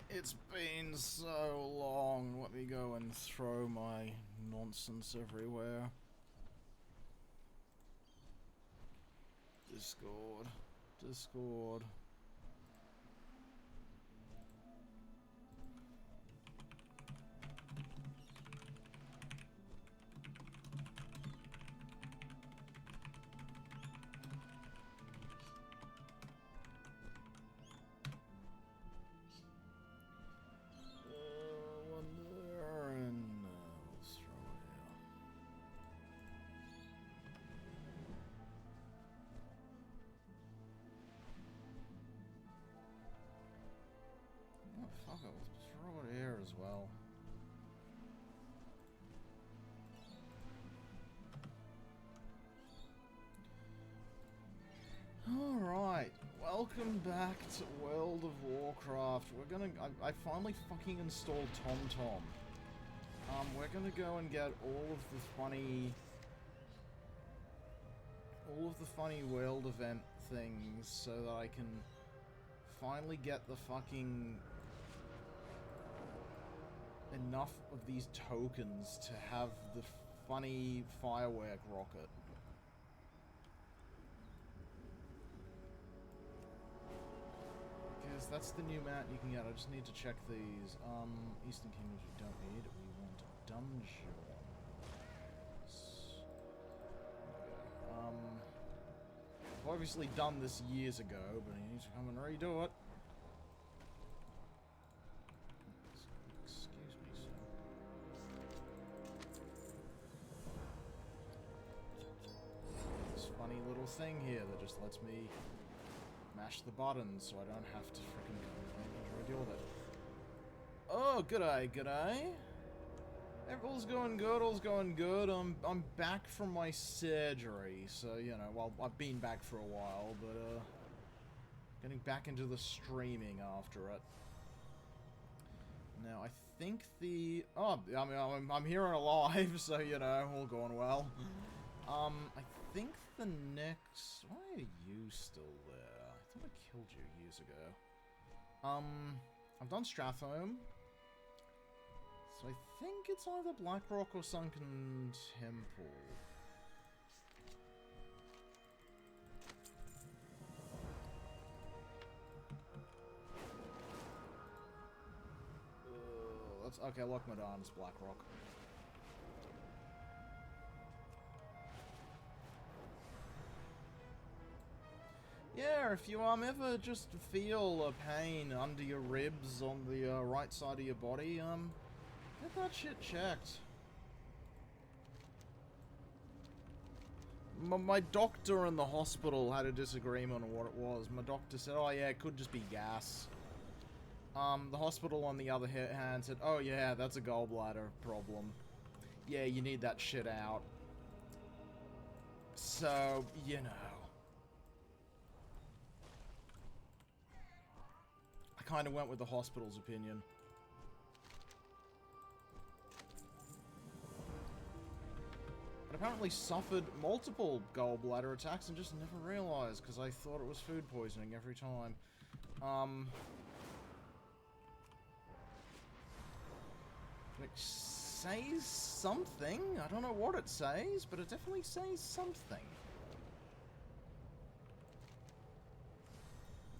It's been so long. Let me go and throw my nonsense everywhere. Discord. Discord. One there, and let's throw it here. Oh, fuck it. Let's throw it here as well. Alright, welcome back to World of Warcraft. We're gonna... I finally fucking installed TomTom. We're gonna go and get all of the funny world event things so that I can finally get the fucking... enough of these tokens to have the funny firework rocket. Because that's the new map you can get. I just need to check these. Eastern Kingdoms we don't need. We want dungeons. I've obviously done this years ago, but I need to come and redo it. Excuse me, sir. This funny little thing here that just lets me mash the buttons so I don't have to freaking deal with it. Oh, g'day, g'day. All's going good, all's going good. I'm back from my surgery, so, you know, well, I've been back for a while, but, getting back into the streaming after it. Now, I think the... Oh, I mean, I'm here and alive, so, you know, all going well. I think the next... Why are you still there? I thought I killed you years ago. I've done Strathholm. So I think it's either Blackrock or Sunken Temple. Let's... Okay, Lochmadan's Blackrock. Yeah, if you ever just feel a pain under your ribs on the right side of your body, get that shit checked. My doctor in the hospital had a disagreement on what it was. My doctor said, oh yeah, it could just be gas. The hospital on the other hand said, oh yeah, that's a gallbladder problem. Yeah, you need that shit out. So, you know. I kind of went with the hospital's opinion. But apparently suffered multiple gallbladder attacks and just never realized because I thought it was food poisoning every time. Which says something. I don't know what it says, but it definitely says something.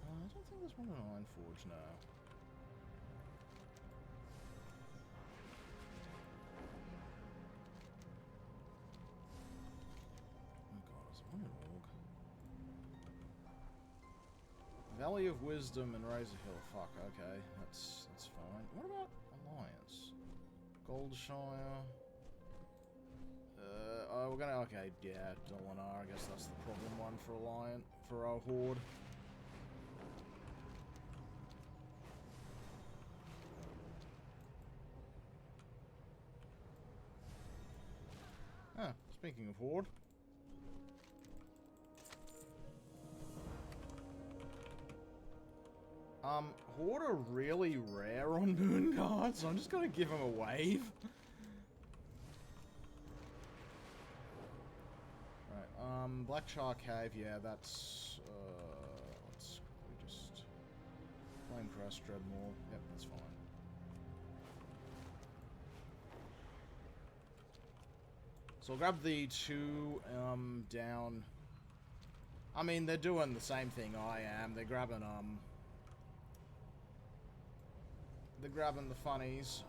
I don't think there's one in Ironforge now. Oh god, there's one in Org. Valley of Wisdom and Razor Hill. Fuck, okay. That's fine. What about Alliance? Goldshire. Oh, we're gonna... Okay, yeah, Dolinar. I guess that's the problem one for Alliance. For our Horde. Ah, speaking of Horde. Horde are really rare on Moon Guard, so I'm just gonna give him a wave. Right, Black Shark Cave, yeah, that's, let's just... Flame Flamecrest, Dreadmaw. Yep, that's fine. So I'll grab the 2 down. I mean, they're doing the same thing I am. They're grabbing the funnies.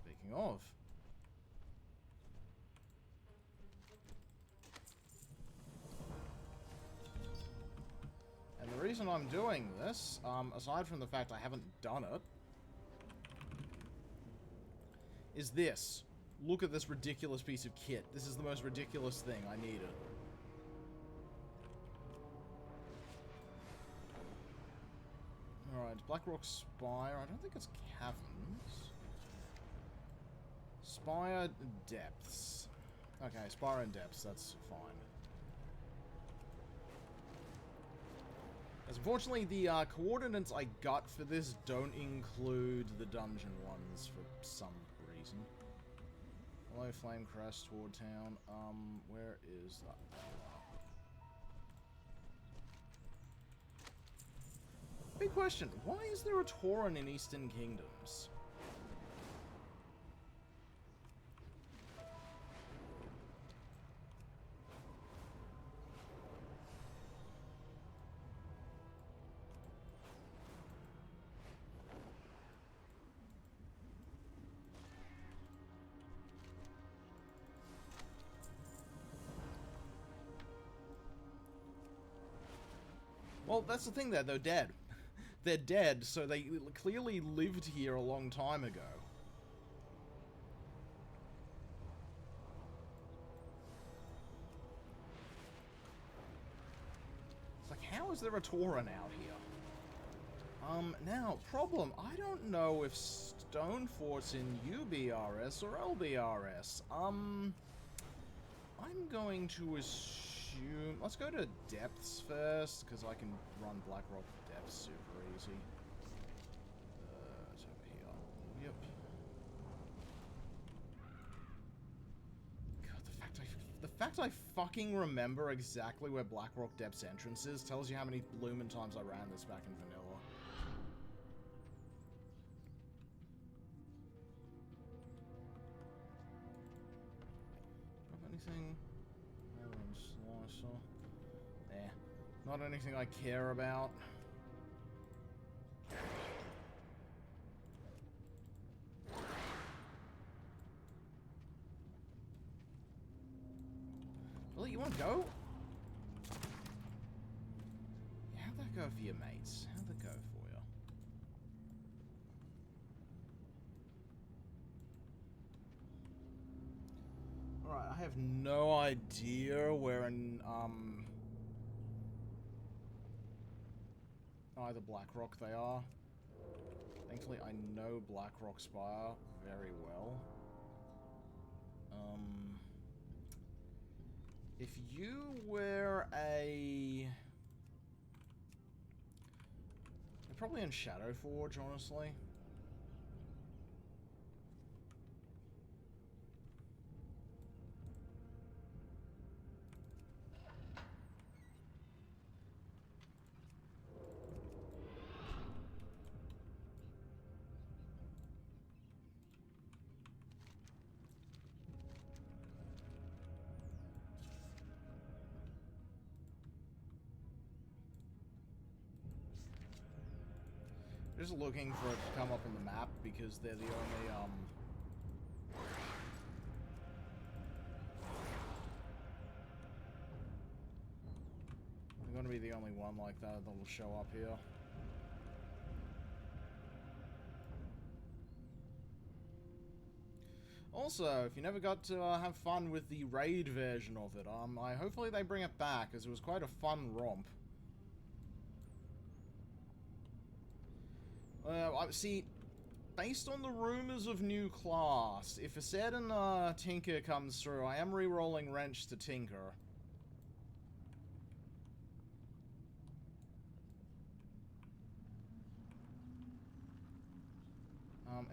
Speaking of. And the reason I'm doing this, aside from the fact I haven't done it, is this. Look at this ridiculous piece of kit. This is the most ridiculous thing. I need it. Alright, Blackrock Spire. I don't think it's Caverns. Spire Depths. Okay, Spire and Depths. That's fine. As unfortunately, the coordinates I got for this don't include the dungeon ones for some reason. Hello, Flamecrest toward town. Where is that? Big question. Why is there a Tauren in Eastern Kingdoms? Well, that's the thing there, they're dead. They're dead, so they clearly lived here a long time ago. It's like, how is there a Tauren out here? Now, problem, I don't know if Stonefort's in UBRS or LBRS. I'm going to assume... Let's go to Depths first, because I can run Blackrock Depths super easy. It's over here. Yep. God, the fact I fucking remember exactly where Blackrock Depths entrance is tells you how many bloomin' times I ran this back in vanilla. Drop anything? Slicer. Eh. Not anything I care about. Really? You want to go? Yeah, how'd that go for you, mates? How'd that go for you? Alright, I have no idea where in, either Blackrock they are. Thankfully, I know Blackrock Spire very well. If you were a... They're probably in Shadowforge, honestly. Just looking for it to come up on the map because they're the only, they're gonna be the only one like that that will show up here. Also, if you never got to have fun with the raid version of it, hopefully they bring it back, as it was quite a fun romp. See, based on the rumors of new class, if a certain Tinker comes through, I am re-rolling Wrench to Tinker.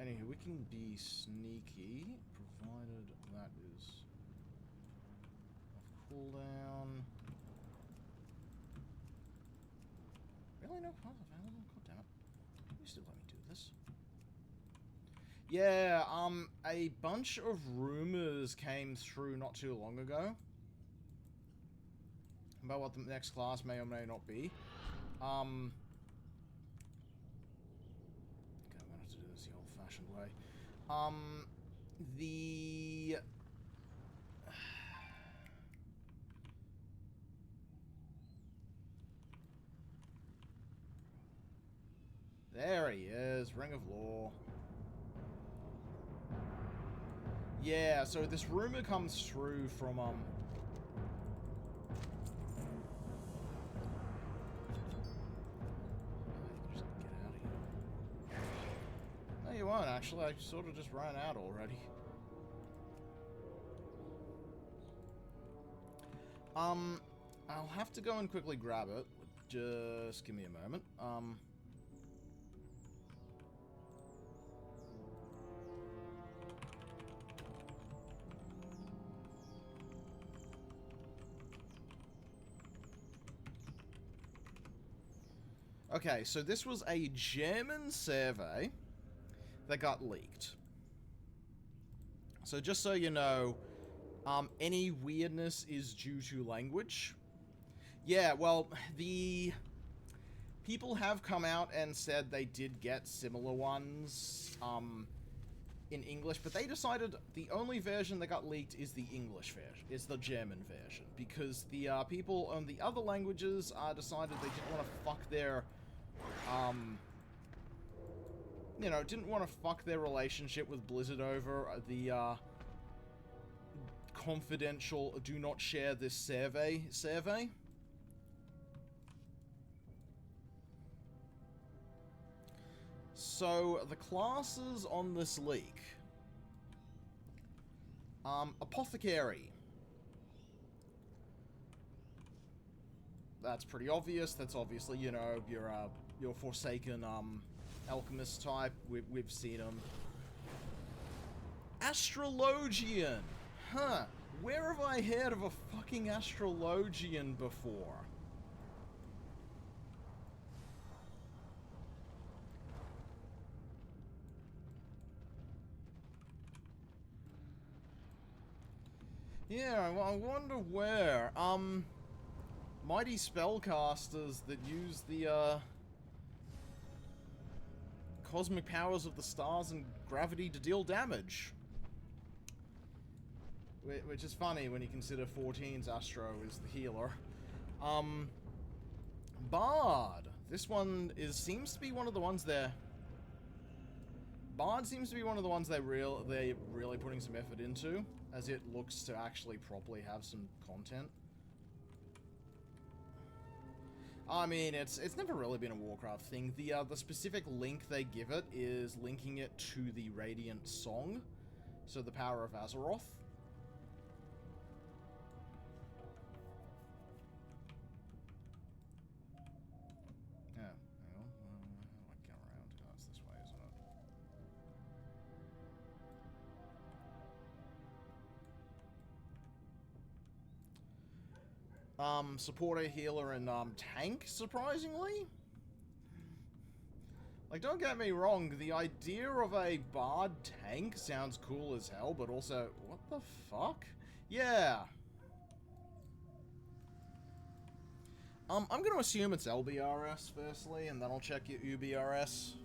Anywho, we can be sneaky, provided that is off cooldown. no cards available? God damn it. You still let me do this. Yeah, a bunch of rumors came through not too long ago about what the next class may or may not be. Okay, I'm gonna have to do this the old-fashioned way. The... There he is, Ring of Law. Yeah, so this rumor comes through from, just get out of here. No, you won't, actually. I sort of just ran out already. I'll have to go and quickly grab it. Just give me a moment. Okay, so this was a German survey that got leaked. So just so you know, any weirdness is due to language. Yeah, well, the people have come out and said they did get similar ones in English, but they decided the only version that got leaked is the English version, is the German version, because the people on the other languages decided they didn't want to fuck their, you know, didn't want to fuck their relationship with Blizzard over the confidential do not share this survey. So, the classes on this leak. Apothecary. That's pretty obvious. That's obviously, you know, your Forsaken, alchemist type. We've seen them. Astrologian. Huh. Where have I heard of a fucking Astrologian before? Yeah, well, I wonder where. Mighty spellcasters that use the, cosmic powers of the stars and gravity to deal damage. Which is funny when you consider 14's Astro is the healer. Bard. This one seems to be one of the ones there. Bard seems to be one of the ones they're really putting some effort into, as it looks to actually properly have some content. I mean, it's never really been a Warcraft thing. The specific link they give it is linking it to the Radiant Song, so the power of Azeroth. Yeah, hang on. How do I get around? Oh, it's this way, isn't it? Supporter, healer, and, tank, surprisingly? Like, don't get me wrong, the idea of a bard tank sounds cool as hell, but also, what the fuck? Yeah. I'm gonna assume it's LBRS, firstly, and then I'll check your UBRS.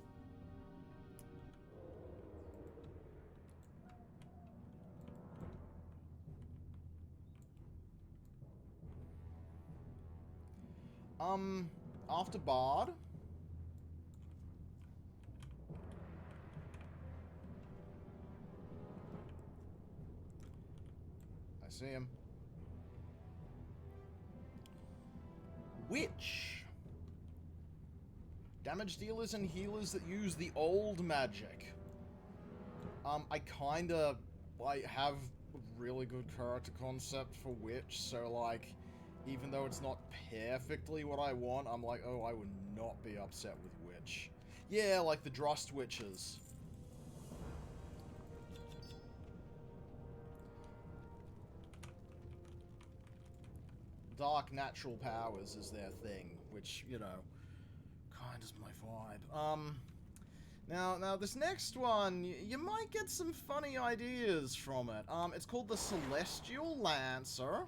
After Bard. I see him. Witch. Damage dealers and healers that use the old magic. I have a really good character concept for Witch, so, like, even though it's not perfectly what I want, I'm like, oh, I would not be upset with Witch. Yeah, like the Drust Witches. Dark natural powers is their thing, which, you know, kind of my vibe. Now this next one, you might get some funny ideas from it. It's called the Celestial Lancer.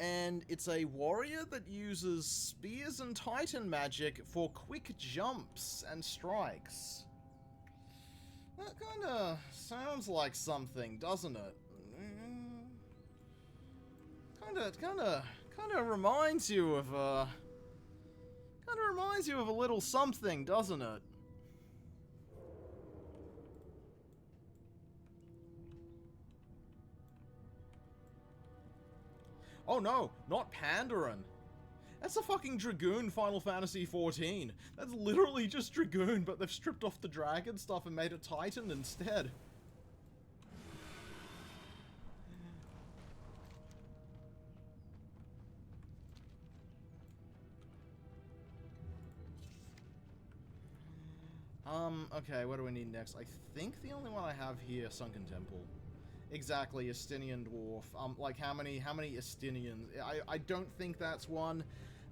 And it's a warrior that uses spears and titan magic for quick jumps and strikes. That kinda sounds like something, doesn't it? Kinda reminds you of a little something, doesn't it? Oh no, not Pandaren. That's a fucking Dragoon Final Fantasy XIV. That's literally just Dragoon, but they've stripped off the dragon stuff and made it Titan instead. Okay, what do we need next? I think the only one I have here, Sunken Temple. Exactly, Estinian Dwarf. Like, how many Estinians? I don't think that's one.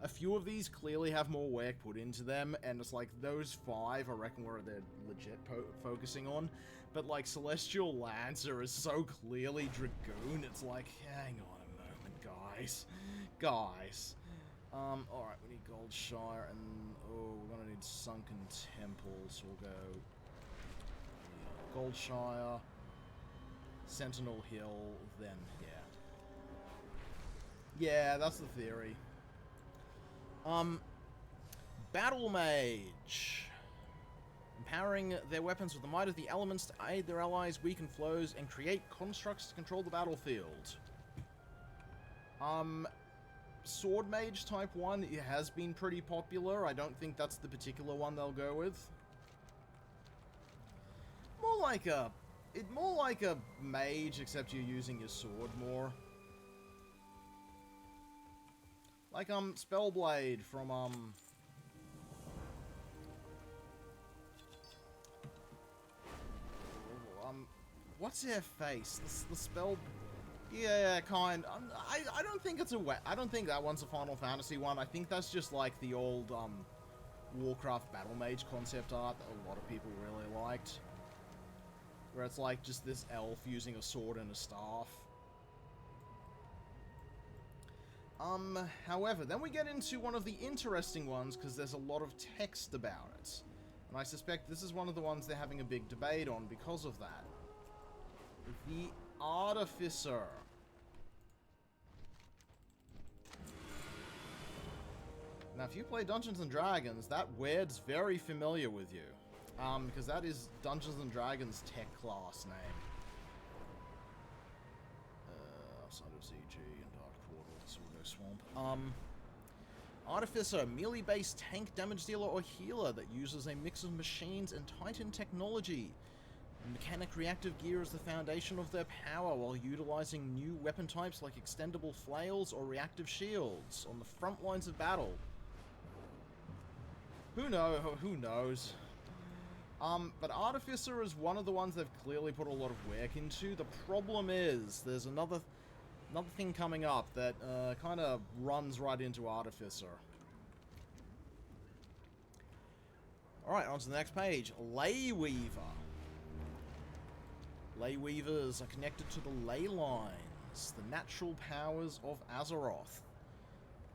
A few of these clearly have more work put into them, and it's like, those 5, I reckon, where they're legit focusing on. But, like, Celestial Lancer is so clearly Dragoon, it's like, hang on a moment, guys. Guys. Alright, we need Goldshire, and, oh, we're gonna need Sunken Temple, so we'll go Goldshire, Sentinel Hill, then, yeah. Yeah, that's the theory. Battle Mage. Empowering their weapons with the might of the elements to aid their allies, weaken foes, and create constructs to control the battlefield. Sword Mage type 1, it has been pretty popular. I don't think that's the particular one they'll go with. More like a mage, except you're using your sword more. Like, Spellblade from, what's her face? The spell... Yeah, kind. I don't think it's a I don't think that one's a Final Fantasy one. I think that's just like the old Warcraft Battle Mage concept art that a lot of people really liked, where it's like just this elf using a sword and a staff. However, then we get into one of the interesting ones because there's a lot of text about it, and I suspect this is one of the ones they're having a big debate on because of that. The Artificer. Now, if you play Dungeons & Dragons, that word's very familiar with you. Because that is Dungeons & Dragons tech class name. Outside of ZG and Dark Portal, so we'll go Swamp. Artificer, melee-based tank damage dealer or healer that uses a mix of machines and Titan technology. Mechanic reactive gear is the foundation of their power while utilizing new weapon types like extendable flails or reactive shields on the front lines of battle. Who knows? But Artificer is one of the ones they've clearly put a lot of work into. The problem is, there's another thing coming up that kind of runs right into Artificer. Alright, on to the next page. Ley Weaver. Ley Weavers are connected to the ley lines, the natural powers of Azeroth.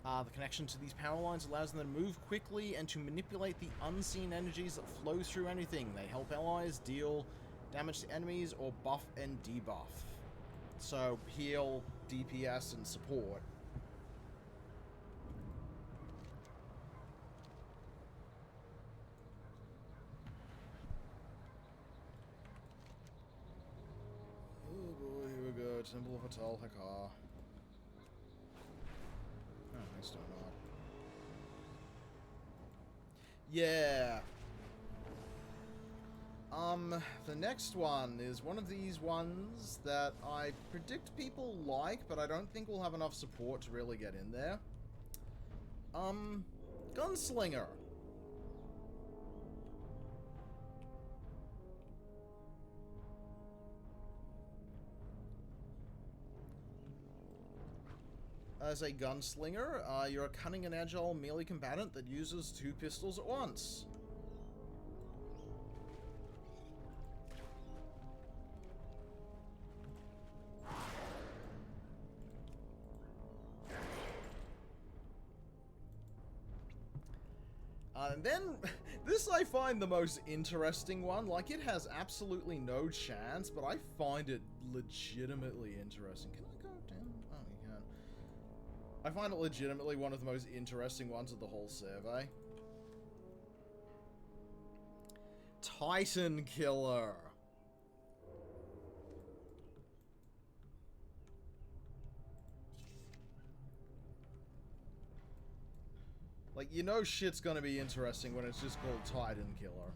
The connection to these power lines allows them to move quickly and to manipulate the unseen energies that flow through anything. They help allies deal damage to enemies or buff and debuff. So, heal, DPS, and support. Oh boy, here we go. Temple of Atal Hakar. Oh, I still not. Yeah. The next one is one of these ones that I predict people like, but I don't think we'll have enough support to really get in there. Gunslinger. as a gunslinger. You're a cunning and agile melee combatant that uses 2 pistols at once. And then, this I find the most interesting one. Like, it has absolutely no chance, but I find it legitimately interesting. Can I go down? Oh, you can. I find it legitimately one of the most interesting ones of the whole survey. Titan Killer. Like, you know shit's gonna be interesting when it's just called Titan Killer.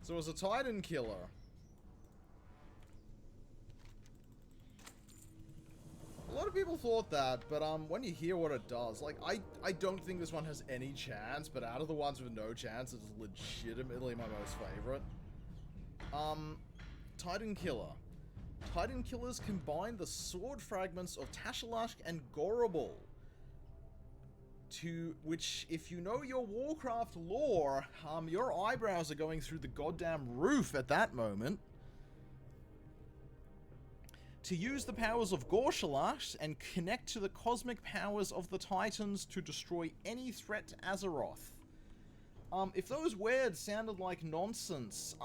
So as a Titan Killer, a lot of people thought that, but when you hear what it does, like, I don't think this one has any chance, but out of the ones with no chance, it's legitimately my most favorite. Titan Killer. Titan Killers combine the sword fragments of Tashalashk and Gorable, to which, if you know your Warcraft lore, your eyebrows are going through the goddamn roof at that moment. To use the powers of Gorshalash and connect to the cosmic powers of the Titans to destroy any threat to Azeroth. If those words sounded like nonsense,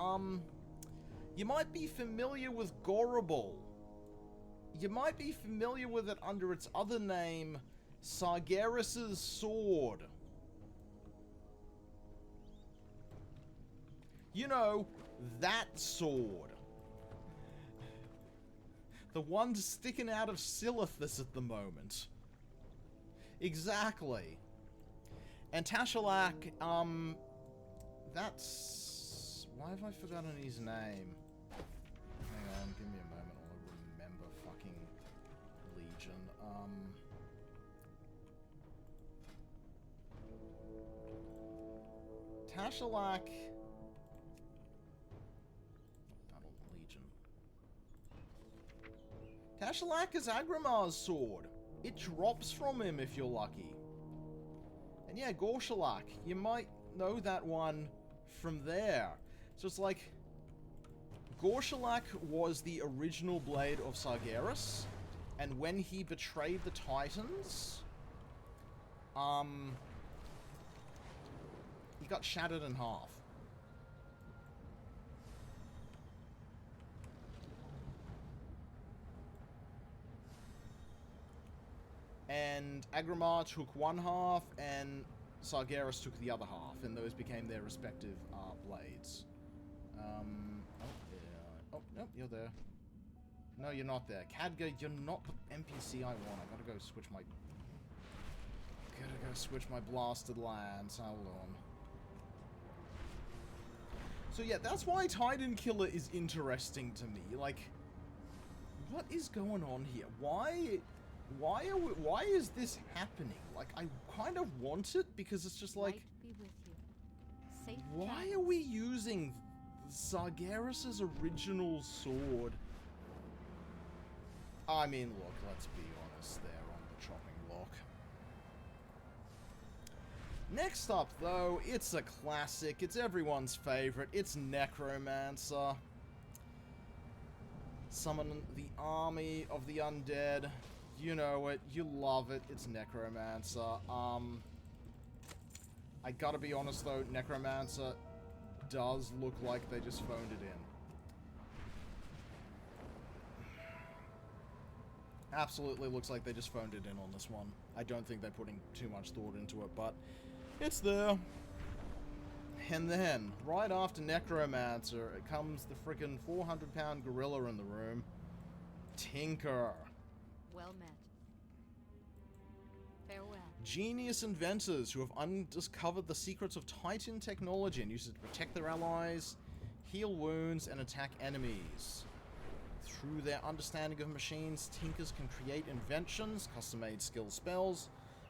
you might be familiar with Gorable. You might be familiar with it under its other name, Sargeras' Sword. You know, that sword. The one sticking out of Silithus at the moment. Exactly. And Tashalak, that's... why have I forgotten his name? Hang on, give me a moment, I'll remember fucking Legion. Tashalak... Legion. Tashalak is Agrimar's sword. It drops from him if you're lucky. And yeah, Gorshalak, you might know that one from there. So it's like, Gorshalak was the original blade of Sargeras, and when he betrayed the Titans, he got shattered in half. And Agrimar took one half, and Sargeras took the other half, and those became their respective blades. Oh, nope, you're there. No, you're not there. Khadgar, you're not the NPC I want. I gotta go switch my... blasted lands. Hold on. So yeah, that's why Titan Killer is interesting to me. Like, what is going on here? Why is this happening? Like, I kind of want it because it's just like, why are we using Sargeras' original sword? I mean, look, let's be honest there on the chopping block. Next up, though, it's a classic. It's everyone's favorite. It's Necromancer. Summon the army of the undead. You know it. You love it. It's Necromancer. I gotta be honest, though, Necromancer does look like they just phoned it in. Absolutely looks like they just phoned it in on this one. I don't think they're putting too much thought into it, but it's there. And then, right after Necromancer, it comes the frickin' 400-pound gorilla in the room. Tinker. Well met. Farewell. Genius inventors who have undiscovered the secrets of Titan technology and use it to protect their allies, heal wounds, and attack enemies. Through their understanding of machines, Tinkers can create inventions, custom-made skill spells,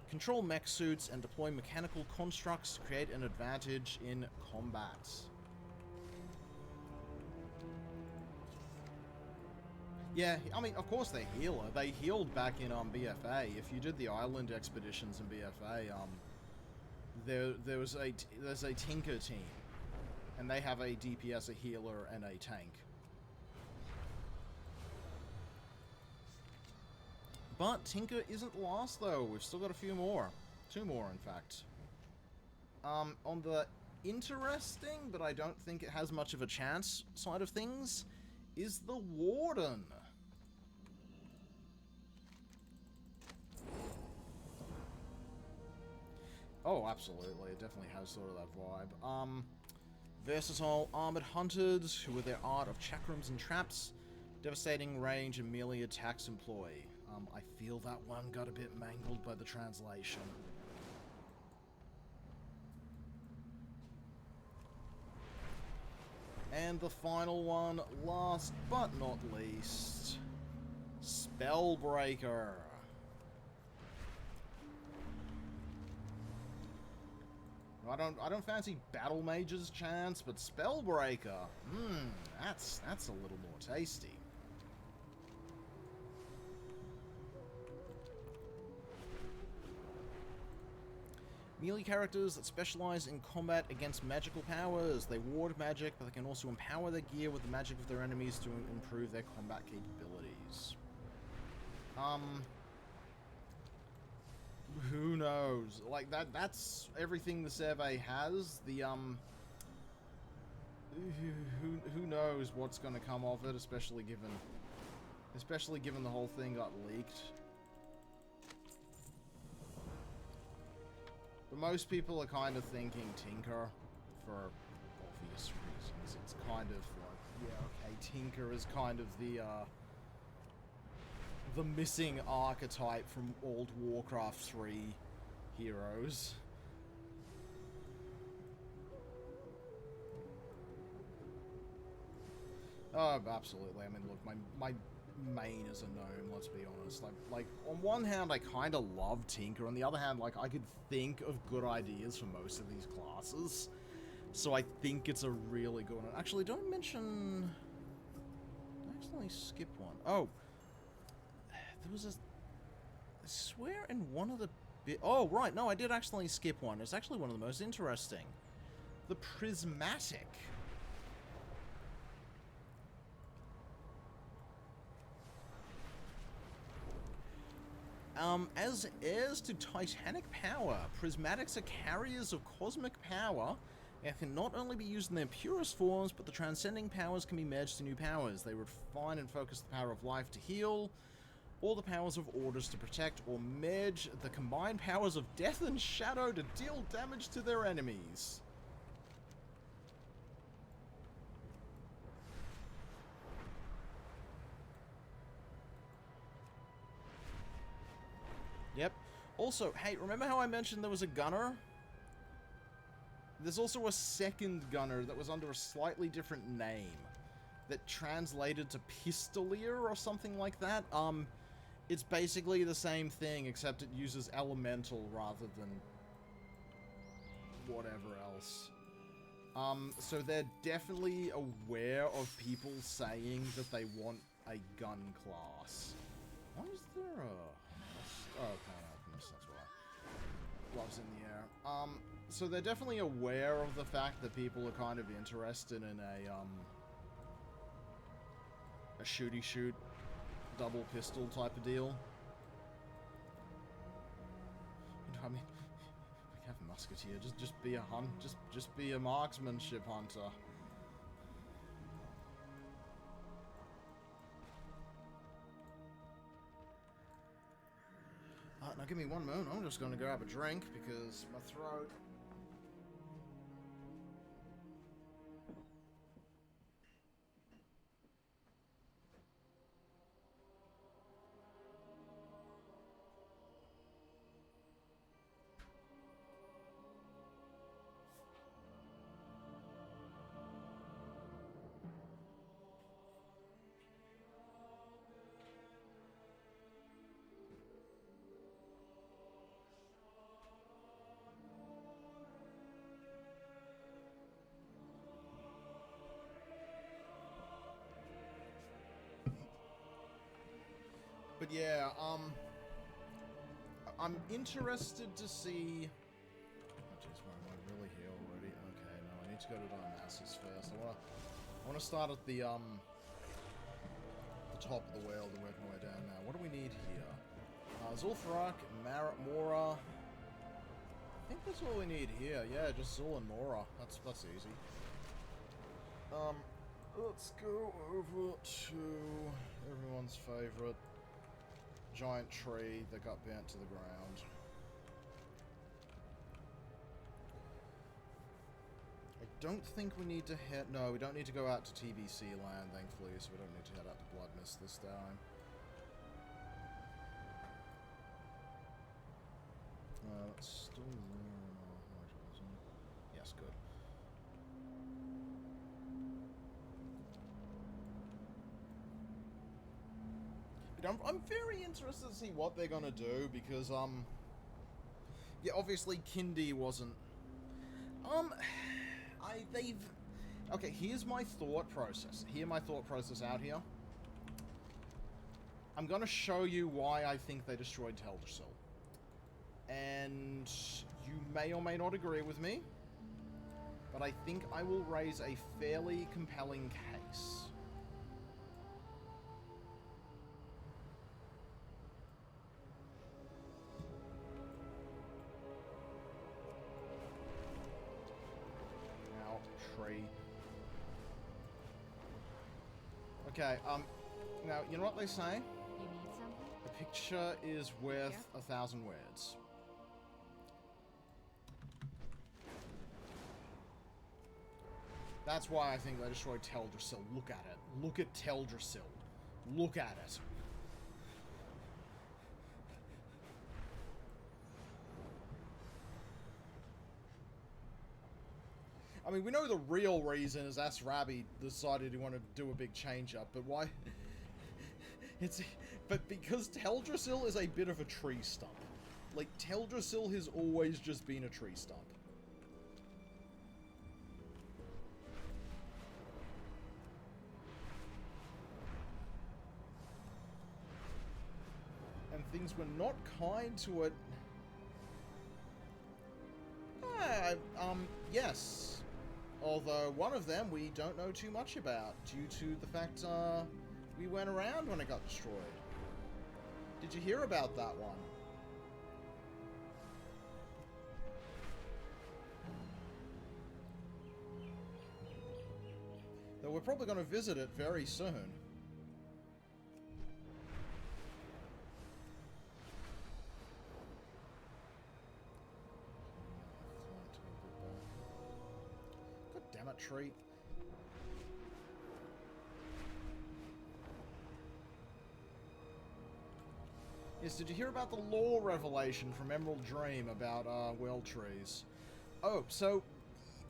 control mech suits, and deploy mechanical constructs to create an advantage in combat. Yeah, I mean, of course they're healer. They healed back in BFA. If you did the island expeditions in BFA, there's a Tinker team, and they have a DPS, a healer, and a tank. But Tinker isn't lost though. We've still got a few more, 2 more in fact. On the interesting, but I don't think it has much of a chance side of things, is the Warden. Oh, absolutely. It definitely has sort of that vibe. Versatile armored hunters who with their art of chakrams and traps, devastating range and melee attacks employ. I feel that one got a bit mangled by the translation. And the final one, last but not least, Spellbreaker. I don't fancy Battle Mage's chance, but Spellbreaker, that's a little more tasty. Melee characters that specialize in combat against magical powers. They ward magic, but they can also empower their gear with the magic of their enemies to improve their combat capabilities. Who knows? Like, that's everything the survey has. The, who knows what's gonna come of it, especially given the whole thing got leaked. But most people are kind of thinking Tinker, for obvious reasons. It's kind of like, yeah, okay, Tinker is kind of the missing archetype from old Warcraft 3 heroes. Oh, absolutely. I mean, look, my main is a gnome, let's be honest. Like on one hand, I kind of love Tinker. On the other hand, like, I could think of good ideas for most of these classes. So I think it's a really good one. Actually, don't mention... I accidentally skipped one. Oh. There was a... I swear in one of the... Oh, right. No, I did accidentally skip one. It's actually one of the most interesting. The Prismatic. As heirs to Titanic power, Prismatics are carriers of cosmic power and can not only be used in their purest forms, but the transcending powers can be merged to new powers. They refine and focus the power of life to heal, or the powers of orders to protect, or merge the combined powers of death and shadow to deal damage to their enemies. Yep. Also, hey, remember how I mentioned there was a gunner? There's also a second gunner that was under a slightly different name that translated to Pistolier or something like that. It's basically the same thing, except it uses elemental rather than whatever else. So they're definitely aware of people saying that they want a gun class. Why is there a... Oh, okay, that's why. Love's in the air. So they're definitely aware of the fact that people are kind of interested in a shooty-shoot, double pistol type of deal. You know, I mean, we have a musketeer. Just be a just be a marksmanship hunter. Now give me one moment. I'm just going to grab a drink because my throat... But yeah, I'm interested to see... Oh jeez, why am I really here already? Okay, no, I need to go to Dionysus first. I wanna start at the top of the whale and work my way down now. What do we need here? Zul'Farrak, Mora. I think that's all we need here. Yeah, just Zul and Mora. That's easy. Let's go over to everyone's favorite giant tree that got burnt to the ground. I don't think we need to head... No, we don't need to go out to TBC land, thankfully, so we don't need to head out to Blood Mist this time. It's still there. Yes, good. But I'm very interested to see what they're gonna do, because, yeah, obviously Kindy wasn't... Okay, here's my thought process. Hear my thought process out here. I'm gonna show you why I think they destroyed Teldrassil. And you may or may not agree with me, but I think I will raise a fairly compelling case. Now, tree. Okay, now, you know what they say? You need something? A picture is worth 1,000 words. That's why I think they destroyed Teldrassil. Look at it. Look at Teldrassil. Look at it. I mean, we know the real reason is Asrabi decided he wanted to do a big change-up, but why? But because Teldrassil is a bit of a tree stump. Like, Teldrassil has always just been a tree stump. And things were not kind to it. Yes. Although one of them we don't know too much about due to the fact we weren't around when it got destroyed. Did you hear about that one? Though we're probably going to visit it very soon. God damn it, tree. Yes, did you hear about the lore revelation from Emerald Dream about well trees? Oh, so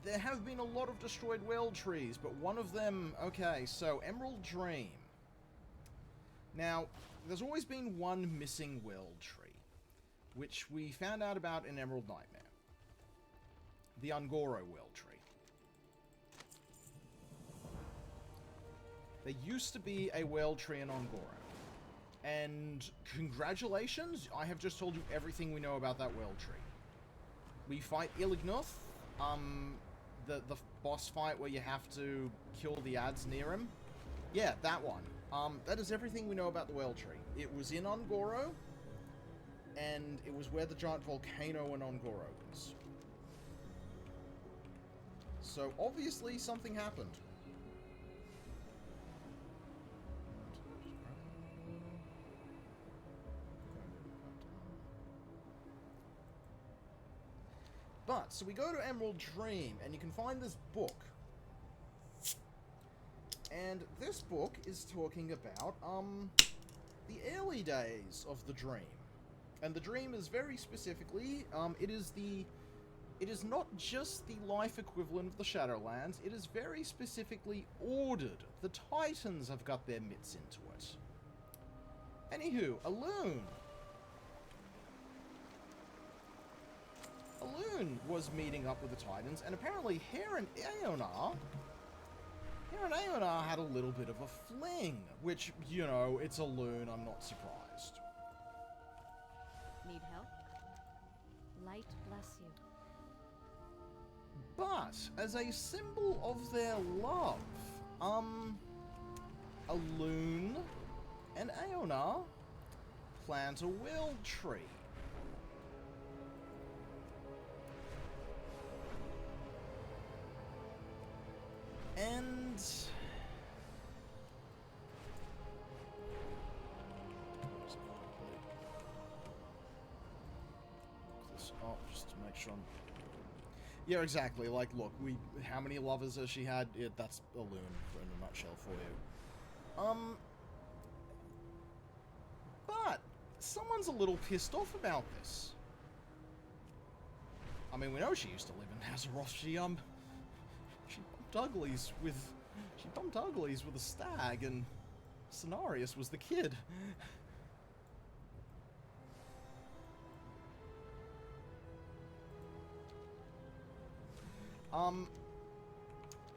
there have been a lot of destroyed well trees, but one of them... Okay, so Emerald Dream. Now, there's always been one missing well tree, which we found out about in Emerald Nightmare. The Ungoro well tree. There used to be a well tree in Ungoro. And congratulations, I have just told you everything we know about that well tree. We fight Ilignuth, the boss fight where you have to kill the ads near him. Yeah, that one. That is everything we know about the well tree. It was in Ungoro, and it was where the giant volcano in Ungoro is. So obviously something happened. But, so we go to Emerald Dream, and you can find this book. And this book is talking about, the early days of the Dream. And the Dream is very specifically, it is not just the life equivalent of the Shadowlands, it is very specifically ordered. The Titans have got their mitts into it. Anywho, Elune was meeting up with the Titans, and apparently Hare and Aonar had a little bit of a fling, which, you know, it's Elune, I'm not surprised. Need help? Light bless you. But, as a symbol of their love, Elune and Aeonar plant a world tree. And this up just to make sure I'm... Yeah, exactly. Like, look, how many lovers has she had? Yeah, that's Elune in a nutshell for you. But someone's a little pissed off about this. I mean, we know she used to live in Azeroth. She bumped uglies with a stag, and Cenarius was the kid.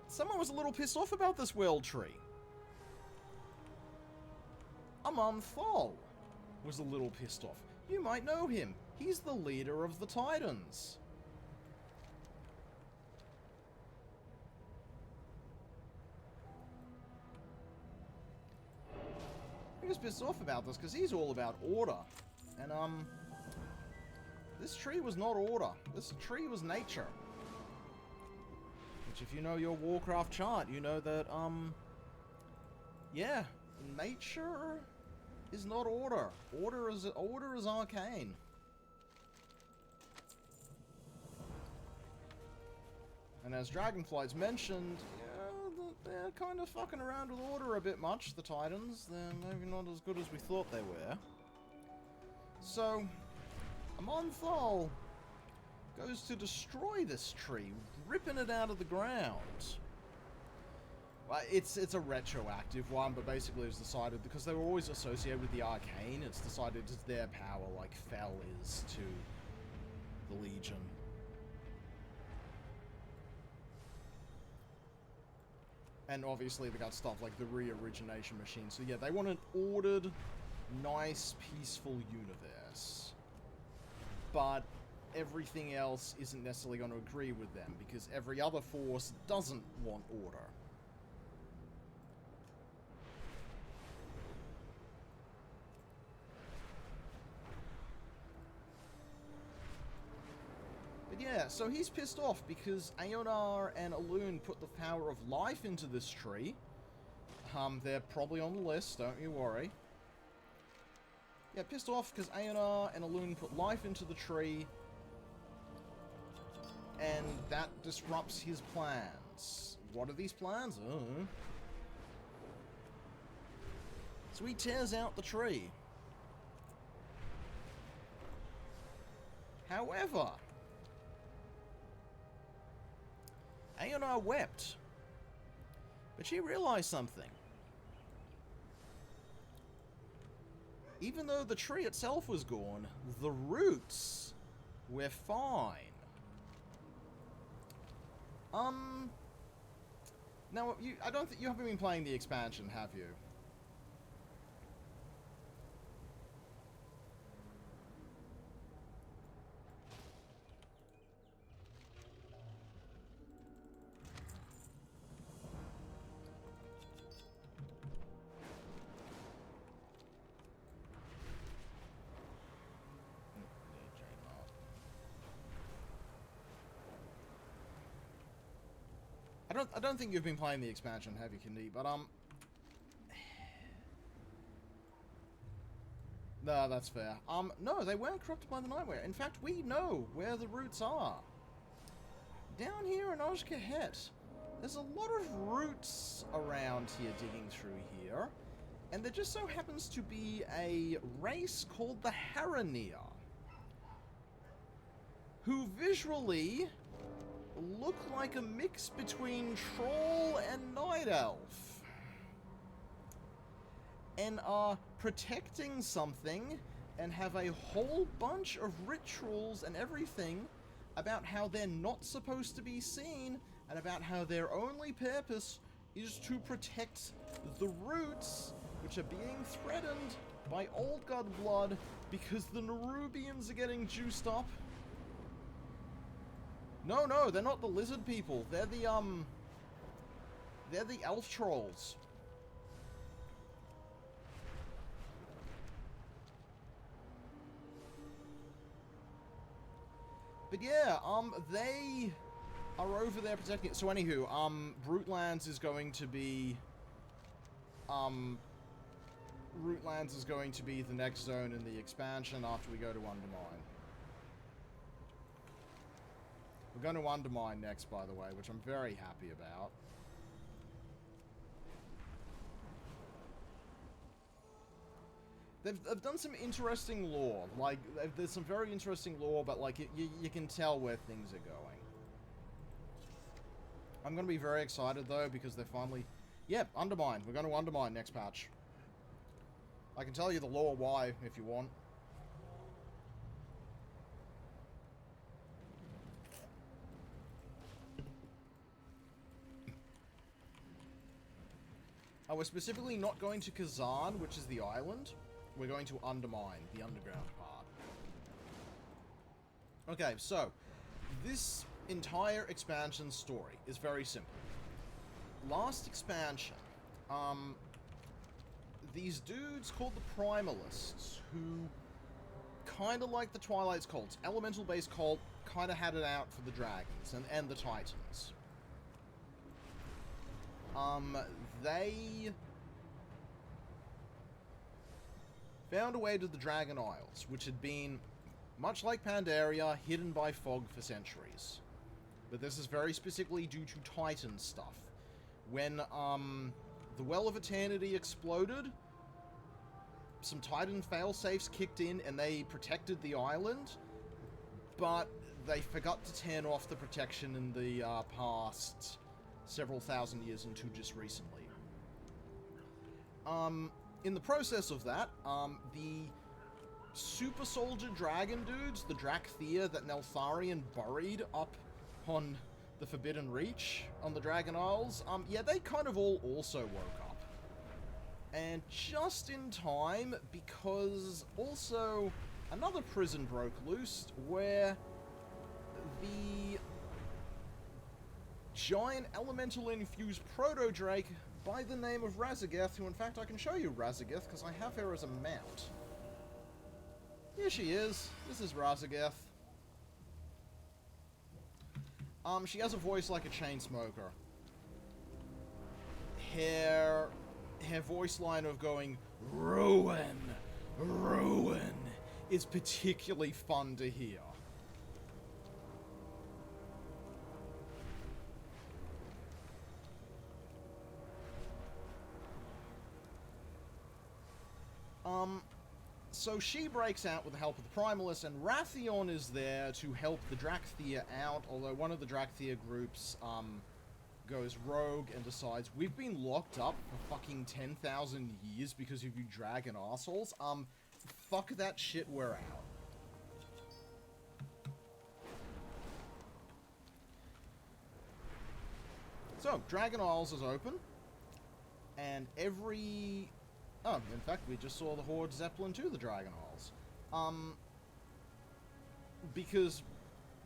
Someone was a little pissed off about this world tree. Thal was a little pissed off. You might know him. He's the leader of the Titans. He was pissed off about this because he's all about order. And, this tree was not order. This tree was nature. Which, if you know your Warcraft chart, you know that, yeah, nature is not order. Order is arcane. And as Dragonflight's mentioned, yeah, they're kind of fucking around with order a bit much, the Titans. They're maybe not as good as we thought they were. So, Thal goes to destroy this tree, ripping it out of the ground. It's a retroactive one, but basically it was decided, because they were always associated with the arcane, it's decided it's their power, like Fel is to the Legion. And obviously they got stuff like the re-origination machine. So yeah, they want an ordered, nice, peaceful universe. But everything else isn't necessarily going to agree with them, because every other force doesn't want order. But yeah, so he's pissed off because Aeonar and Elune put the power of life into this tree. They're probably on the list, don't you worry. Yeah, pissed off because Aeonar and Elune put life into the tree, and that disrupts his plans. What are these plans? So he tears out the tree. However, Aeonar wept, but she realized something. Even though the tree itself was gone, the roots were fine. Now, I don't think you haven't been playing the expansion, have you? I don't think you've been playing the expansion, have you, Kandi? But, no, that's fair. No, they weren't corrupted by the Nightmare. In fact, we know where the roots are. Down here in Ozkahet, there's a lot of roots around here digging through here. And there just so happens to be a race called the Haranir, who visually look like a mix between troll and night elf, and are protecting something and have a whole bunch of rituals and everything about how they're not supposed to be seen, and about how their only purpose is to protect the roots, which are being threatened by Old God blood because the Nerubians are getting juiced up. No, no, they're not the lizard people. They're the elf trolls. But yeah, they are over there protecting it. So anywho, Rootlands is going to be, Rootlands is going to be the next zone in the expansion after we go to Undermine. We're going to Undermine next, by the way, which I'm very happy about. They've done some interesting lore. Like, there's some very interesting lore, but, like, you can tell where things are going. I'm going to be very excited, though, because they're finally... Yep, Undermine. We're going to Undermine next patch. I can tell you the lore why, if you want. Oh, we're specifically not going to Kazan, which is the island. We're going to Undermine, the underground part. Okay, so, this entire expansion story is very simple. Last expansion, these dudes called the Primalists, who, kind of like the Twilight's cults, elemental-based cult, kind of had it out for the dragons and the titans. They found a way to the Dragon Isles, which had been, much like Pandaria, hidden by fog for centuries. But this is very specifically due to Titan stuff. When, the Well of Eternity exploded, some Titan failsafes kicked in and they protected the island, but they forgot to turn off the protection in the, past several thousand years until just recently. In the process of that, the super soldier dragon dudes, the Drakthea that Neltharion buried up on the Forbidden Reach on the Dragon Isles, yeah, they kind of all also woke up. And just in time, because also another prison broke loose where the giant elemental-infused proto-drake by the name of Razageth, who in fact I can show you Razageth, because I have her as a mount. Here she is. This is Razageth. She has a voice like a chain smoker. Her voice line of going, "Ruin, ruin," is particularly fun to hear. So she breaks out with the help of the Primalists, and Wrathion is there to help the Drakthea out, although one of the Drakthea groups, goes rogue and decides, we've been locked up for fucking 10,000 years because of you dragon assholes, fuck that shit, we're out. So, Dragon Isles is open, and every... Oh, in fact, we just saw the Horde Zeppelin to the Dragon Isles. Because,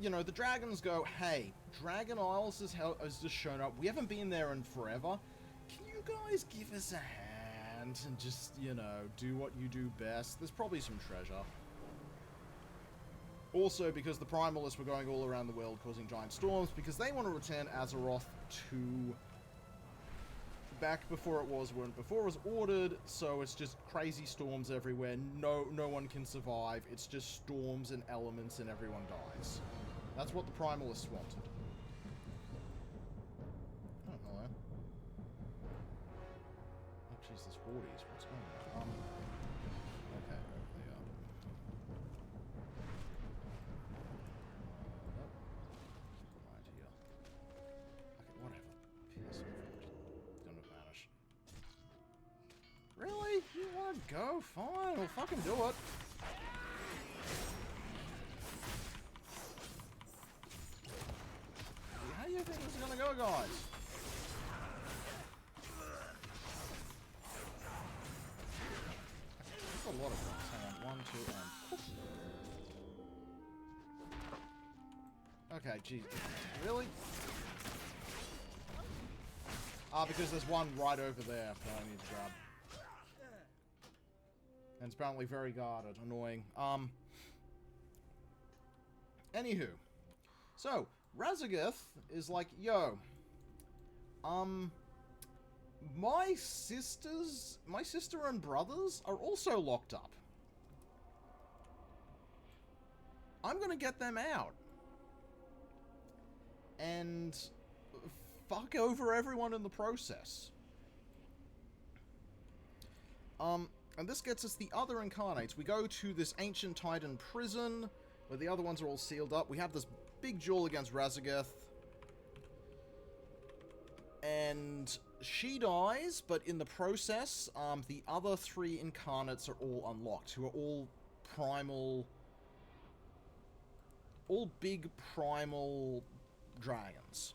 you know, the dragons go, hey, Dragon Isles has just shown up. We haven't been there in forever. Can you guys give us a hand and just, you know, do what you do best? There's probably some treasure. Also, because the Primalists were going all around the world causing giant storms, because they want to return Azeroth to... back before it was ordered, so it's just crazy storms everywhere. No one can survive. It's just storms and elements and everyone dies. That's what the Primalists wanted. Oh, hello. Oh, jeez, there's hordes. What's going on? Okay, over there. Right here. Okay, whatever. Piss off. Really? You want to go? Fine, we'll fucking do it. How do you think this is gonna go, guys? a lot of guns. Hang on. 1, 2, and... Okay, geez. Really? Ah, because there's one right over there that I need to grab. And it's apparently very guarded. Annoying. Anywho. So, Razageth is like, yo, my sister and brothers are also locked up. I'm gonna get them out. And fuck over everyone in the process. And this gets us the other incarnates. We go to this ancient Titan prison, where the other ones are all sealed up. We have this big duel against Razageth. And she dies, but in the process, the other 3 incarnates are all unlocked, who are all primal... all big primal dragons.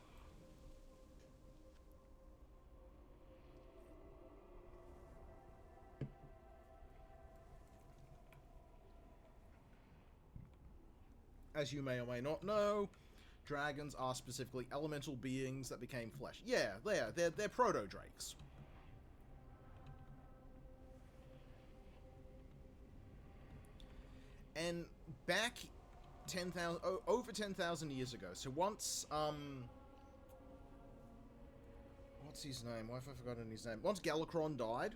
As you may or may not know, dragons are specifically elemental beings that became flesh. Yeah, they're proto-drakes. And back 10,000, over 10,000 years ago, so once, what's his name? Why have I forgotten his name? Once Galakron died,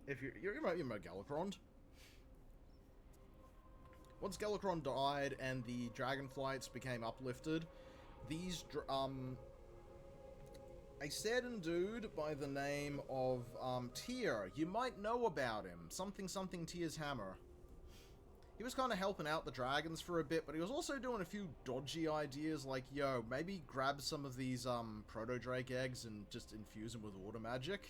if you remember Galakron? Once Galakron died and the Dragonflights became uplifted, these, a certain dude by the name of, Tyr, you might know about him. Something Tyr's Hammer. He was kind of helping out the dragons for a bit, but he was also doing a few dodgy ideas, like, yo, maybe grab some of these, Proto-Drake eggs and just infuse them with water magic.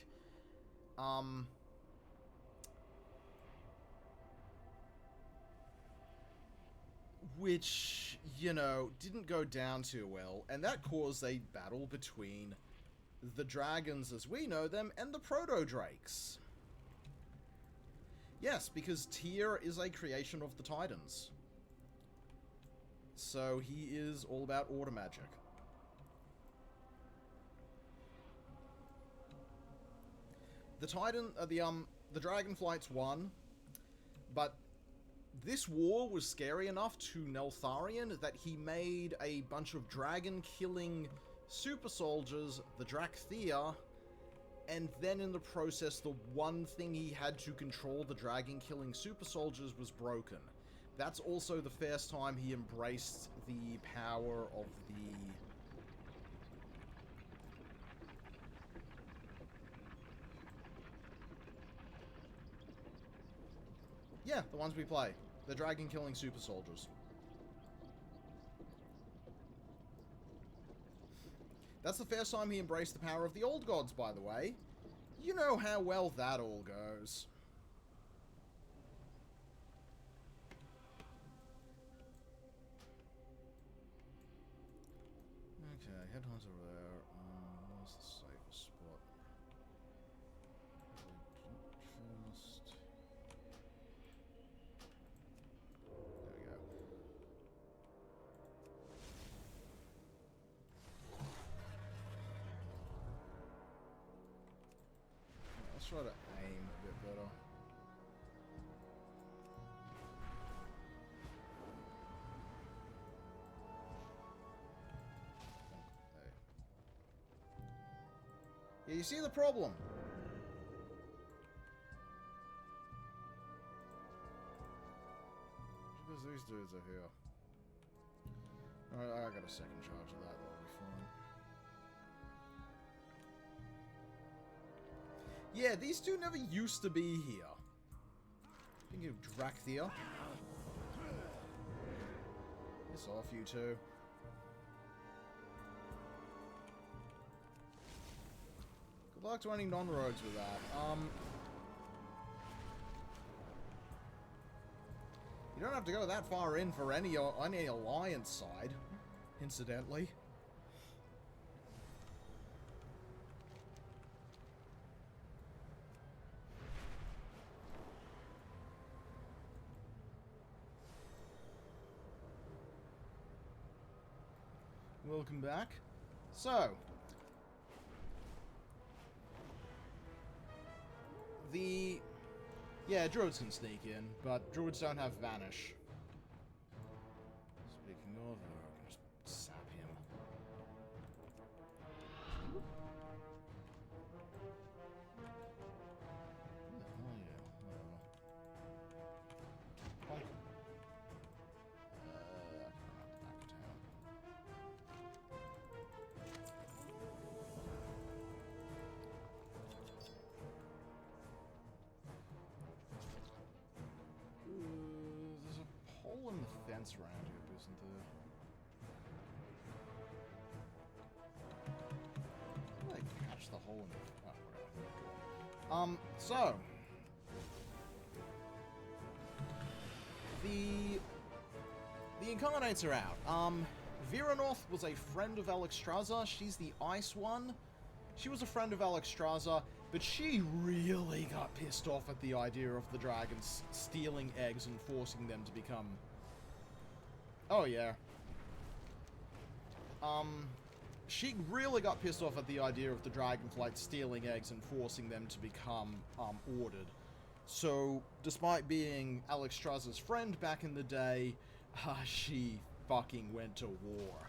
Which, you know, didn't go down too well, and that caused a battle between the dragons as we know them and the Proto-Drakes. Yes, because Tyr is a creation of the Titans. So he is all about water magic. The the Dragonflights won, but this war was scary enough to Neltharion that he made a bunch of dragon-killing super soldiers, the Drakthea, and then in the process, the one thing he had to control the dragon-killing super soldiers was broken. That's also the first time he embraced the power of the... Yeah, the ones we play. The dragon-killing super soldiers. That's the first time he embraced the power of the old gods, by the way. You know how well that all goes. Okay, headhunter there. Where's the safest spot? First. There we go. Let's try to aim a bit better. Yeah, you see the problem? Because these dudes are here. Alright, I got a second charge of that, that'll be fine. Yeah, these two never used to be here. Think of Drakthea. Piss off, you two. Good luck to any non-rogues with that. You don't have to go that far in for any alliance side, incidentally. welcome back. So, yeah, druids can sneak in, but druids don't have vanish. Speaking of, I can just sap him. Who the hell are you? Bonk. I can run out the back of town. There's a hole in the fence around here, isn't there? How do I catch the hole in the... Oh, whatever. So... The Incarnates are out. Viranorth was a friend of Alexstrasza. She's the Ice one. She was a friend of Alexstrasza, but she really got pissed off at the idea of the dragons stealing eggs and forcing them to become... Oh, yeah. She really got pissed off at the idea of the dragonflight stealing eggs and forcing them to become, ordered. So, despite being Alexstrasza's friend back in the day, she fucking went to war.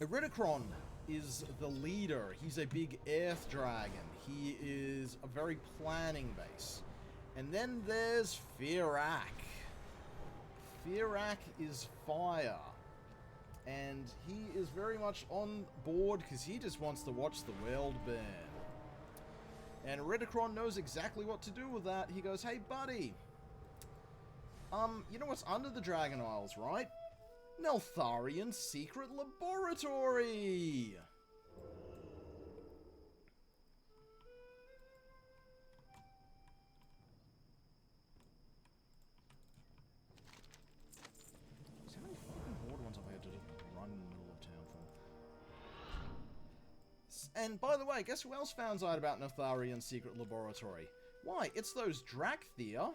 Iridikron is the leader. He's a big earth dragon. He is a very planning base. And then there's baaack. Baaack is fire. And he is very much on board because he just wants to watch the world burn. And Iridikron knows exactly what to do with that. He goes, hey buddy, you know what's under the Dragon Isles, right? Neltharion's secret laboratory! See how many fucking horde ones I've had to run in the middle of town for? And by the way, guess who else found out about Neltharion's secret laboratory? Why, it's those Drakthea.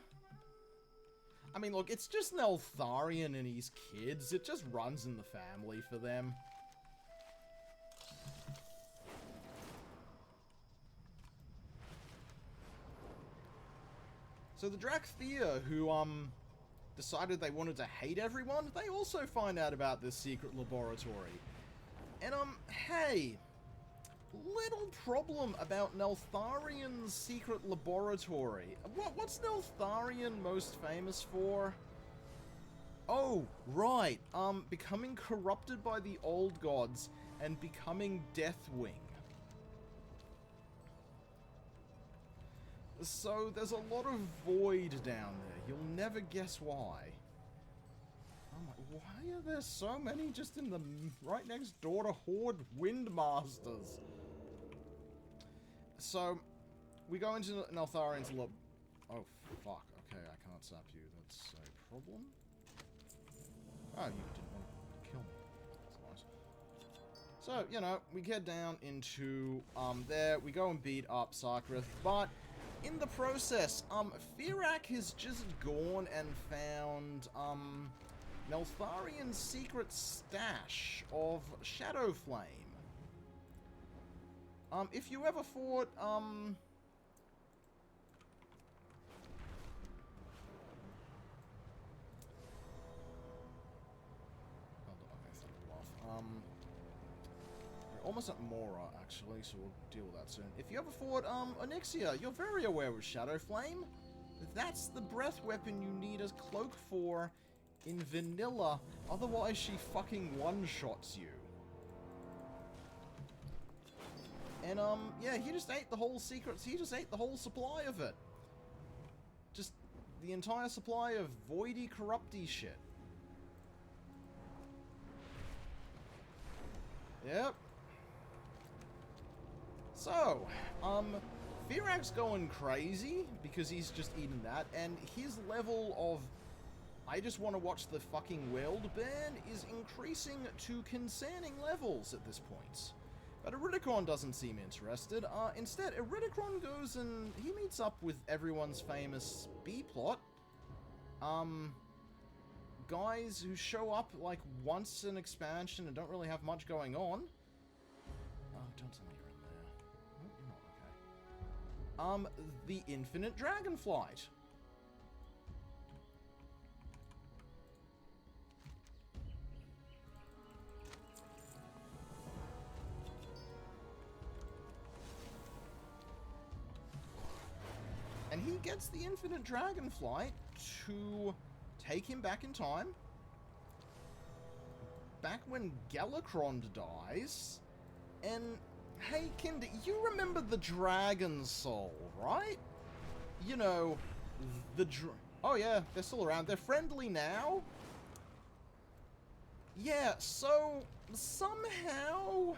I mean, look, it's just Neltharion and his kids. It just runs in the family for them. So the Drakthea, who, decided they wanted to hate everyone, they also find out about this secret laboratory. And, hey, little problem about Neltharion's secret laboratory. What's Neltharion most famous for? Oh, right, becoming corrupted by the old gods and becoming Deathwing. So there's a lot of void down there. You'll never guess why. I'm like, why are there so many just in the right next door to Horde Windmasters? So, we go into Neltharion's lab. Oh, fuck. Okay, I can't sap you. That's a problem. Oh, you didn't want to kill me. That's nice. So, you know, we get down into, there. We go and beat up Sarkarith, but in the process, baaack has just gone and found, Neltharion's secret stash of Shadowflame. If you ever fought, we're almost at Mora, actually, so we'll deal with that soon. If you ever fought, Onyxia, you're very aware of Shadowflame. That's the breath weapon you need a cloak for in vanilla, otherwise she fucking one-shots you. And, yeah, he just ate the whole secrets. He just ate the whole supply of it. Just the entire supply of voidy, corrupty shit. Yep. So, baaack's going crazy because he's just eaten that, and his level of I just want to watch the fucking world burn is increasing to concerning levels at this point. But Iridikron doesn't seem interested. Instead, Iridikron goes and he meets up with everyone's famous B-plot. guys who show up, like, once an expansion and don't really have much going on. Oh, don't tell me you're in there. Oh, you're not, okay. The Infinite Dragonflight. And he gets the Infinite Dragonflight to take him back in time. Back when Galakrond dies. And, hey, Kinder, you remember the Dragon Soul, right? You know, oh yeah, they're still around. They're friendly now. Yeah, so, somehow,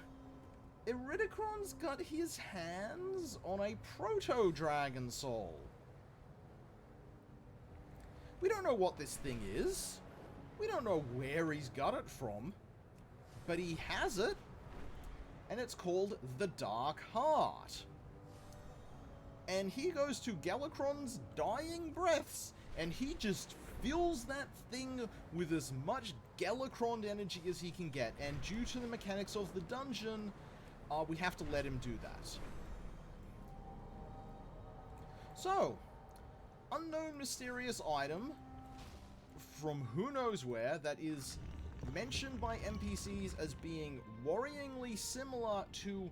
Iridikron's got his hands on a Proto-Dragon Soul. We don't know what this thing is. We don't know where he's got it from. But he has it. And it's called the Dark Heart. And he goes to Galakron's dying breaths. And he just fills that thing with as much Galakron energy as he can get. And due to the mechanics of the dungeon, we have to let him do that. So, unknown mysterious item from who knows where that is mentioned by NPCs as being worryingly similar to,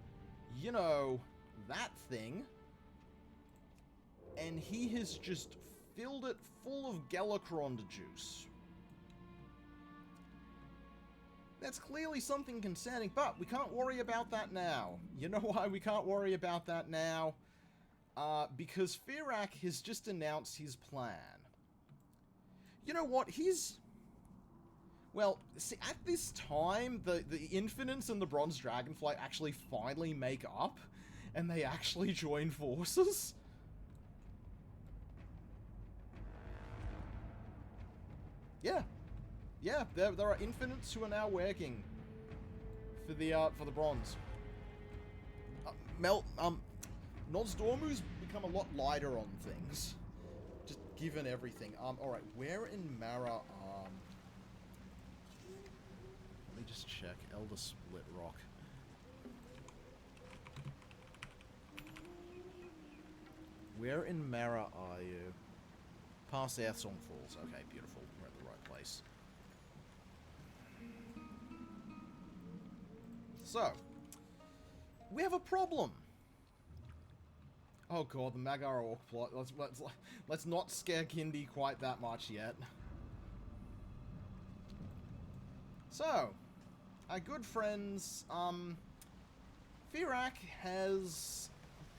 you know, that thing. And he has just filled it full of Galakron juice. That's clearly something concerning, but we can't worry about that now. You know why we can't worry about that now? Because baaack has just announced his plan. You know what? Well, see, at this time, the Infinites and the Bronze Dragonflight actually finally make up, and they actually join forces. Yeah. Yeah, there are Infinites who are now working for the Bronze. Nozdormu's become a lot lighter on things. Just given everything. Alright, where in Mara, let me just check. Elder Split Rock. Where in Mara are you? Past Earthsong Falls. Okay, beautiful. We're at the right place. So, we have a problem. Oh god, the Magara Orc plot. Let's not scare Kindy quite that much yet. So, our good friends, baaack has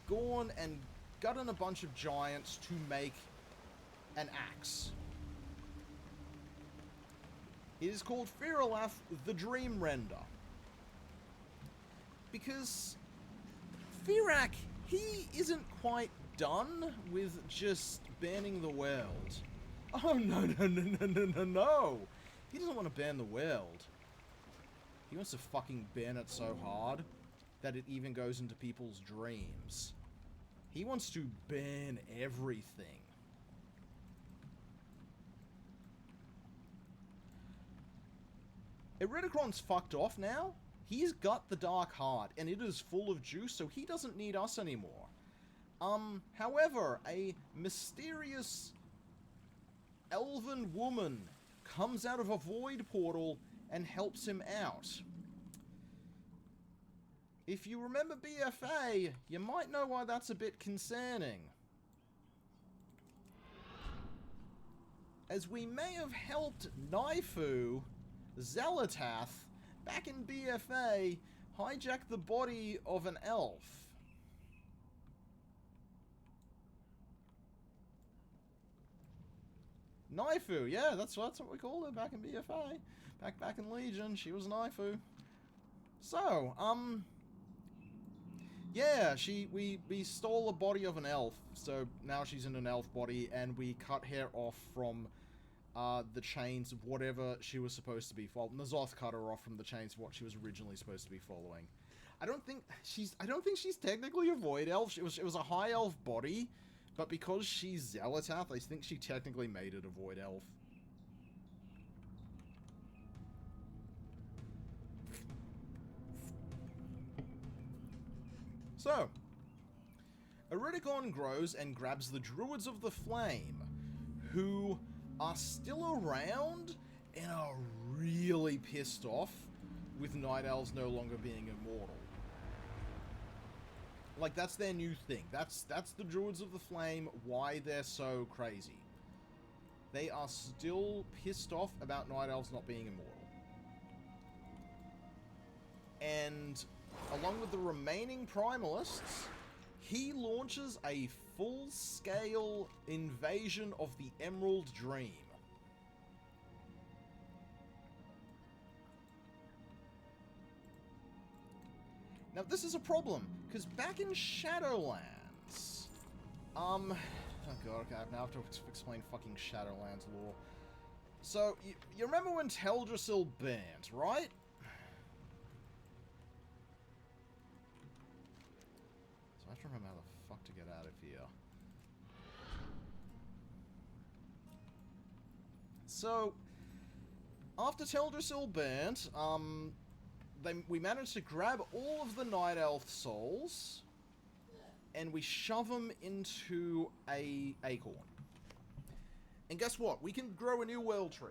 gone and gotten a bunch of giants to make an axe. It is called Firalath the Dream Render. Because baaack, he isn't quite done with just banning the world. Oh, no. He doesn't want to ban the world. He wants to fucking ban it so hard that it even goes into people's dreams. He wants to ban everything. Iridikron's fucked off now. He's got the Dark Heart, and it is full of juice, so he doesn't need us anymore. However, a mysterious elven woman comes out of a void portal and helps him out. If you remember BFA, you might know why that's a bit concerning. As we may have helped Naifu, Zelatath, back in BFA, hijack the body of an elf. Naifu, yeah, that's what we called her back in BFA. Back in Legion, she was Naifu. So, yeah, we stole a body of an elf, so now she's in an elf body, and we cut her off from the chains of whatever she was supposed to be following. N'Zoth cut her off from the chains of what she was originally supposed to be following. I don't think she's technically a void elf. It was a high elf body, but because she's Zelatath, I think she technically made it a void elf. So, Eridicon grows and grabs the Druids of the Flame, who are still around and are really pissed off with Night Elves no longer being immortal. Like, that's their new thing. That's the Druids of the Flame, why they're so crazy. They are still pissed off about Night Elves not being immortal. And along with the remaining Primalists, he launches a full-scale invasion of the Emerald Dream. Now, this is a problem, because back in Shadowlands... Oh god, okay, now I have to explain fucking Shadowlands lore. So, you remember when Teldrassil burnt, right? So I have to remember how the fuck to get out of here. So, after Teldrassil burnt, we managed to grab all of the Night Elf souls, and we shove them into a acorn. And guess what? We can grow a new world tree.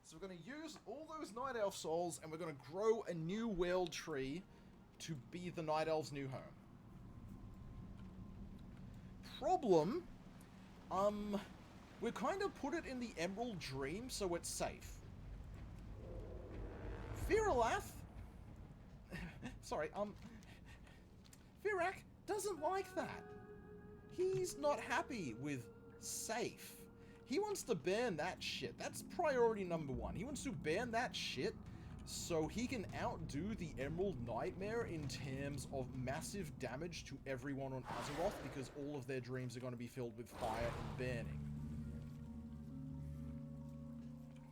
So we're going to use all those Night Elf souls, and we're going to grow a new world tree to be the Night Elf's new home. Problem, we kind of put it in the Emerald Dream, so it's safe. Firalath... Sorry, Baaack doesn't like that. He's not happy with safe. He wants to ban that shit. That's priority number one. He wants to ban that shit so he can outdo the Emerald Nightmare in terms of massive damage to everyone on Azeroth, because all of their dreams are going to be filled with fire and burning.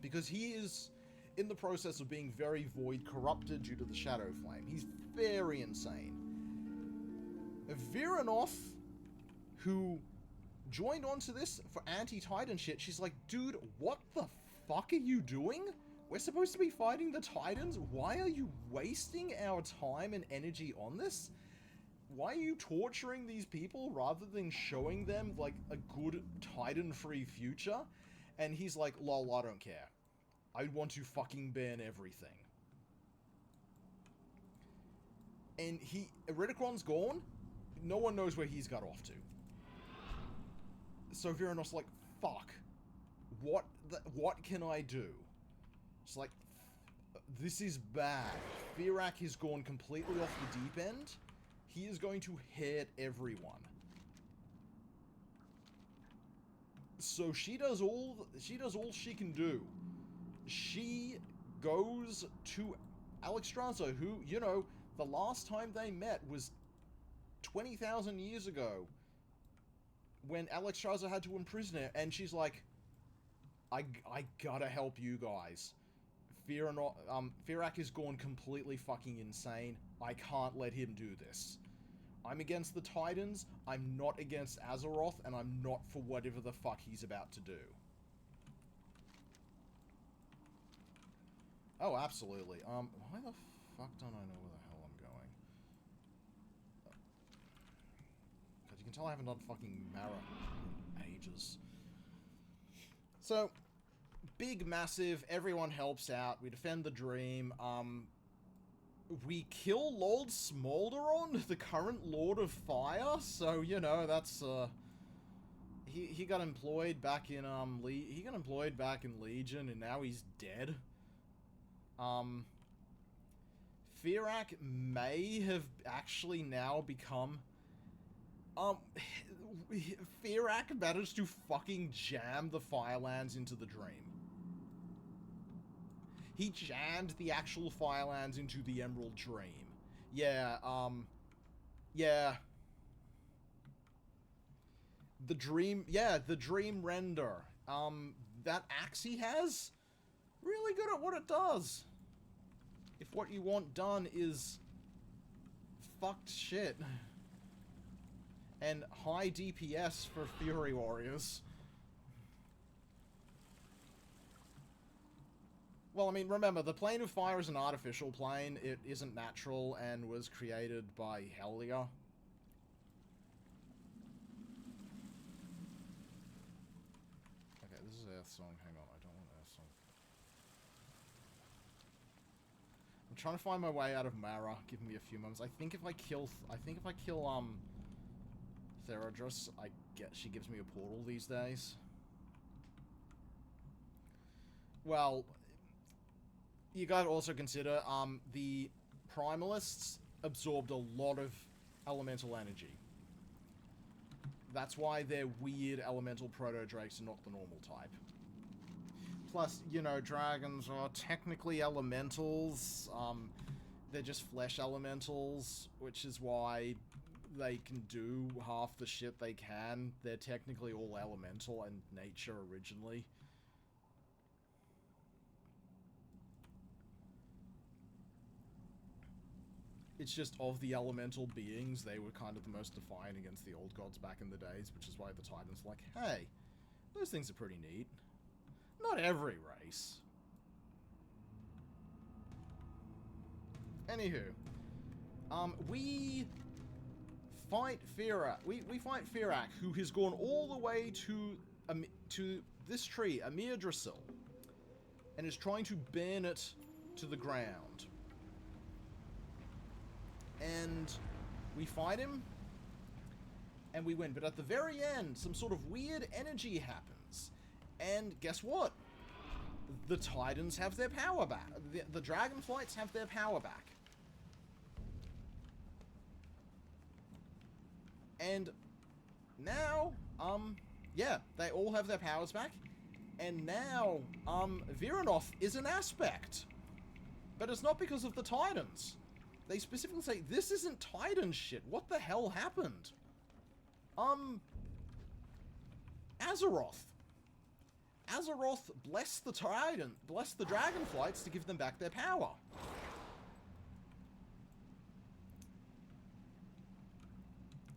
Because he is in the process of being very void corrupted due to the Shadow Flame. He's very insane. Viranoff, who joined onto this for anti-Titan shit, she's like, dude, what the fuck are you doing? We're supposed to be fighting the Titans? Why are you wasting our time and energy on this? Why are you torturing these people rather than showing them, like, a good Titan-free future? And he's like, lol, I don't care. I want to fucking ban everything. And Eridicron's gone. No one knows where he's got off to. So Viranoff's like, fuck. What can I do? It's like, this is bad. Baaack has gone completely off the deep end. He is going to hurt everyone. So she does all she can do. She goes to Alexstrasza, who, you know, the last time they met was 20,000 years ago, when Alexstrasza had to imprison her, and she's like, I gotta help you guys. Baaack has gone completely fucking insane. I can't let him do this. I'm against the Titans, I'm not against Azeroth, and I'm not for whatever the fuck he's about to do. Oh, absolutely. Why the fuck don't I know where the hell I'm going? Because you can tell I haven't done fucking Mara in ages. So, big, massive, everyone helps out, we defend the dream, we kill Lord Smolderon, the current Lord of Fire, so, you know, that's, he got employed back in, he got employed back in Legion, and now he's dead. Baaack may have actually now become, Baaack managed to fucking jam the Firelands into the dream. He jammed the actual Firelands into the Emerald Dream. Yeah, yeah. The dream render. That axe he has, really good at what it does. If what you want done is fucked shit. And high DPS for Fury Warriors. Well, I mean, remember, the plane of fire is an artificial plane. It isn't natural and was created by Hellier. Okay, this is Earth Song. Hang on, I don't want Earth Song. I'm trying to find my way out of Mara. Give me a few moments. I think if I kill Theradris, she gives me a portal these days. Well, you gotta also consider, the Primalists absorbed a lot of elemental energy. That's why they're weird elemental proto-drakes and not the normal type. Plus, you know, dragons are technically elementals. They're just flesh elementals, which is why they can do half the shit they can. They're technically all elemental and nature originally. It's just of the elemental beings, they were kind of the most defiant against the old gods back in the days, which is why the Titans were like, hey, those things are pretty neat. Not every race. Anywho, we fight Firak. We fight Firak, who has gone all the way to this tree, Amir Drasil, and is trying to burn it to the ground. And we fight him, and we win. But at the very end, some sort of weird energy happens. And guess what? The Titans have their power back. The Dragonflights have their power back. And now, yeah, they all have their powers back. And now, Viranov is an aspect. But it's not because of the Titans. They specifically say, this isn't Titan shit. What the hell happened? Azeroth. Azeroth blessed the Dragonflights to give them back their power.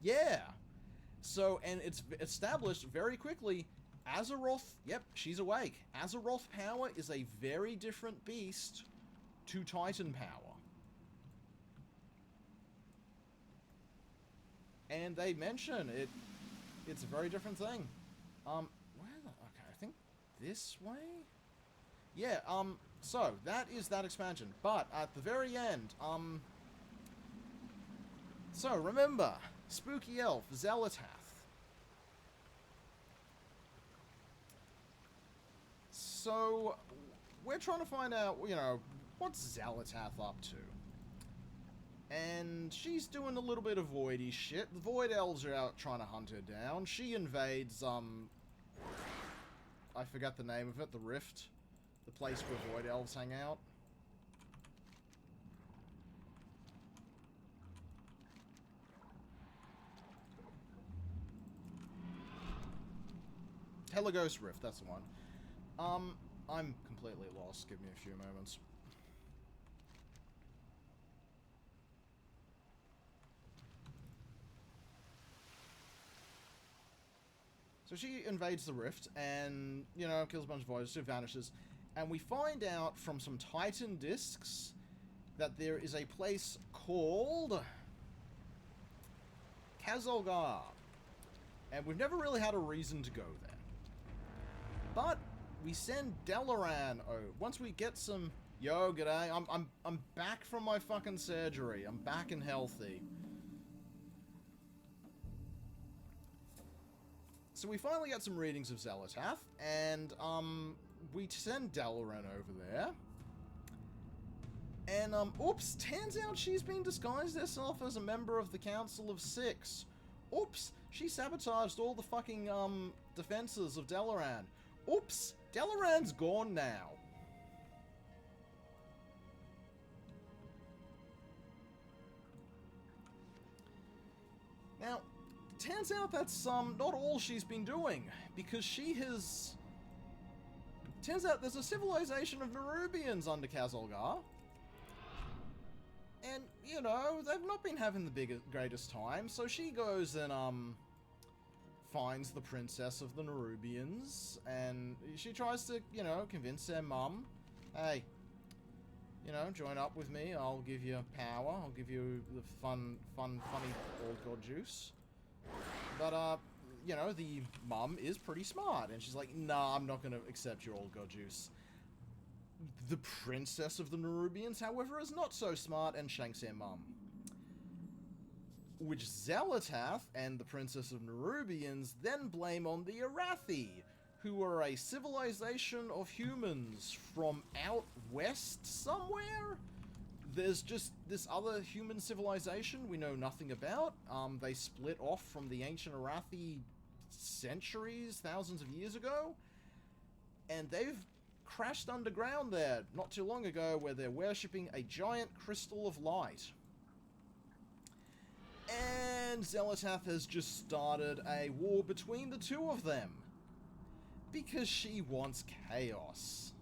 Yeah. So, and it's established very quickly, Azeroth, yep, she's awake. Azeroth power is a very different beast to Titan power. And they mention it's a very different thing. Okay, I think this way? Yeah, so, that is that expansion. But, at the very end, so, remember, Spooky Elf, Zelatath. So, we're trying to find out, you know, what's Zelatath up to? And she's doing a little bit of voidy shit. The Void Elves are out trying to hunt her down. She invades, I forgot the name of it, the Rift. The place where Void Elves hang out. Helagos Rift, that's the one. I'm completely lost. Give me a few moments. So she invades the rift and, you know, kills a bunch of voids, so vanishes. And we find out from some Titan discs that there is a place called Kazolgar. And we've never really had a reason to go there. But we send Delaran once we get some... Yo, g'day. I'm back from my fucking surgery. I'm back and healthy. So we finally got some readings of Zelatath, and, we send Dalaran over there. And, oops, turns out she's been disguised herself as a member of the Council of Six. Oops, she sabotaged all the fucking, defenses of Dalaran. Oops, Dalaran's gone now. Now, turns out that's, not all she's been doing, because she has... Turns out there's a civilization of Nerubians under Kazolgar. And, you know, they've not been having the greatest time, so she goes and, finds the princess of the Nerubians, and she tries to, you know, convince their mum Hey, you know, join up with me. I'll give you power. I'll give you the funny old god juice. But, you know, the mum is pretty smart. And she's like, nah, I'm not going to accept your old god juice. The princess of the Nerubians, however, is not so smart and shanks her mum. Which Zelatath and the princess of Nerubians then blame on the Arathi, who are a civilization of humans from out west somewhere? There's just this other human civilization we know nothing about. They split off from the ancient Arathi centuries, thousands of years ago. And they've crashed underground there not too long ago, where they're worshipping a giant crystal of light. And Zelatath has just started a war between the two of them. Because she wants chaos.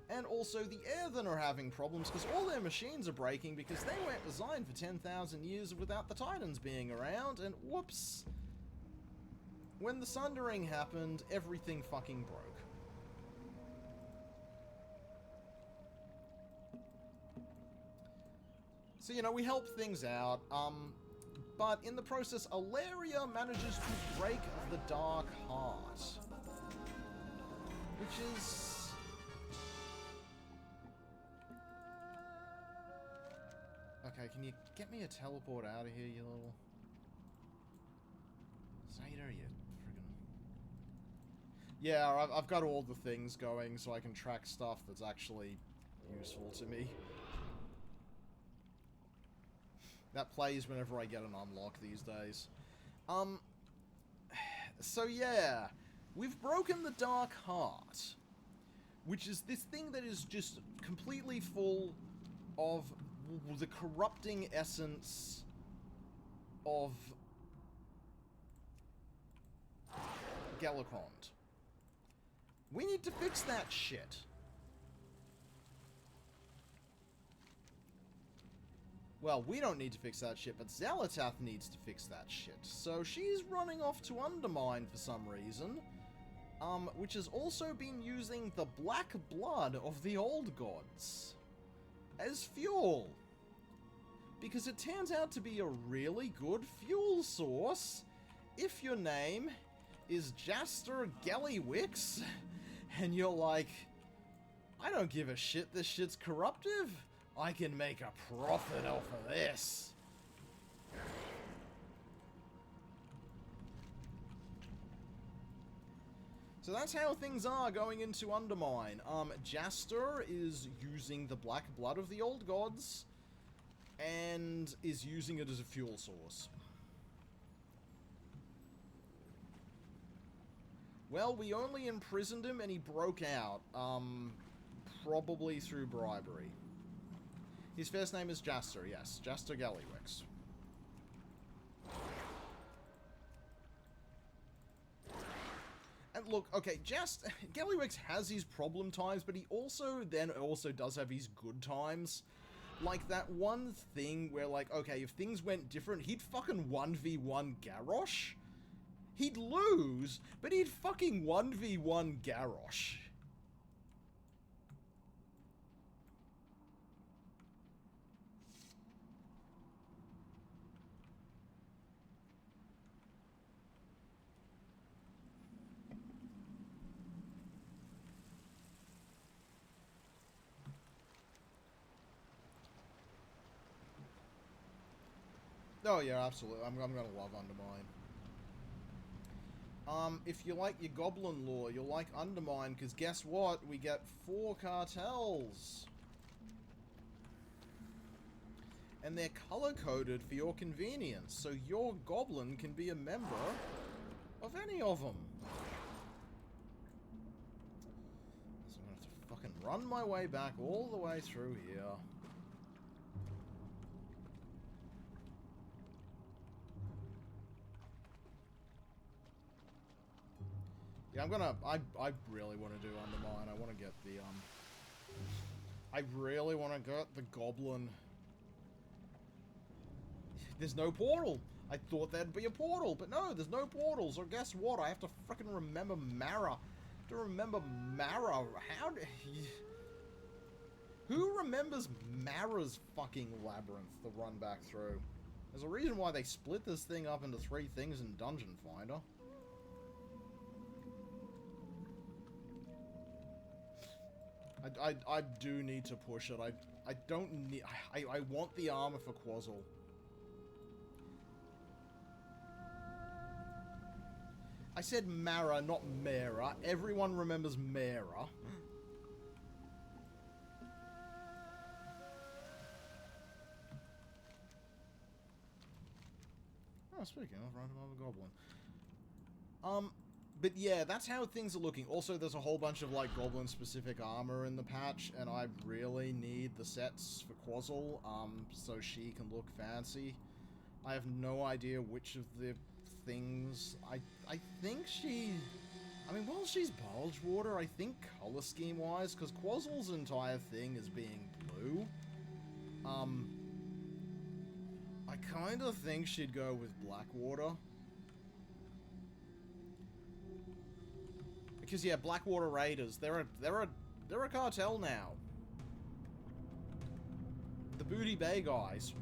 And also the Airthen are having problems because all their machines are breaking because they weren't designed for 10,000 years without the Titans being around, and whoops. When the Sundering happened, everything fucking broke. So, you know, we help things out, but in the process, Alaria manages to break the Dark Heart. Which is... Okay, can you get me a teleport out of here, you little... Zeta, you friggin'... Yeah, I've got all the things going so I can track stuff that's actually useful to me. That plays whenever I get an unlock these days. So yeah, we've broken the Dark Heart, which is this thing that is just completely full of the corrupting essence of Galakrond. We need to fix that shit. Well, we don't need to fix that shit, but Zelatath needs to fix that shit. So she's running off to Undermine for some reason, which has also been using the black blood of the old gods as fuel. Because it turns out to be a really good fuel source if your name is Jaster Gellywix, and you're like, I don't give a shit, this shit's corruptive. I can make a profit off of this. So that's how things are going into Undermine. Jaster is using the black blood of the old gods and is using it as a fuel source. Well, we only imprisoned him and he broke out. Probably through bribery. His first name is Jaster, yes. Jaster Gellywix. And look, okay, Gellywix has his problem times, but he also does have his good times. Like that one thing where, like, okay, if things went different, he'd fucking 1v1 Garrosh. He'd lose, but he'd fucking 1v1 Garrosh. Oh yeah, absolutely. I'm gonna love Undermine. If you like your Goblin lore, you'll like Undermine, because guess what? We get 4 cartels. And they're color-coded for your convenience, so your Goblin can be a member of any of them. So I'm gonna have to fucking run my way back all the way through here. Yeah, I really want to do Undermine. I want to get the, I really want to get the Goblin. There's no portal. I thought there'd be a portal, but no, there's no portal, so guess what? I have to frickin' remember Mara. To remember Mara, how do... Who remembers Mara's fucking labyrinth to run back through? There's a reason why they split this thing up into 3 things in Dungeon Finder. I do need to push it. I don't need... I want the armor for Quazzle. I said Mara, not Mara. Everyone remembers Mara. Oh, speaking of, random other goblin. But yeah, that's how things are looking. Also, there's a whole bunch of, like, goblin-specific armor in the patch, and I really need the sets for Quazzle, so she can look fancy. I have no idea which of the things... I think she... I mean, while she's Bulge Water, I think color scheme-wise, because Quazzle's entire thing is being blue. I kind of think she'd go with Blackwater. Because yeah, Blackwater Raiders, they're a cartel now. The Booty Bay guys.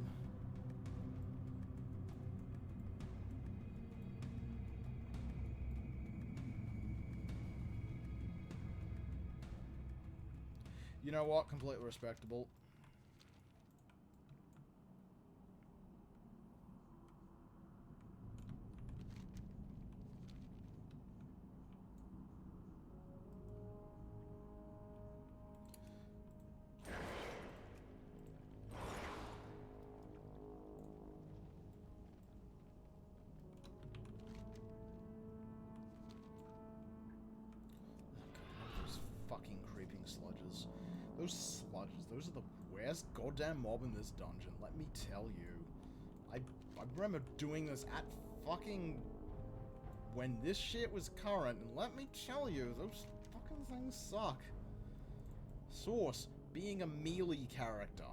You know what? Completely respectable. Fucking creeping sludges. Those sludges, those are the worst goddamn mob in this dungeon, let me tell you. I remember doing this at fucking... when this shit was current, and let me tell you, those fucking things suck. Source, being a melee character.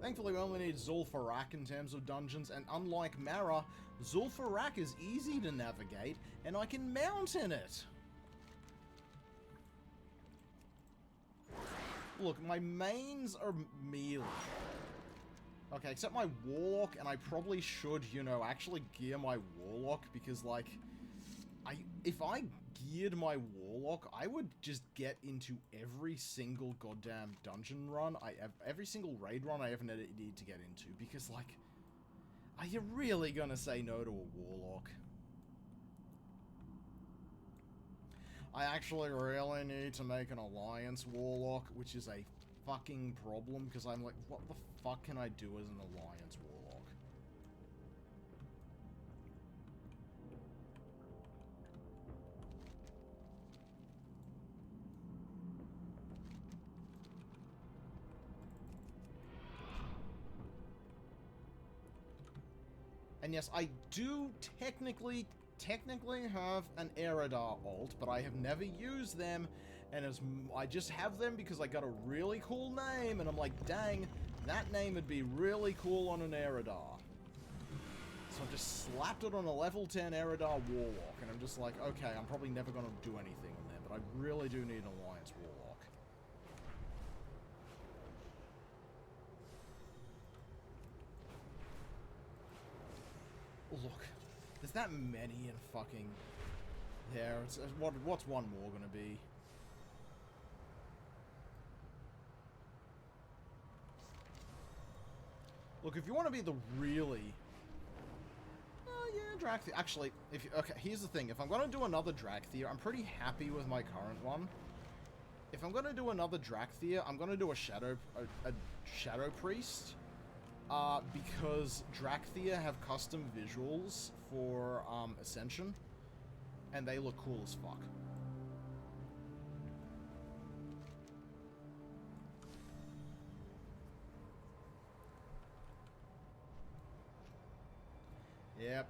Thankfully, we only need Zul'Farrak in terms of dungeons, and unlike Mara, Zul'Farrak is easy to navigate, and I can mount in it! Look, my mains are melee. Okay, except my Warlock, and I probably should, you know, actually gear my Warlock, because, like, if I geared my Warlock, I would just get into every single goddamn dungeon run, every single raid run I ever need to get into, because, like, are you really gonna say no to a Warlock? I actually really need to make an Alliance Warlock, which is a fucking problem, because I'm like, what the fuck can I do as an Alliance Warlock? And yes, I do technically have an Eridar ult, but I have never used them, and I just have them because I got a really cool name, and I'm like, dang, that name would be really cool on an Eridar. So I've just slapped it on a level 10 Eridar Warlock, and I'm just like, okay, I'm probably never going to do anything on there, but I really do need an Alliance Warlock. Look, there's that many in fucking there. What's one more gonna be? Look, if you want to be the really... yeah, Drakthir. Actually, okay, here's the thing. If I'm gonna do another Drakthir, I'm pretty happy with my current one. If I'm gonna do another Drakthir, I'm gonna do a Shadow Priest. Because Drakthir have custom visuals for, Ascension, and they look cool as fuck. Yep.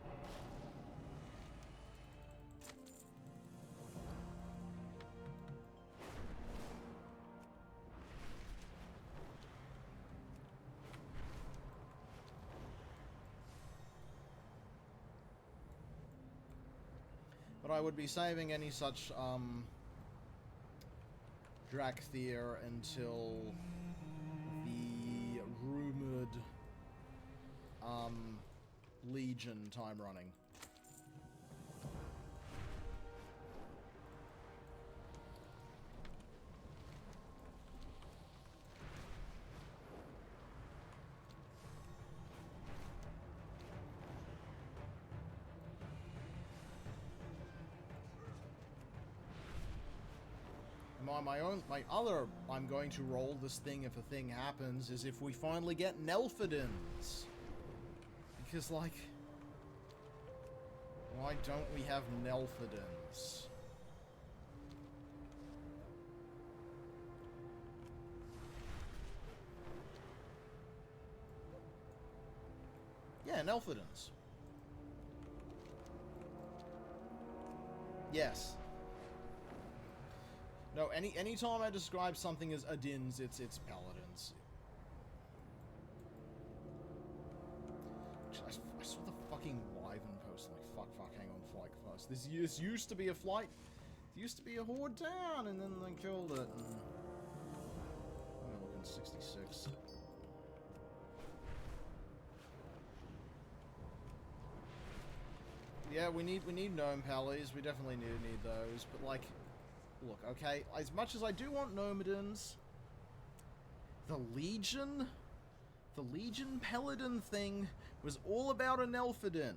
But I would be saving any such, Drakthir until the rumored, Legion time running. I'm going to roll this thing if a thing happens, is if we finally get Nelfidins. Because, like, why don't we have Nelfidins? Yeah, Nelfidins. Yes. No, anytime I describe something as Adins, it's Paladins. I saw the fucking Wyvern post, like, fuck, hang on, flight first. This used to be a flight, it used to be a horde town, and then they killed it, and... I'm looking 66. Yeah, we need gnome pallies, we definitely need those, but, like... Look, okay, as much as I do want Nomadins, the Legion Paladin thing was all about an Nelfidin.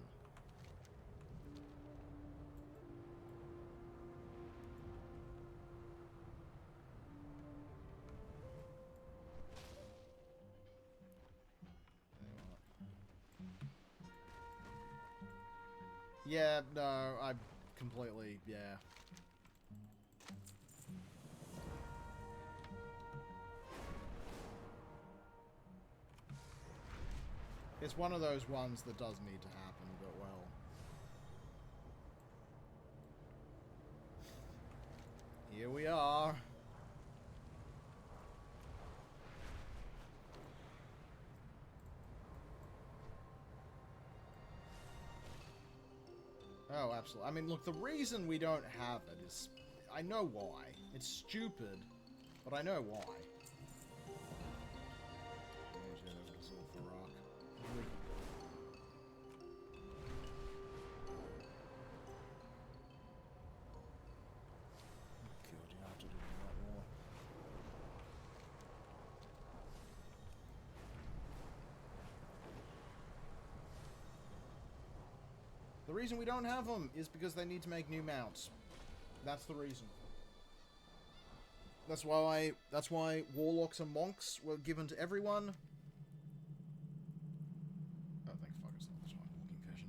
Yeah, no, I completely, yeah. It's one of those ones that does need to happen, but well. Here we are. Oh, absolutely. I mean, look, the reason we don't have it is... I know why. It's stupid, but I know why. The reason we don't have them is because they need to make new mounts. That's the reason. That's why warlocks and monks were given to everyone. Oh, thank fuck, it's not the time walking version.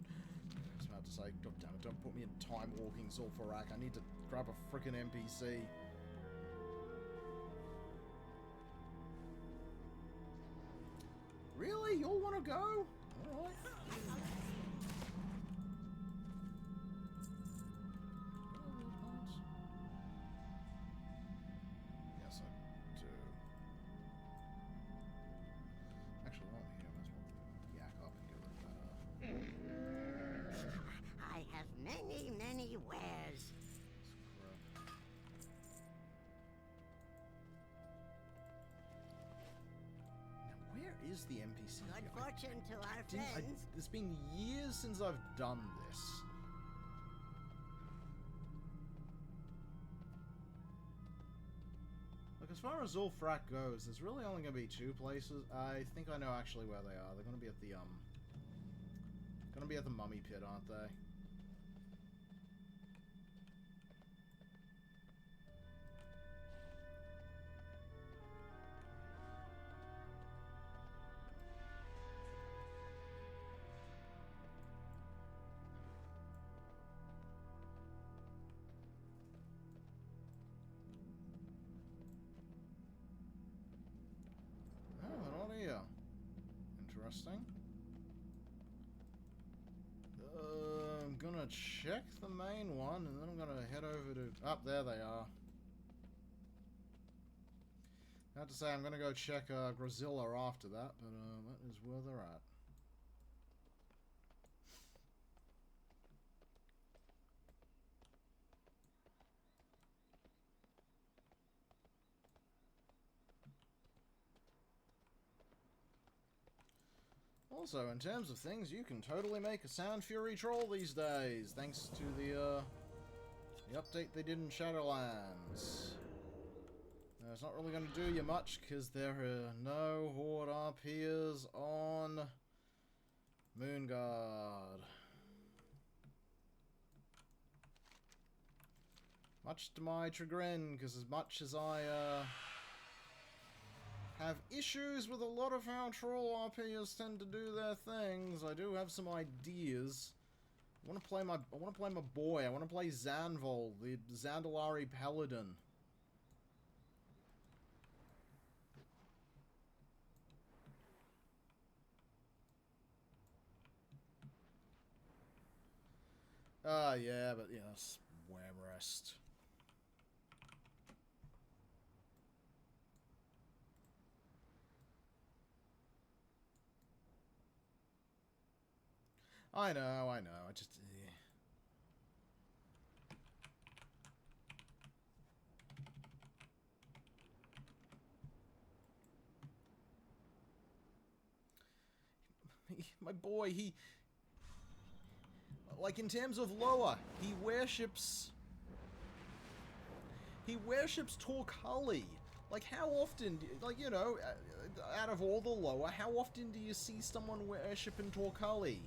I was about to say, God damn it, don't put me in time walking Zul'Farrak. I need to grab a frickin' NPC. Really? You all want to go? Alright. Is the NPC Good fortune to our friends. It's been years since I've done this. Look, as far as Zul'Farrak goes, there's really only going to be two places. I think I know actually where they are. They're going to be at the Mummy Pit, aren't they? Interesting. I'm gonna check the main one, and then I'm gonna head over to... Up there they are. I have to say, I'm gonna go check Grazilla after that, but that is where they're at. Also, in terms of things, you can totally make a Sound Fury troll these days, thanks to the update they did in Shadowlands. It's not really going to do you much, because there are no Horde RPers on Moonguard. Much to my chagrin, because as much as I have issues with a lot of how troll RPers tend to do their things, I do have some ideas. I want to play my boy. I want to play Zanvol, the Zandalari Paladin. Yeah, but yes, Wamrest. I know, I just... My boy, he... Like, in terms of lower, he worships Torcully. Like, how often, like, you know, out of all the lower, how often do you see someone worshipping Torcully?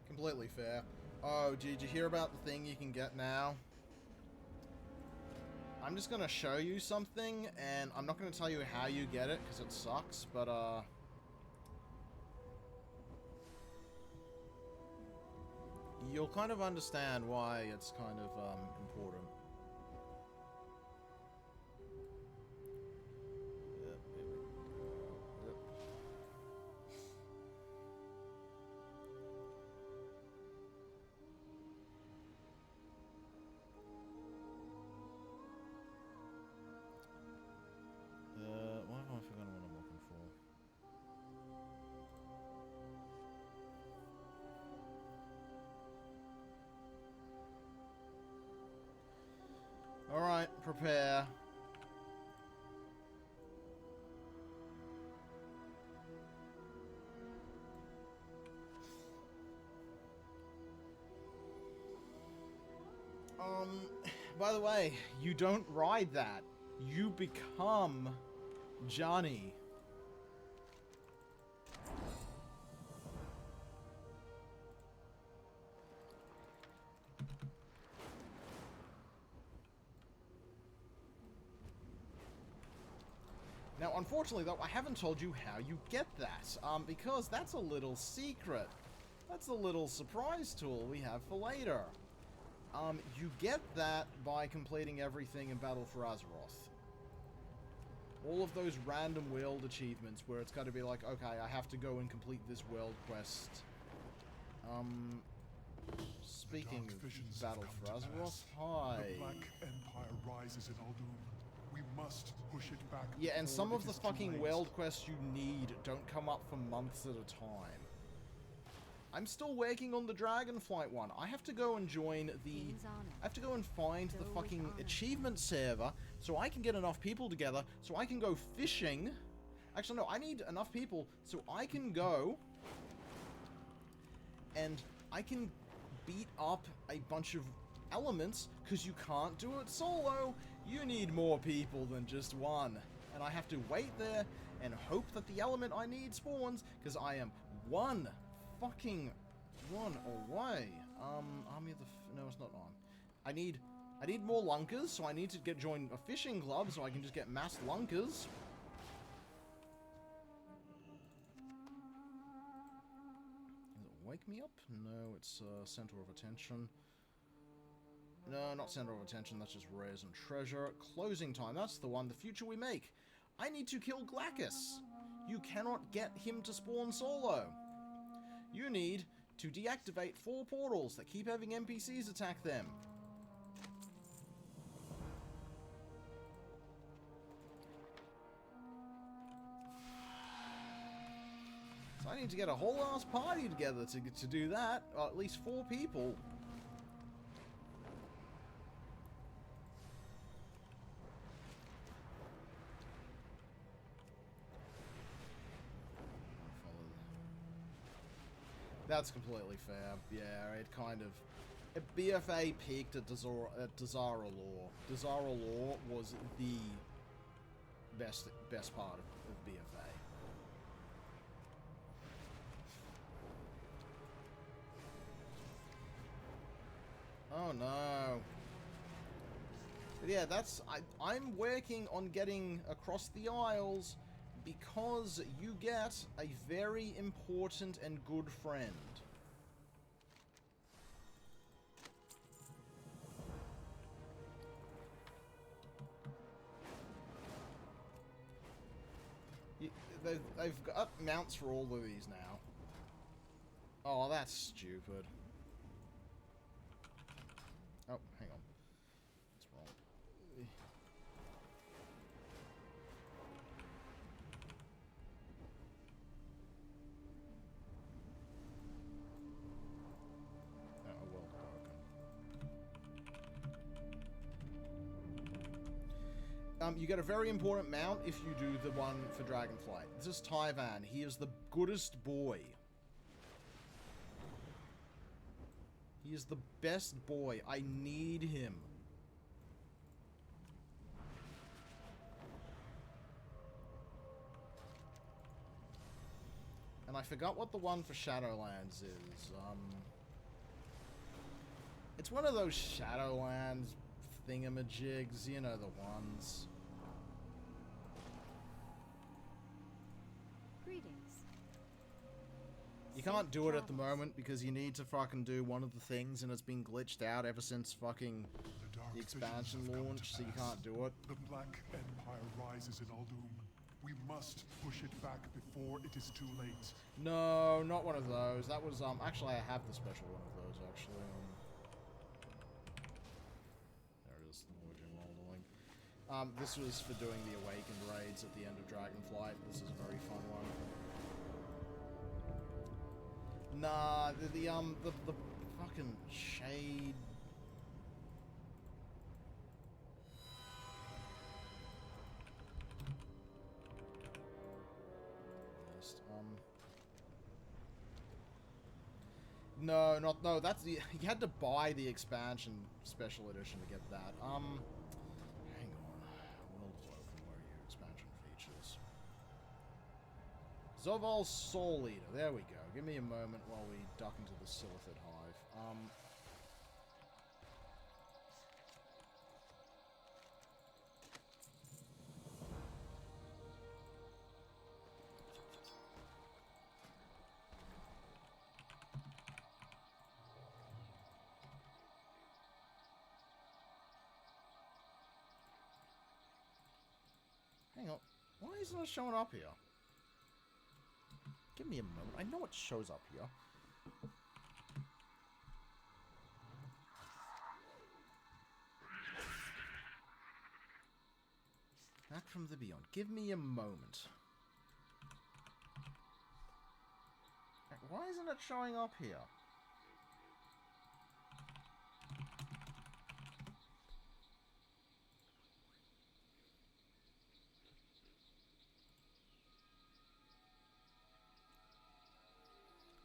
Completely fair. Oh, did you hear about the thing you can get now? I'm just gonna show you something, and I'm not gonna tell you how you get it, because it sucks, but, you'll kind of understand why it's kind of, important. Yep, here we go. Yep. Why have I forgotten what I'm looking for? Alright, prepare. By the way, you don't ride that. You become Johnny. Now, unfortunately, though, I haven't told you how you get that, because that's a little secret. That's a little surprise tool we have for later. You get that by completing everything in Battle for Azeroth. All of those random world achievements where it's got to be like, okay, I have to go and complete this world quest. Speaking of Battle for Azeroth, hi. The Black Empire rises in Ald'Uum. We must push it back. Yeah, and some of the it is too fucking late. world quests you need don't come up for months at a time. I'm still working on the Dragonflight one. I have to go and join the... King's honor. I have to go and find the Go with fucking honor. achievement server so I can get enough people together so I can go fishing. Actually, no, I need enough people so I can go and I can beat up a bunch of elements, because you can't do it solo. You need more people than just one. And I have to wait there and hope that the element I need spawns, because I am one away. Army of the... No, it's not on. I need more lunkers, so I need to join a fishing club so I can just get mass lunkers. Does it wake me up? No, it's center of attention. No, not center of attention, that's just rares and treasure. Closing time, that's the one, the future we make. I need to kill Glackus. You cannot get him to spawn solo. You need to deactivate 4 portals that keep having NPCs attack them. So I need to get a whole ass party together to do that. Or at least 4 people. That's completely fair. Yeah, it kind of... BFA peaked at Desara Law. Desara Law was the best part of BFA. Oh no. But yeah, that's... I'm working on getting across the Isles because you get a very important and good friend. They've got mounts for all of these now. Oh, that's stupid. Oh, hang on. What's wrong? Oh, well broken. You get a very important mount if you do the one for Dragonflight. This is Taiwan. He is the goodest boy. He is the best boy. I need him. And I forgot what the one for Shadowlands is. It's one of those Shadowlands thingamajigs, you know the ones. Greetings. You can't do it at the moment because you need to fucking do one of the things and it's been glitched out ever since fucking the expansion launch, so you can't do it. The Black Empire rises in Aldum. We must push it back before it is too late. No, not one of those. That was, actually I have the special one of those, actually. There it is, the Norwegian Rolling. This was for doing the Awakened raids at the end of Dragonflight. This is a very fun one. Nah, the fucking shade. No, that's the, you had to buy the expansion special edition to get that. Hang on. World of WoW, where are you? Expansion features. Zoval Soul Eater, there we go. Give me a moment while we duck into the Silithid Hive. Hang on. Why isn't it showing up here? Give me a moment. I know it shows up here. Back from the Beyond. Give me a moment. Why isn't it showing up here?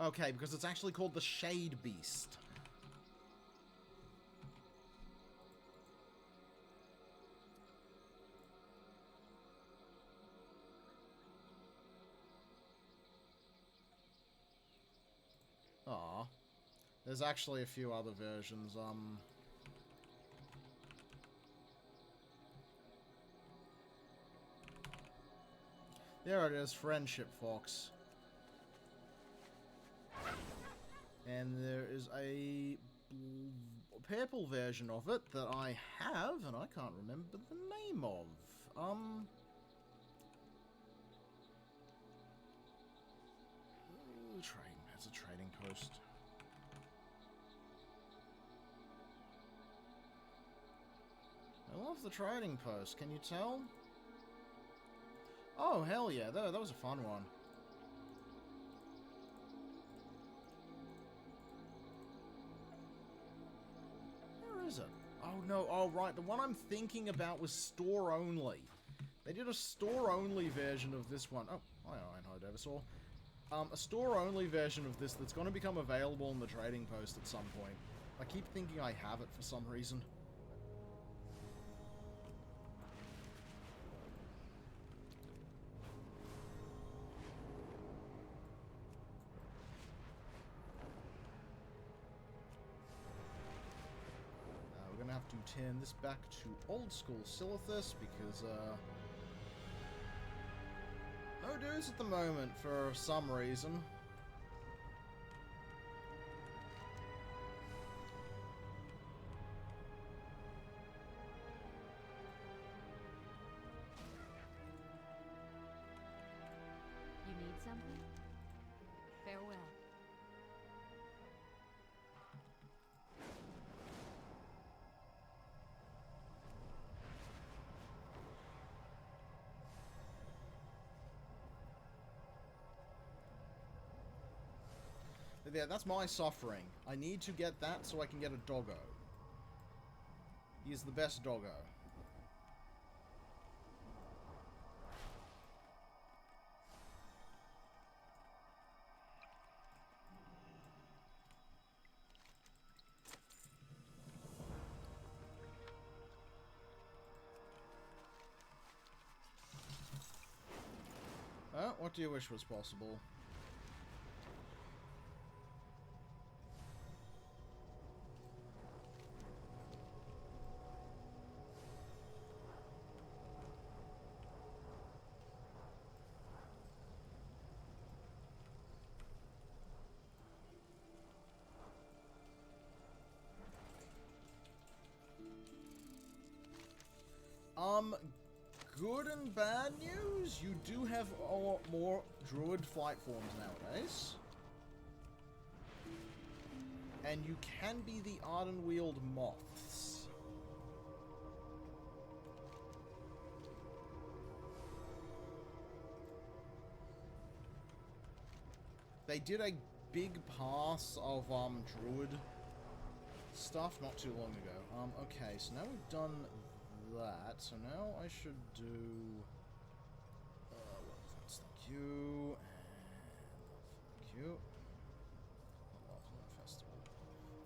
Okay, because it's actually called the Shade Beast. Aw. There's actually a few other versions, There it is, Friendship Fox. And there is a purple version of it that I have, and I can't remember the name of. Trading. That's a trading post. I love the trading post. Can you tell? Oh hell yeah! That was a fun one. is it? Oh no, oh right, the one I'm thinking about was store only. They did a store only version of this one. Oh, hi Ironhide Eversaw. A store only version of this that's going to become available in the trading post at some point. I keep thinking I have it for some reason. We're going to have to turn this back to old school Silithus because, no dudes at the moment for some reason. You need something? Farewell. Yeah, that's my suffering. I need to get that so I can get a doggo. He is the best doggo. What do you wish was possible? Good and bad news, you do have a lot more druid flight forms nowadays. And you can be the Ardenweald Moths. They did a big pass of druid stuff not too long ago. Okay, so now we've done that, so now I should do thank you, and thank you. Festival.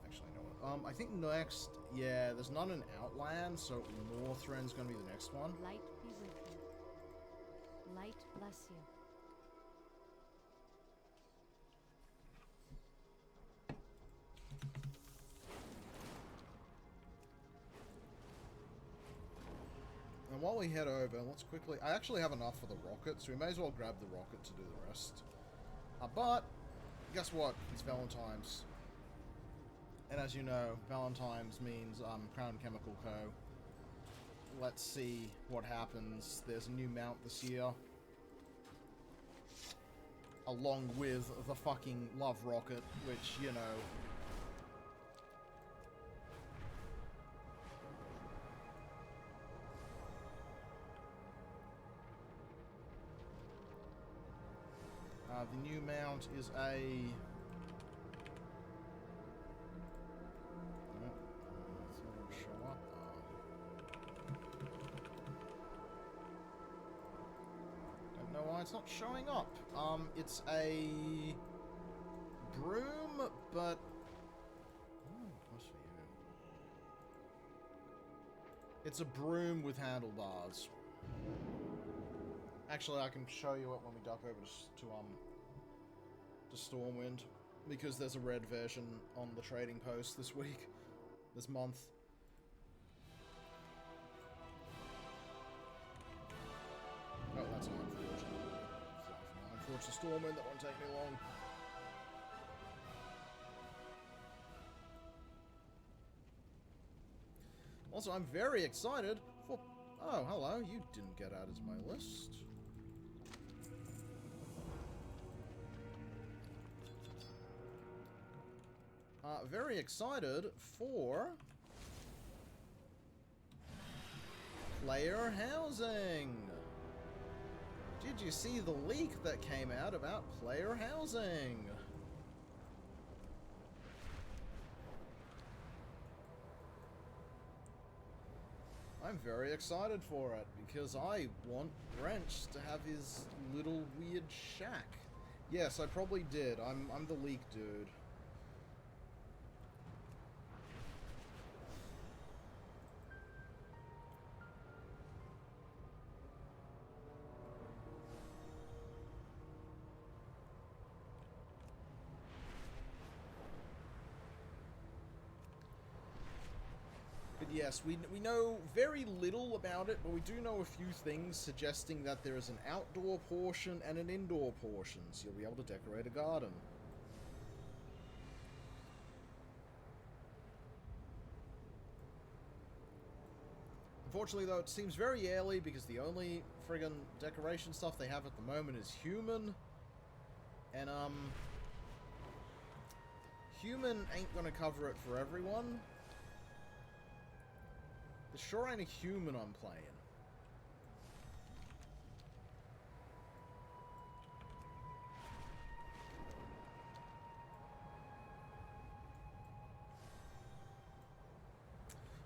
Actually, no. I think next, yeah, there's not an Outland, so Northren's gonna be the next one. Light be with you. Light bless you. And while we head over, let's quickly... I actually have enough for the rocket, so we may as well grab the rocket to do the rest. But, guess what? It's Valentine's. And as you know, Valentine's means Crown Chemical Co. Let's see what happens. There's a new mount this year. Along with the fucking Love Rocket, which, you know... the new mount is a... Nope, it's not going to show up. Don't know why it's not showing up. It's a... broom, but... Oh, what's for you? It's a broom with handlebars. Actually, I can show you it when we duck over to Stormwind, because there's a red version on the trading post this week, this month. Oh, that's an unfortunate Stormwind. That won't take me long. Also, I'm very excited for... Oh, hello. You didn't get added to my list. Very excited for player housing. Did you see the leak that came out about player housing? I'm very excited for it, because I want Wrench to have his little weird shack. Yes, I probably did. I'm the leak dude. But yes, we know very little about it, but we do know a few things suggesting that there is an outdoor portion and an indoor portion, so you'll be able to decorate a garden. Unfortunately, though, it seems very early because the only friggin' decoration stuff they have at the moment is human. And, human ain't gonna cover it for everyone. There sure ain't a human I'm playing.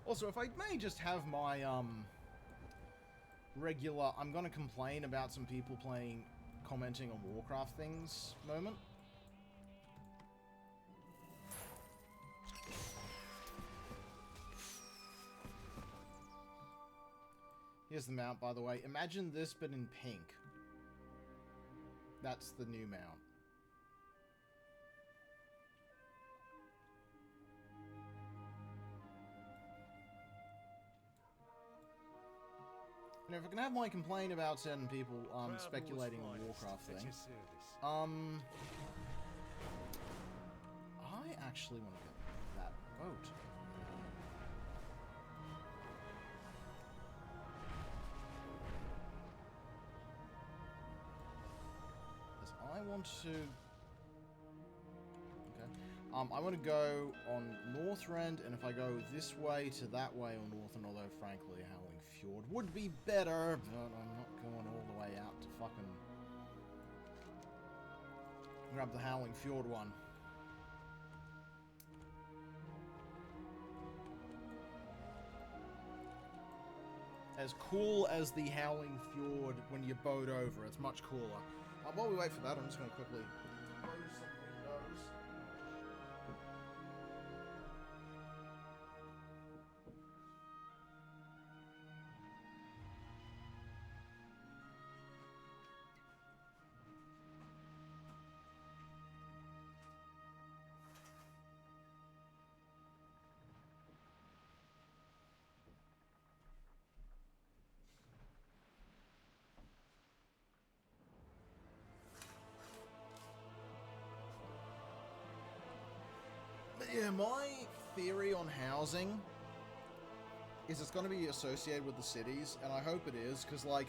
Also, if I may just have my, regular, I'm gonna complain about some people commenting on Warcraft things moment. Here's the mount, by the way. Imagine this, but in pink. That's the new mount. And if I can have my complaint about certain people speculating on the Warcraft thing, I actually want to get that boat. Because I want to... Okay. I want to go on Northrend, and if I go this way to that way on Northern, although frankly Howling Fjord would be better, but I'm not going all the way out to fucking grab the Howling Fjord one. As cool as the Howling Fjord when you boat over, it's much cooler. While we wait for that, I'm just going to quickly close some windows. Yeah, my theory on housing is it's going to be associated with the cities, and I hope it is, because, like,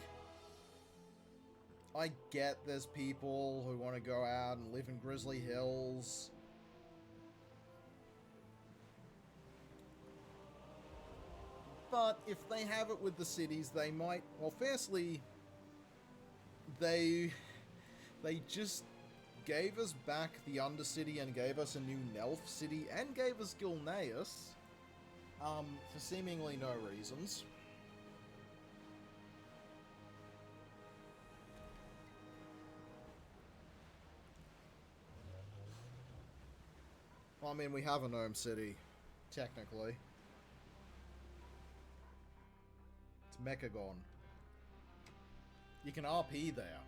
I get there's people who want to go out and live in Grizzly Hills. But if they have it with the cities, they might... Well, firstly, they just gave us back the Undercity and gave us a new Nelf city and gave us Gilneas for seemingly no reasons. Well, I mean, we have a gnome city, technically. It's Mechagon. You can RP there.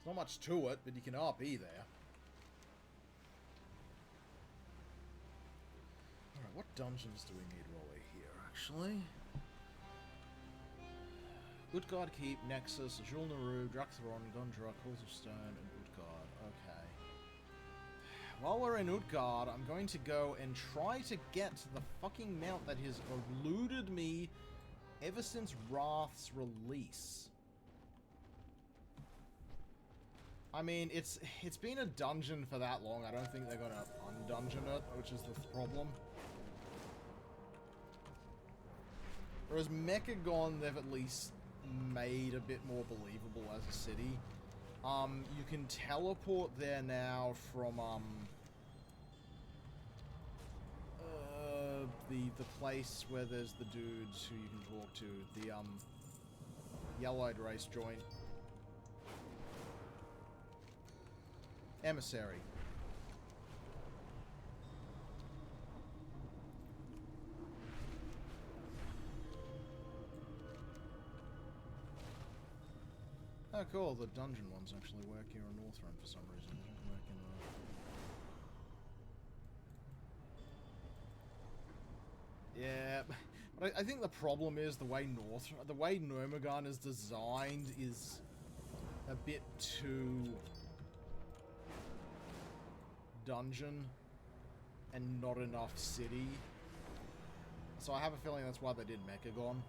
There's not much to it, but you can RP there. Alright, what dungeons do we need while we're here, actually? Utgard Keep, Nexus, Jul Naru, Draxtheron, Gundra, Calls of Stone, and Utgard. Okay. While we're in Utgard, I'm going to go and try to get the fucking mount that has eluded me ever since Wrath's release. I mean, it's been a dungeon for that long. I don't think they're gonna undungeon it, which is the problem. Whereas Mechagon, they've at least made a bit more believable as a city. You can teleport there now from, the place where there's the dudes who you can talk to, the yellow-eyed race joint. Emissary. Oh, cool. The dungeon ones actually work here in Northrend for some reason. They don't work in yeah, but I think the problem is the way Nomagon is designed is a bit too dungeon and not enough city. So I have a feeling that's why they did Mechagon.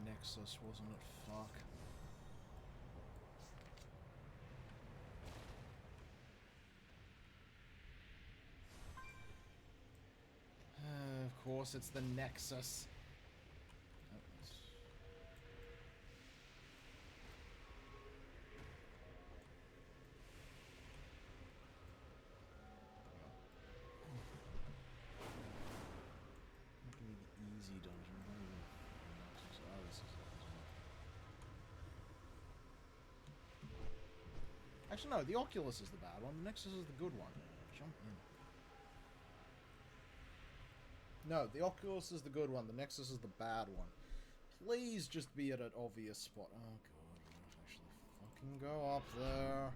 Nexus, wasn't it? Fuck. Of course, it's the Nexus. Give me the easy dungeon. Actually, no, the Oculus is the bad one. The Nexus is the good one. Jump in. No, the Oculus is the good one. The Nexus is the bad one. Please just be at an obvious spot. Oh, God. I don't actually fucking go up there.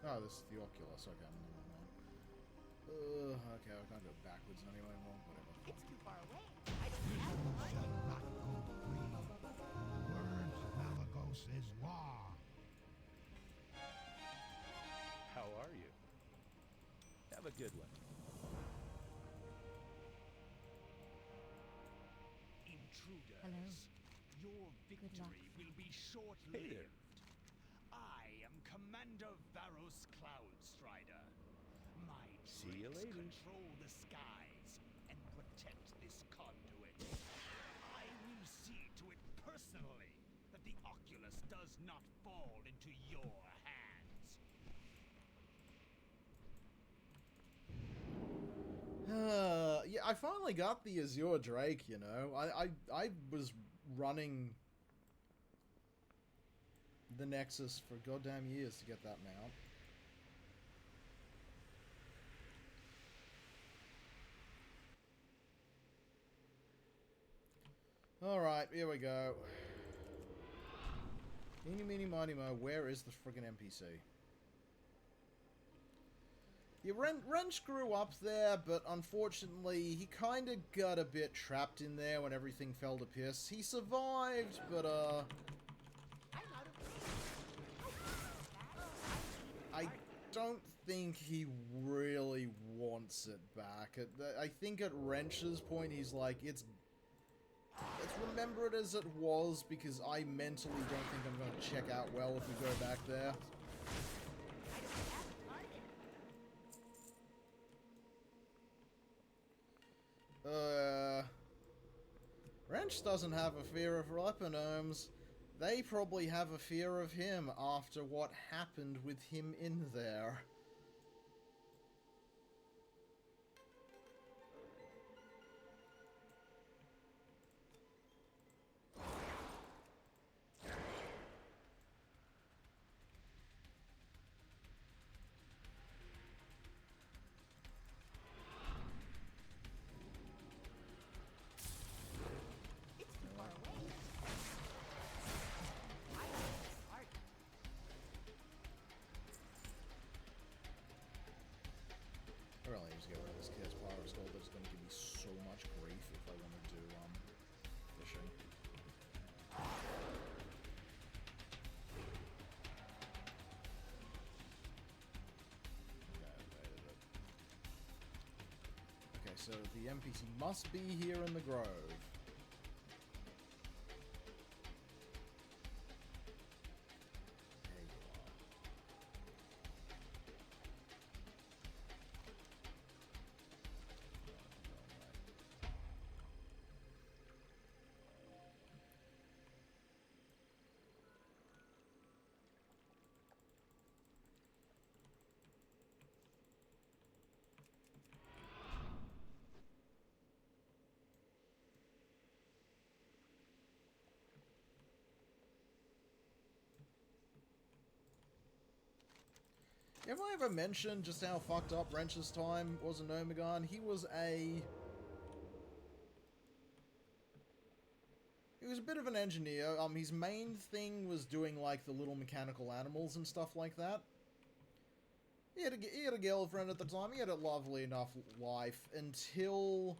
Oh, this is the Oculus. Okay, never mind. Okay, I can't go backwards anyway. Well, whatever. It's too far away. I don't have one. Shall not go free. Words of Malagos is law. How are you? Have a good one. Hello. Intruders, your Good luck. victory will be short-lived. Hey there. I am Commander Varos Cloudstrider. My See you drakes later. control the skies and protect this conduit. I will see to it personally that the Oculus does not fall into your hands. Yeah, I finally got the Azure Drake, you know. I was running the Nexus for goddamn years to get that mount. Alright, here we go. Eeny, meeny, miny, mo, where is the friggin' NPC? Yeah, Wrench grew up there, but unfortunately, he kinda got a bit trapped in there when everything fell to piss. He survived, but, I don't think he really wants it back. I think at Wrench's point, he's like, let's remember it as it was, because I mentally don't think I'm gonna check out well if we go back there. Wrench doesn't have a fear of Lepinomes. They probably have a fear of him after what happened with him in there. I really need to get rid of this Chaos Pirate Skull. That's going to give me so much grief if I want to do fishing. Okay, so the NPC must be here in the grove. There you are. Have I ever mentioned just how fucked up Wrench's time was in Omegon? He was a bit of an engineer. His main thing was doing, like, the little mechanical animals and stuff like that. He had a girlfriend at the time. He had a lovely enough life until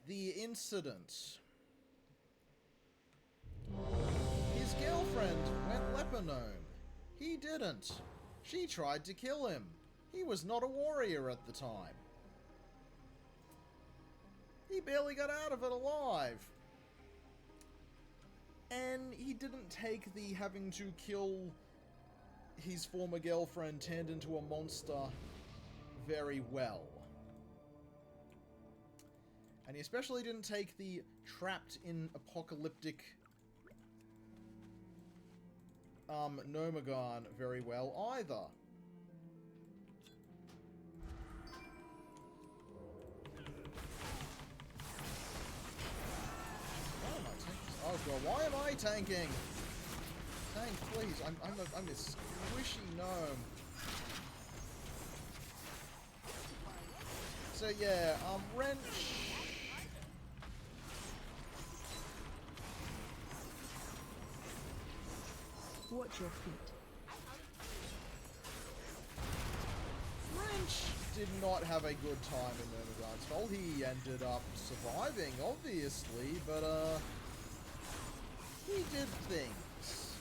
the incident. His girlfriend went leper gnome. He didn't. She tried to kill him. He was not a warrior at the time. He barely got out of it alive. And he didn't take the having to kill his former girlfriend turned into a monster very well. And he especially didn't take the trapped in apocalyptic Nomagon very well either. Oh god, why am I tanking? Tank, please. I'm this squishy gnome. So yeah, Wrench. Watch your feet. Wrench did not have a good time in Nomagon's Fall. He ended up surviving, obviously, but he did things.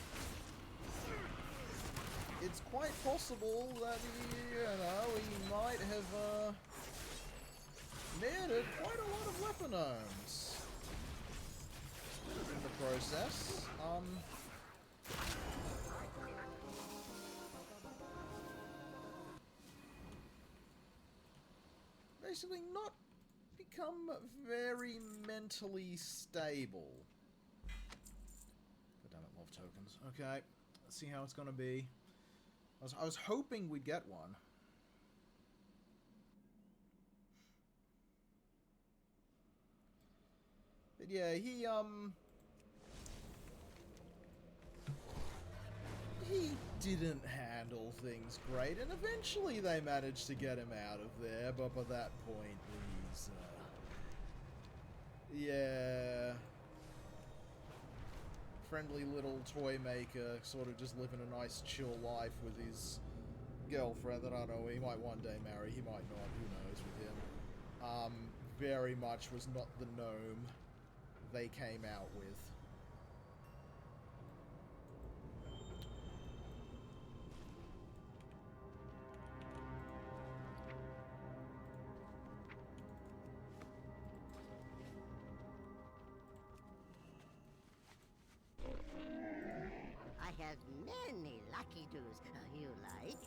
It's quite possible that he might have murdered quite a lot of leper gnomes in the process. Basically not become very mentally stable. God damn it, love tokens. Okay, let's see how it's gonna be. I was hoping we'd get one. But yeah, he didn't handle things great, and eventually they managed to get him out of there, but by that point, he's, yeah. Friendly little toy maker, sort of just living a nice chill life with his girlfriend that I don't know, he might one day marry, he might not, who knows with him. Very much was not the gnome they came out with. I have many lucky doos you like.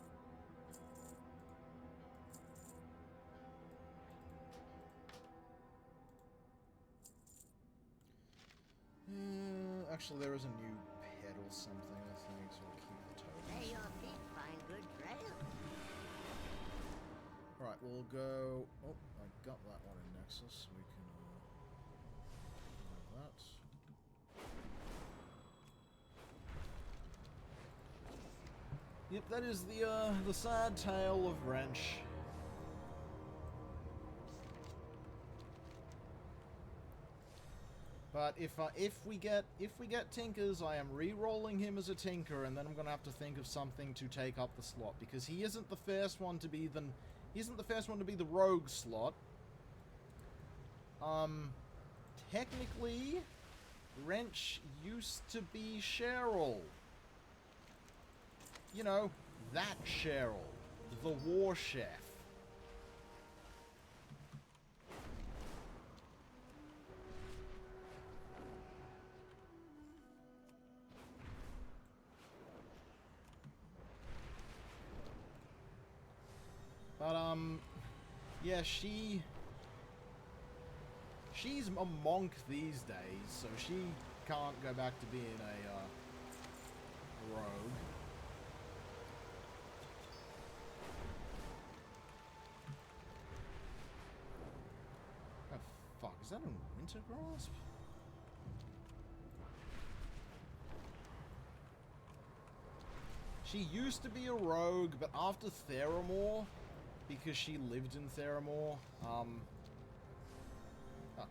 Actually, there is a new pet or something, I think, so we'll keep the tokens. May your feet find good trail. Alright, we'll go... Oh, I got that one in Nexus. We can, have that. Yep, that is the sad tale of Wrench. But if we get Tinkers, I am re-rolling him as a Tinker, and then I'm gonna have to think of something to take up the slot, because he isn't the first one to be isn't the first one to be the rogue slot. Technically, Wrench used to be Cheryl. You know, that Cheryl. The war chef. But, yeah, she's a monk these days, so she can't go back to being a, rogue. Oh, fuck, is that a winter grasp? She used to be a rogue, but after Theramore, because she lived in Theramore, oh, cool, thank fuck.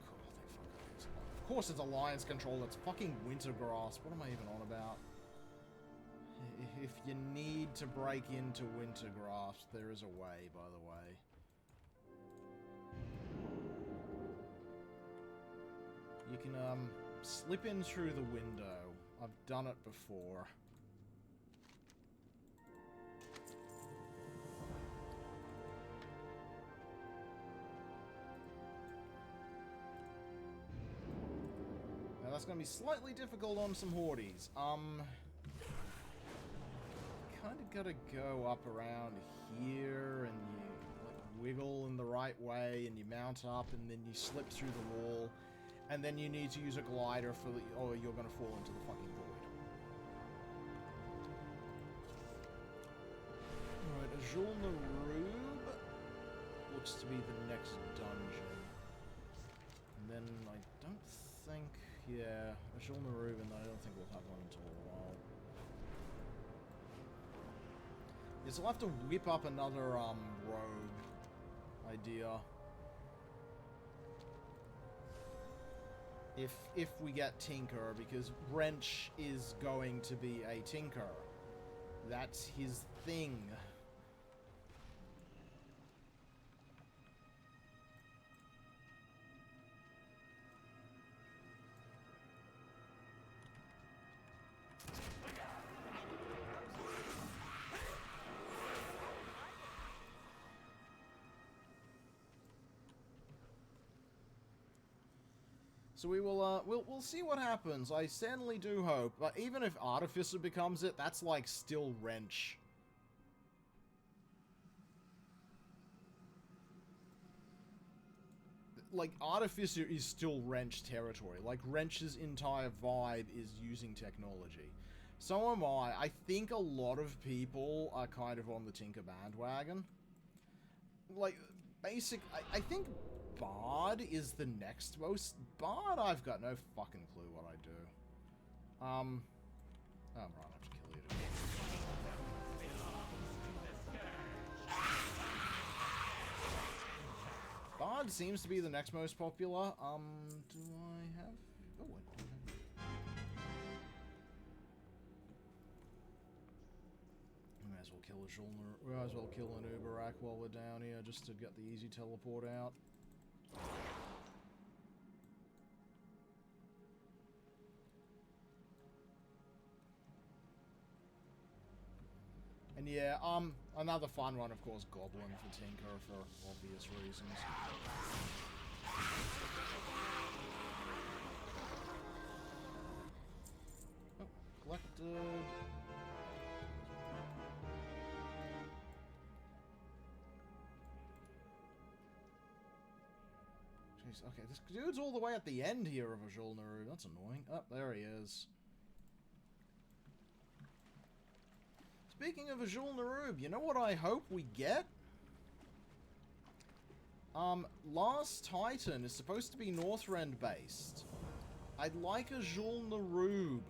Of course it's Alliance control, that's fucking Wintergrasp. What am I even on about? If you need to break into Wintergrasp, there is a way, by the way. You can, slip in through the window. I've done it before. Now that's going to be slightly difficult on some Hordes. Kind of got to go up around here, and you like, wiggle in the right way, and you mount up, and then you slip through the wall, and then you need to use a glider for the, or you're going to fall into the fucking void. Alright, Azul Narub looks to be the next dungeon. And then I don't think, yeah, Azul Narub, and I don't think we'll have one until a while. Yes, I'll have to whip up another, rogue idea. If we get Tinker, because Wrench is going to be a Tinker. That's his thing. So we will, we'll see what happens. I certainly do hope. But even if Artificer becomes it, that's like still Wrench. Like, Artificer is still Wrench territory. Like, Wrench's entire vibe is using technology. So am I. I think a lot of people are kind of on the Tinker bandwagon. Like, I think Bard is the next most... Bard, I've got no fucking clue what I do. Oh, right, I have to kill you today. Bard seems to be the next most popular. Do I have... Oh, I do have... We may as well kill a Julner... We might as well kill an baaack while we're down here, just to get the easy teleport out. And yeah, another fun one, of course, Goblin for Tinker for obvious reasons. Oh, collected. Jeez, okay, this dude's all the way at the end here of Azul Naru. That's annoying. Oh, there he is. Speaking of Azul Narub, you know what I hope we get? Last Titan is supposed to be Northrend based. I'd like Azul Narub,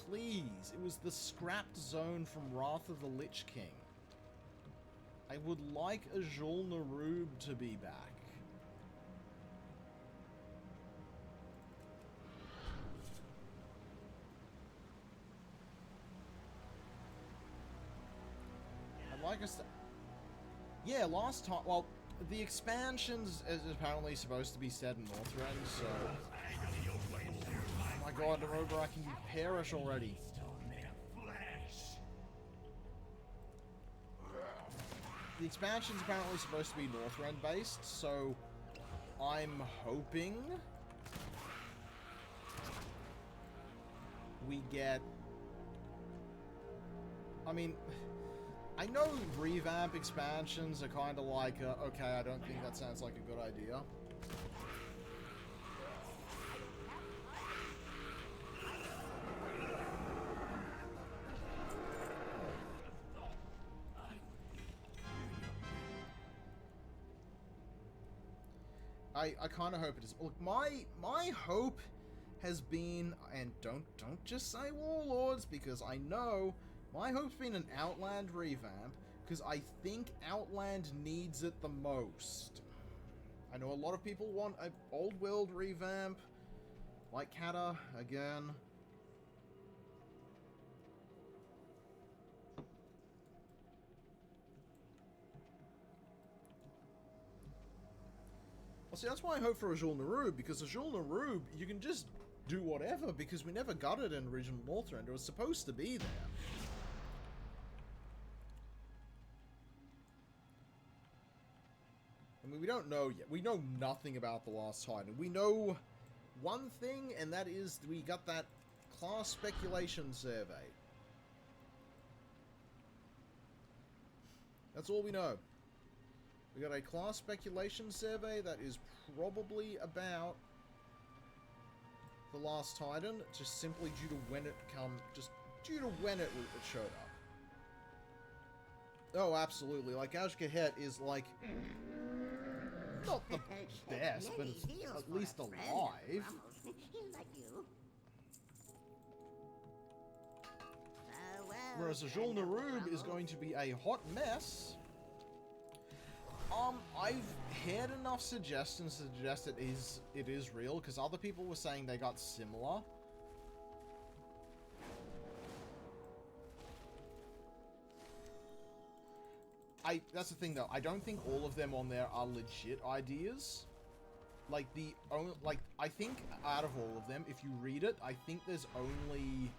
please. It was the scrapped zone from Wrath of the Lich King. I would like Azul Narub to be back. Like us to... Yeah, last time... Well, the expansions is apparently supposed to be set in Northrend, so... Oh my god, the Roborak can perish already. The expansion's apparently supposed to be Northrend based, so... I'm hoping... we get... I mean... I know revamp expansions are kind of like, okay, I don't think that sounds like a good idea. I kind of hope it is. Look, my hope has been, and don't just say Warlords, because I know my hope's been an Outland revamp, because I think Outland needs it the most. I know a lot of people want an Old World revamp, like Kata again. Well, see, that's why I hope for Azul Narub, because Azul Narub, you can just do whatever, because we never got it in original Northrend. It was supposed to be there. I mean, we don't know yet. We know nothing about the Last Titan. We know one thing, and that is we got that class speculation survey. That's all we know. We got a class speculation survey that is probably about the Last Titan, just simply due to when it showed up. Oh, absolutely. Like, Ashkahet is, like, not the best, but it's at least alive. Whereas Azul Narub is going to be a hot mess. I've heard enough suggestions to suggest it is real, because other people were saying they got similar. That's the thing though, I don't think all of them on there are legit ideas. Like, I think out of all of them, if you read it, I think there's only...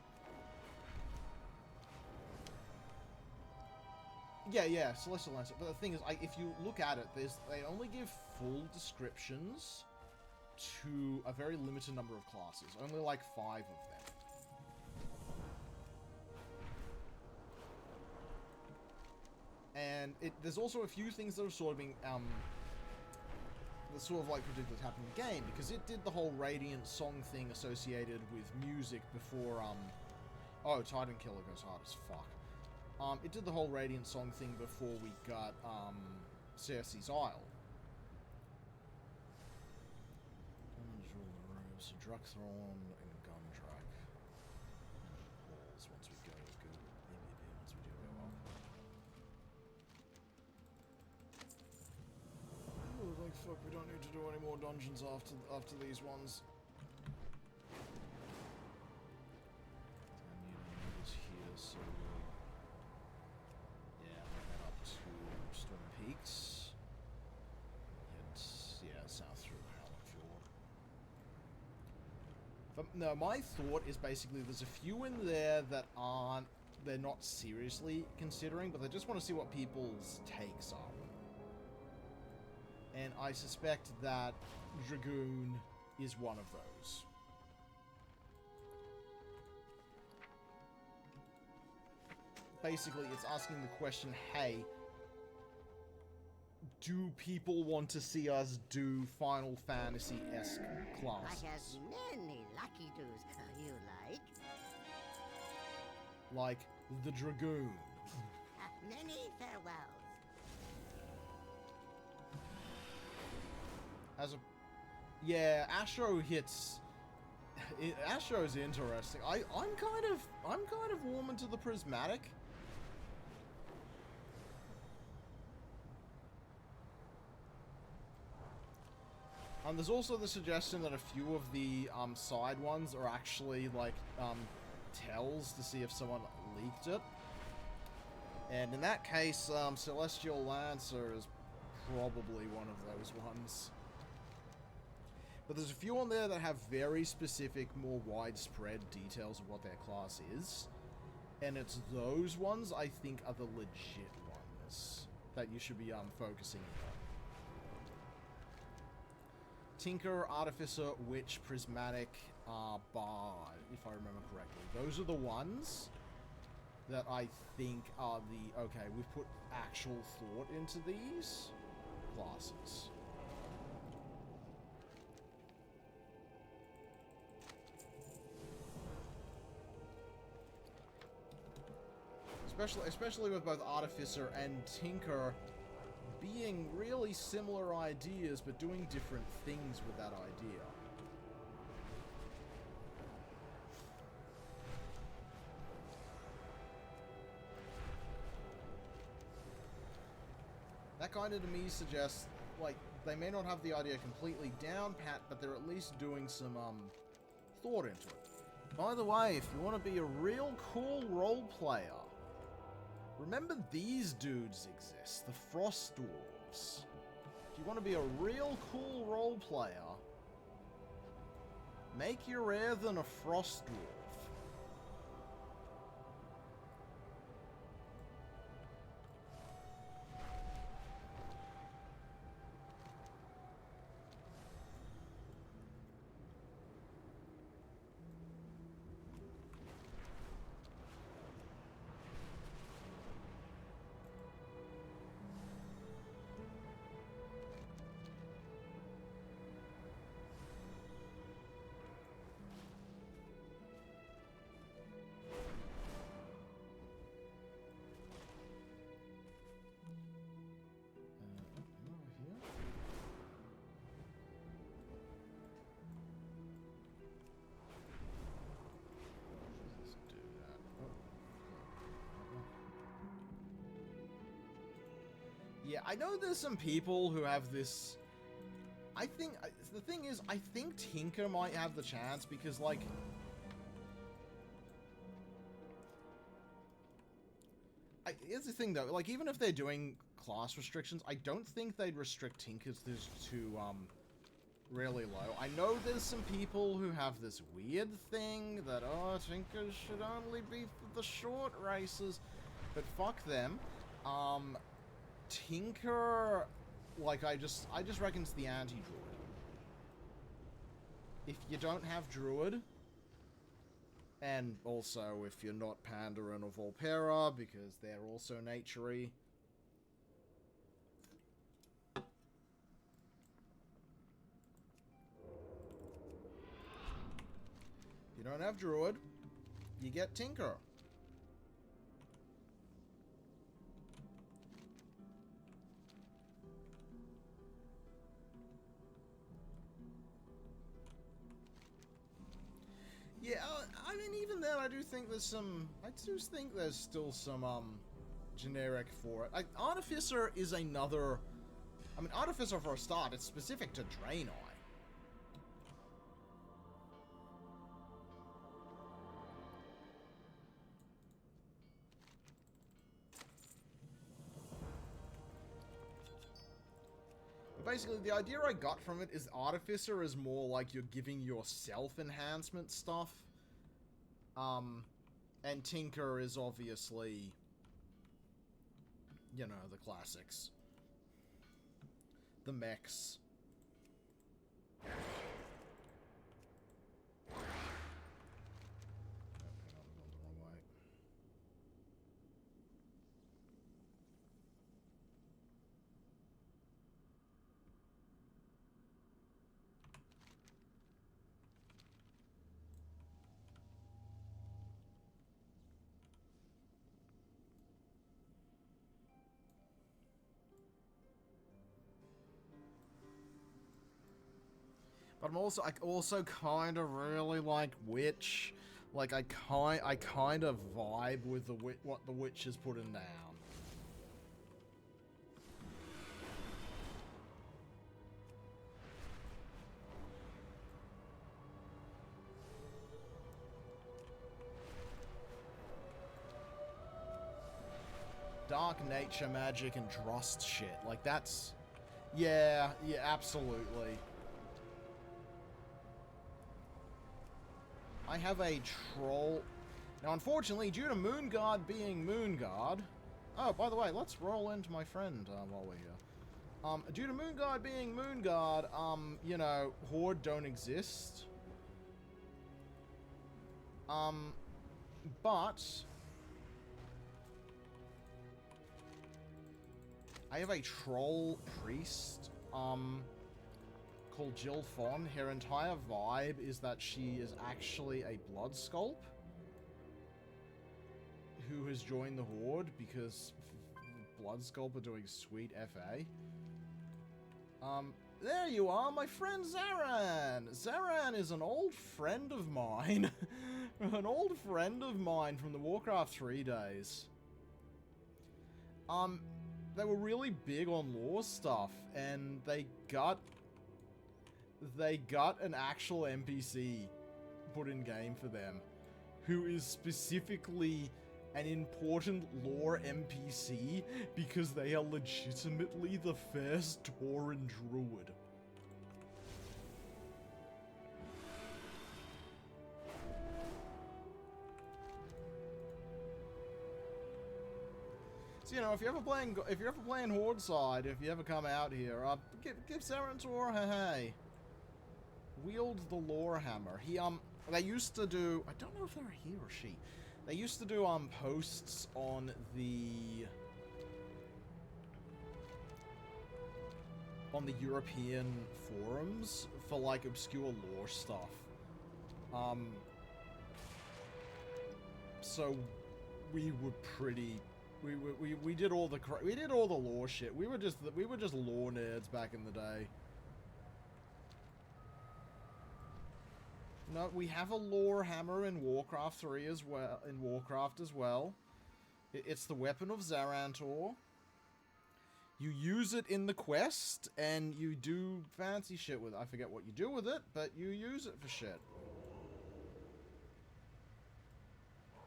Yeah, Celestial Lancer. But the thing is, if you look at it, they only give full descriptions to a very limited number of classes. Only like 5 of them. And there's also a few things that are sort of being, that sort of like predicted to happen in the game, because it did the whole Radiant song thing associated with music before, oh, Titan Killer goes hard as fuck. It did the whole Radiant song thing before we got, Cersei's Isle. So Druxthorn and Gundrak. Once we go good. Once we do go up. Oh, like fuck, we don't need to do any more dungeons after these ones. And is here, so yeah, we're up to Storm Peaks. And yeah, south through Howling Fjord. But no, my thought is basically there's a few in there that they're not seriously considering, but they just want to see what people's takes are. And I suspect that Dragoon is one of those. Basically, it's asking the question, hey, do people want to see us do Final Fantasy-esque classes? I have many lucky do's you like. Like the Dragoon. Many farewells. Yeah, Astro hits. Astro's interesting. I'm kind of warming to the Prismatic. There's also the suggestion that a few of the side ones are actually like tells to see if someone leaked it. And in that case, Celestial Lancer is probably one of those ones. But there's a few on there that have very specific, more widespread details of what their class is. And it's those ones I think are the legit ones that you should be focusing on. Tinker, Artificer, Witch, Prismatic, Bard, if I remember correctly. Those are the ones that I think are the, okay, we've put actual thought into these classes. Especially with both Artificer and Tinker being really similar ideas, but doing different things with that idea. That kind of, to me, suggests, like, they may not have the idea completely down pat, but they're at least doing some, thought into it. By the way, if you want to be a real cool role player, remember these dudes exist, the Frost Dwarves. If you want to be a real cool role player, make your heir than a Frost Dwarf. Yeah, I know there's some people who have this... I think... The thing is, I think Tinker might have the chance because, like... Here's the thing, though. Like, even if they're doing class restrictions, I don't think they'd restrict Tinkers to really low. I know there's some people who have this weird thing that, oh, Tinkers should only be for the short races. But fuck them. Tinker, like, I just reckon it's the anti-druid. If you don't have druid, and also if you're not Pandarin or Volpera, because they're also nature-y. If you don't have druid, you get Tinker. Yeah, I mean, even then, I do think there's still some, generic for it. Artificer is another... I mean, Artificer, for a start, it's specific to Draenei. Basically, the idea I got from it is Artificer is more like you're giving yourself enhancement stuff. And Tinker is obviously, you know, the classics. The mechs. But I also kind of really like Witch. Like, I kind of vibe with what the Witch is putting down. dark nature magic and Drost shit. Like, that's... Yeah, absolutely. I have a troll... Now, unfortunately, due to Moonguard being Moonguard... Oh, by the way, let's roll into my friend while we're here. Due to Moonguard being Moonguard, you know, Horde don't exist. But... I have a troll priest, called Jill Fawn. Her entire vibe is that she is actually a blood sculp who has joined the Horde because blood sculp are doing sweet FA. There you are, my friend Zaran! Zaran is an old friend of mine. An old friend of mine from the Warcraft 3 days. They were really big on lore stuff, and they got an actual NPC put in game for them, who is specifically an important lore NPC because they are legitimately the first Tauren druid. So, you know, if you're ever playing Horde side, if you ever come out here, give Sarantor a hey. Wield the lore hammer. They used to do, I don't know if they're a he or she. They used to do posts on the European forums for like obscure lore stuff. So we were pretty. We did all the lore shit. We were just lore nerds back in the day. No, we have a lore hammer in Warcraft 3 as well. In Warcraft as well, it's the weapon of Zarantor. You use it in the quest, and you do fancy shit with it. I forget what you do with it, but you use it for shit.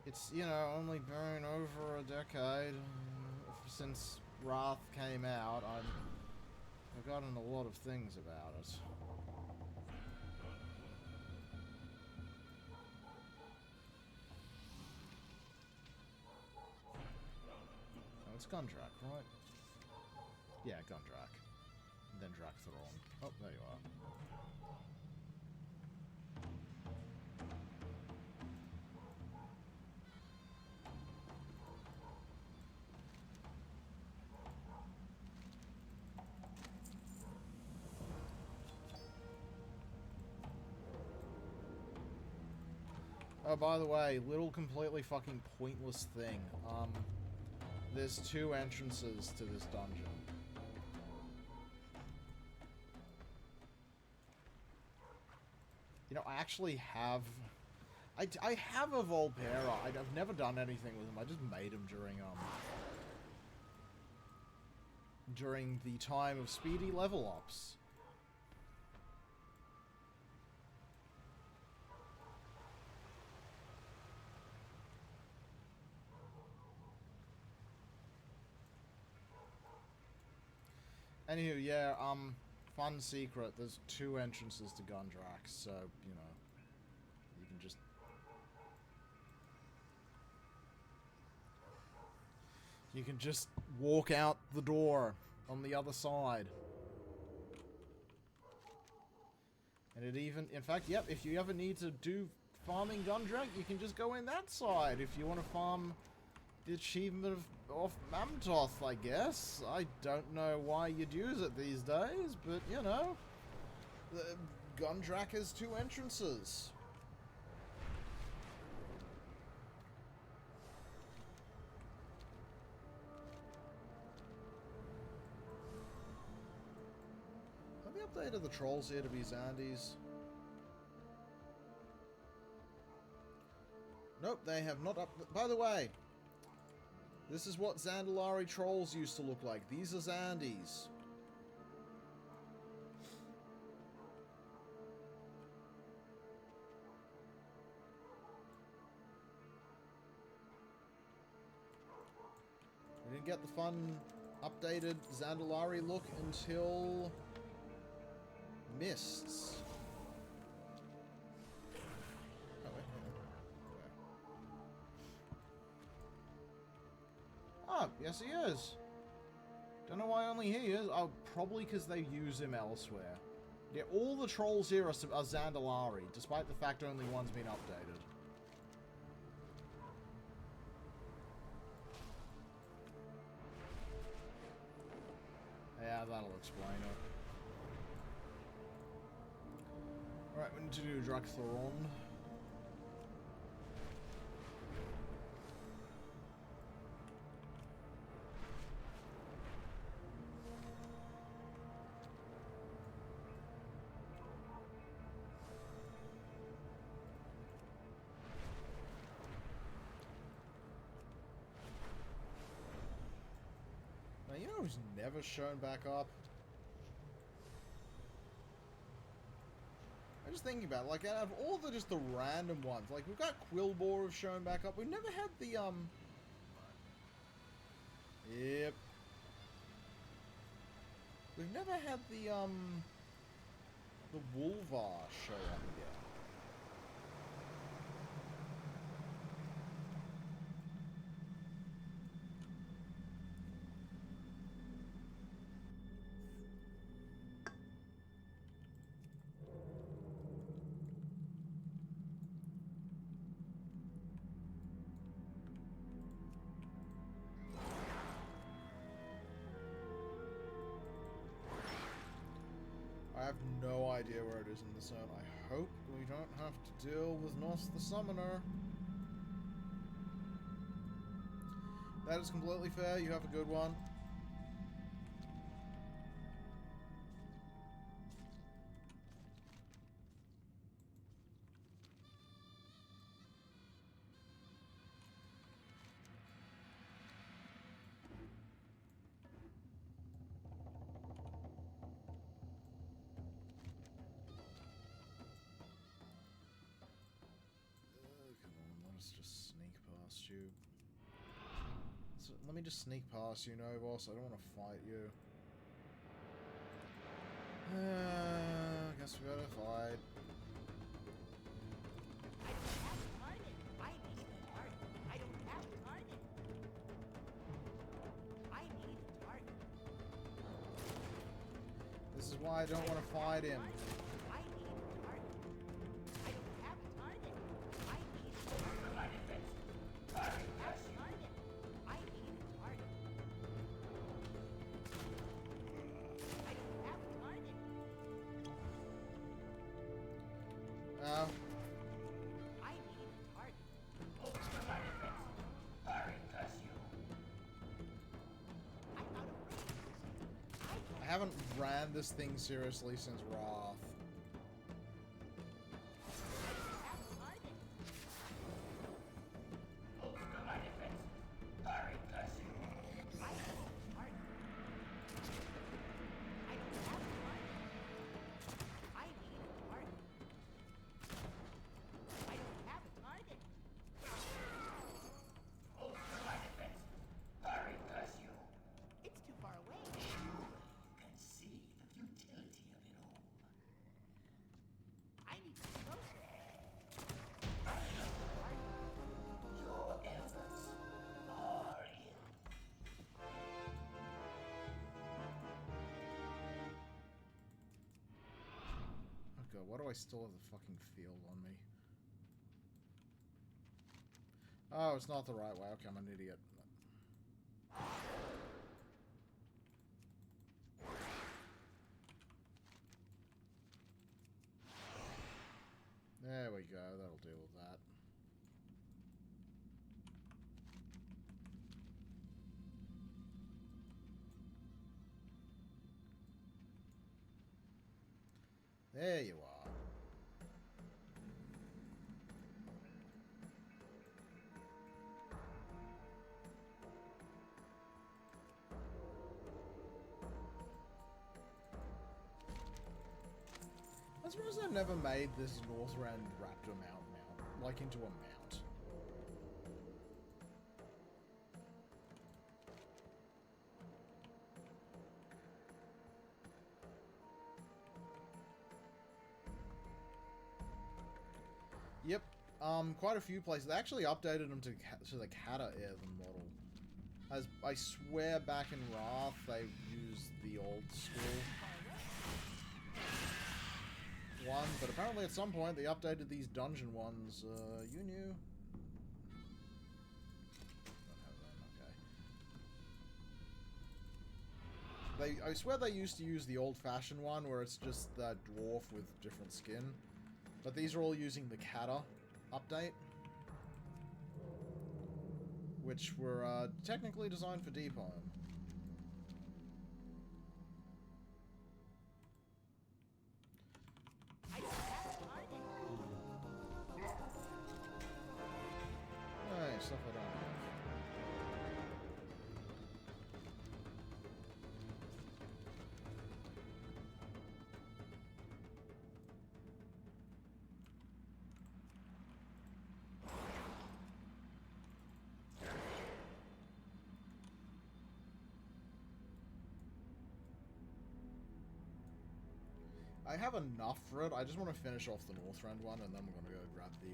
It's, you know, only been over a decade since Wrath came out. I've forgotten a lot of things about it. Oh, it's Gundrak, right? Yeah, Gundrak. And then Drakthron. Oh, there you are. Oh, by the way, little completely fucking pointless thing. There's 2 entrances to this dungeon. You know, I actually have... I have a Volpera. I've never done anything with him. I just made him during the time of speedy level ups. Anywho, yeah, fun secret, there's 2 entrances to Gundrak, so, you know, you can just... You can just walk out the door on the other side. And it even, in fact, yep, if you ever need to do farming Gundrak, you can just go in that side if you want to farm the achievement of Mamtoth, I guess. I don't know why you'd use it these days, but, you know, Gundrak has 2 entrances. Have they updated the trolls here to be Xandies? Nope, they have not up... By the way, this is what Zandalari trolls used to look like. These are Xandies. get the fun, updated Zandalari look until Mists. Oh, wait, where? Oh, yes he is. Don't know why only he is. Oh, probably because they use him elsewhere. Yeah, all the trolls here are Zandalari, despite the fact only one's been updated. Yeah, that'll explain it. Alright, we need to do Drak'Tharon. Now, you know who's never shown back up? I'm just thinking about it, like, out of all the just the random ones, like, we've got Quillbore have shown back up. We've never had the, Yep. We've never had the Wolvar show up yet. I have no idea where it is in the zone. I hope we don't have to deal with Nos the Summoner. That is completely fair. You have a good one. Come on, let us just sneak past you. So, let me just sneak past you, Novos. I don't want to fight you. I guess we gotta fight. I don't have a target. I need a target. I don't have a target. I need a target. This is why I don't want to fight him. I need a target. I don't have a target. I need a target. I don't have a target. I need a target. I don't have a target. I need a target. I'm out of range. I haven't ran this thing seriously since Wrath. Have a target. I need a target. I don't have a target. I need a target. I don't have a target. It's too far away. I need to be closer. Oh god, why do I still have the fucking field on me? Oh, it's not the right way. Okay, I'm an idiot. There we go, that'll deal with that. There you are. I suppose I've never made this Northrend Raptor mount like into a mount. Yep. Quite a few places. They actually updated them to the Kata Airthen model. As I swear back in Wrath, they used the old school one, but apparently at some point they updated these dungeon ones. You knew? Don't have them, okay. I swear they used to use the old-fashioned one, where it's just that dwarf with different skin. But these are all using the Kata update, which were technically designed for Deep Home. I don't have a target. Hey, stuff I don't have. I have enough for it. I just want to finish off the Northrend one, and then we're going to go grab the,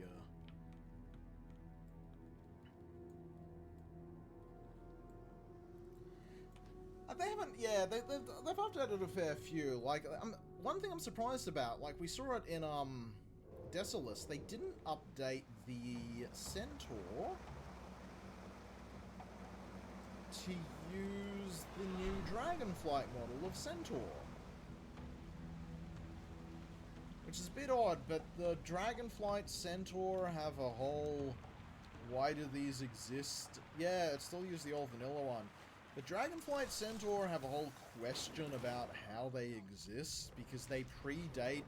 They haven't... Yeah, they've updated a fair few. Like, one thing I'm surprised about, like, we saw it in, Desolus. They didn't update the Centaur to use the new Dragonflight model of Centaur. Which is a bit odd, but the Dragonflight Centaur have a whole... Why do these exist? Yeah, it still uses the old vanilla one. The Dragonflight Centaur have a whole question about how they exist, because they predate...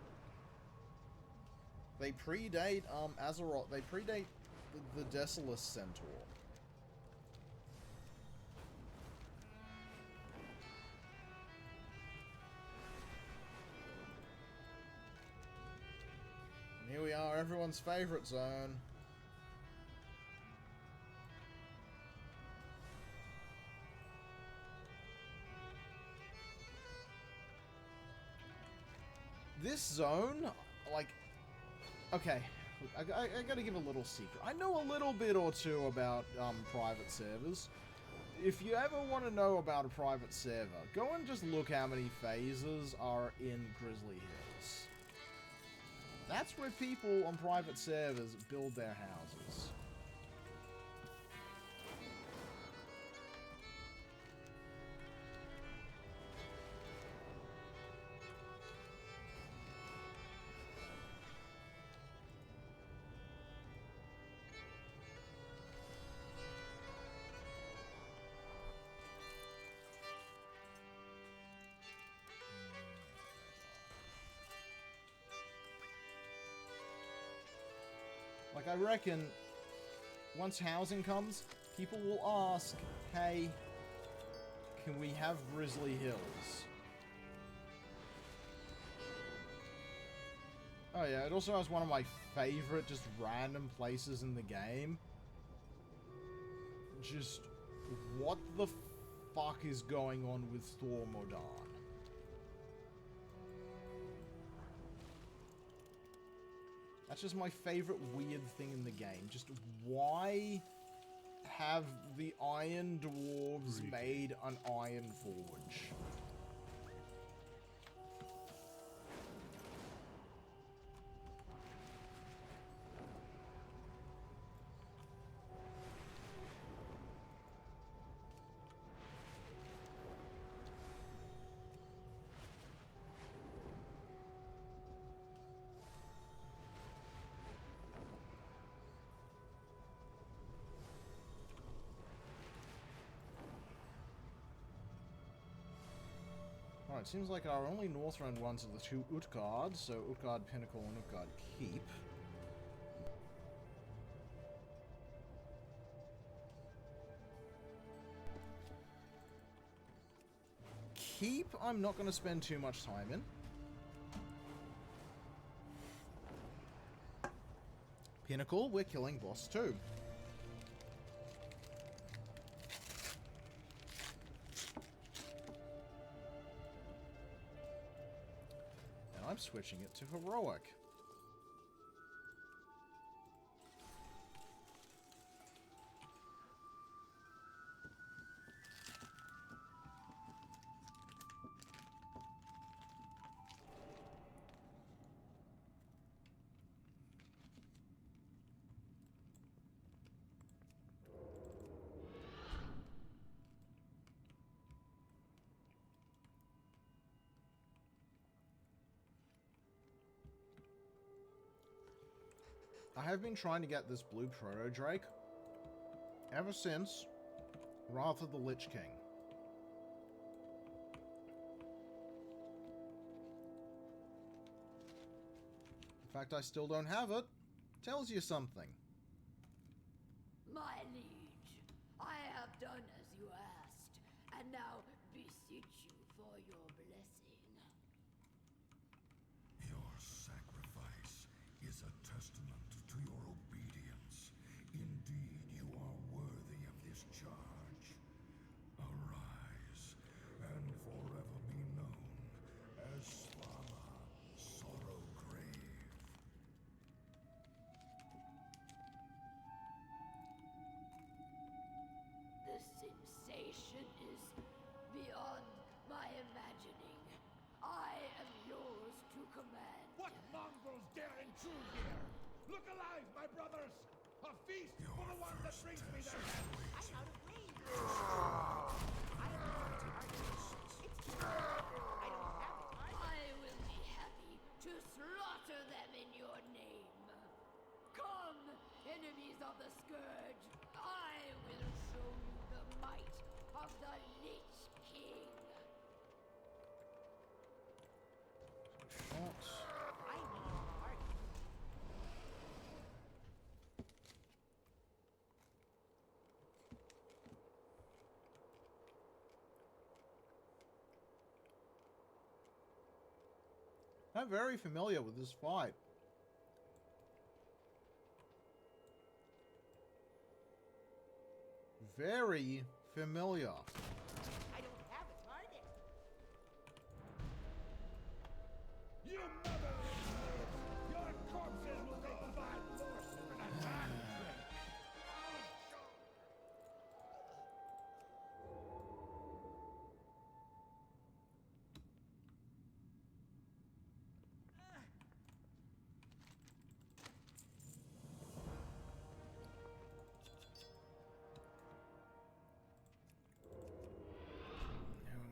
Azeroth. They predate the Desolus Centaur. Here we are, everyone's favorite zone. This zone, like, okay, I gotta give a little secret. I know a little bit or two about private servers. If you ever want to know about a private server, go and just look how many phases are in Grizzly Hills. That's where people on private servers build their houses. Like, I reckon, once housing comes, people will ask, hey, can we have Grizzly Hills? Oh yeah, it also has one of my favorite, just random places in the game. Just, what the fuck is going on with Thor Modan? That's just my favorite weird thing in the game. Just why have the Iron Dwarves made an Iron Forge? Alright, seems like our only Northrend ones are the two Utgards, so Utgard Pinnacle and Utgard Keep. Keep, I'm not going to spend too much time in. Pinnacle, we're killing boss 2. I'm switching it to heroic. I have been trying to get this blue proto-drake ever since Wrath of the Lich King. The fact I still don't have it tells you something. My liege, I have done as you asked, and now beseech you for your blessing. Your sacrifice is a testament to your obedience. Indeed, you are worthy of this charge. Arise, and forever be known as Svala Sorrowgrave. The sensation is beyond my imagining. I am yours to command. What mongrels dare intrude here? Look alive, my brothers! A feast for the one that brings me their heads! I'm out of range. I am not a target. It's too bad. I don't have a target. I will be happy to slaughter them in your name. Come, enemies of the Scourge. I will show you the might of the Lich King. Shots. I need a target. I'm very familiar with this fight. Very familiar. I don't have a target. You motherless lives! Your corpses will make fine force for an attack!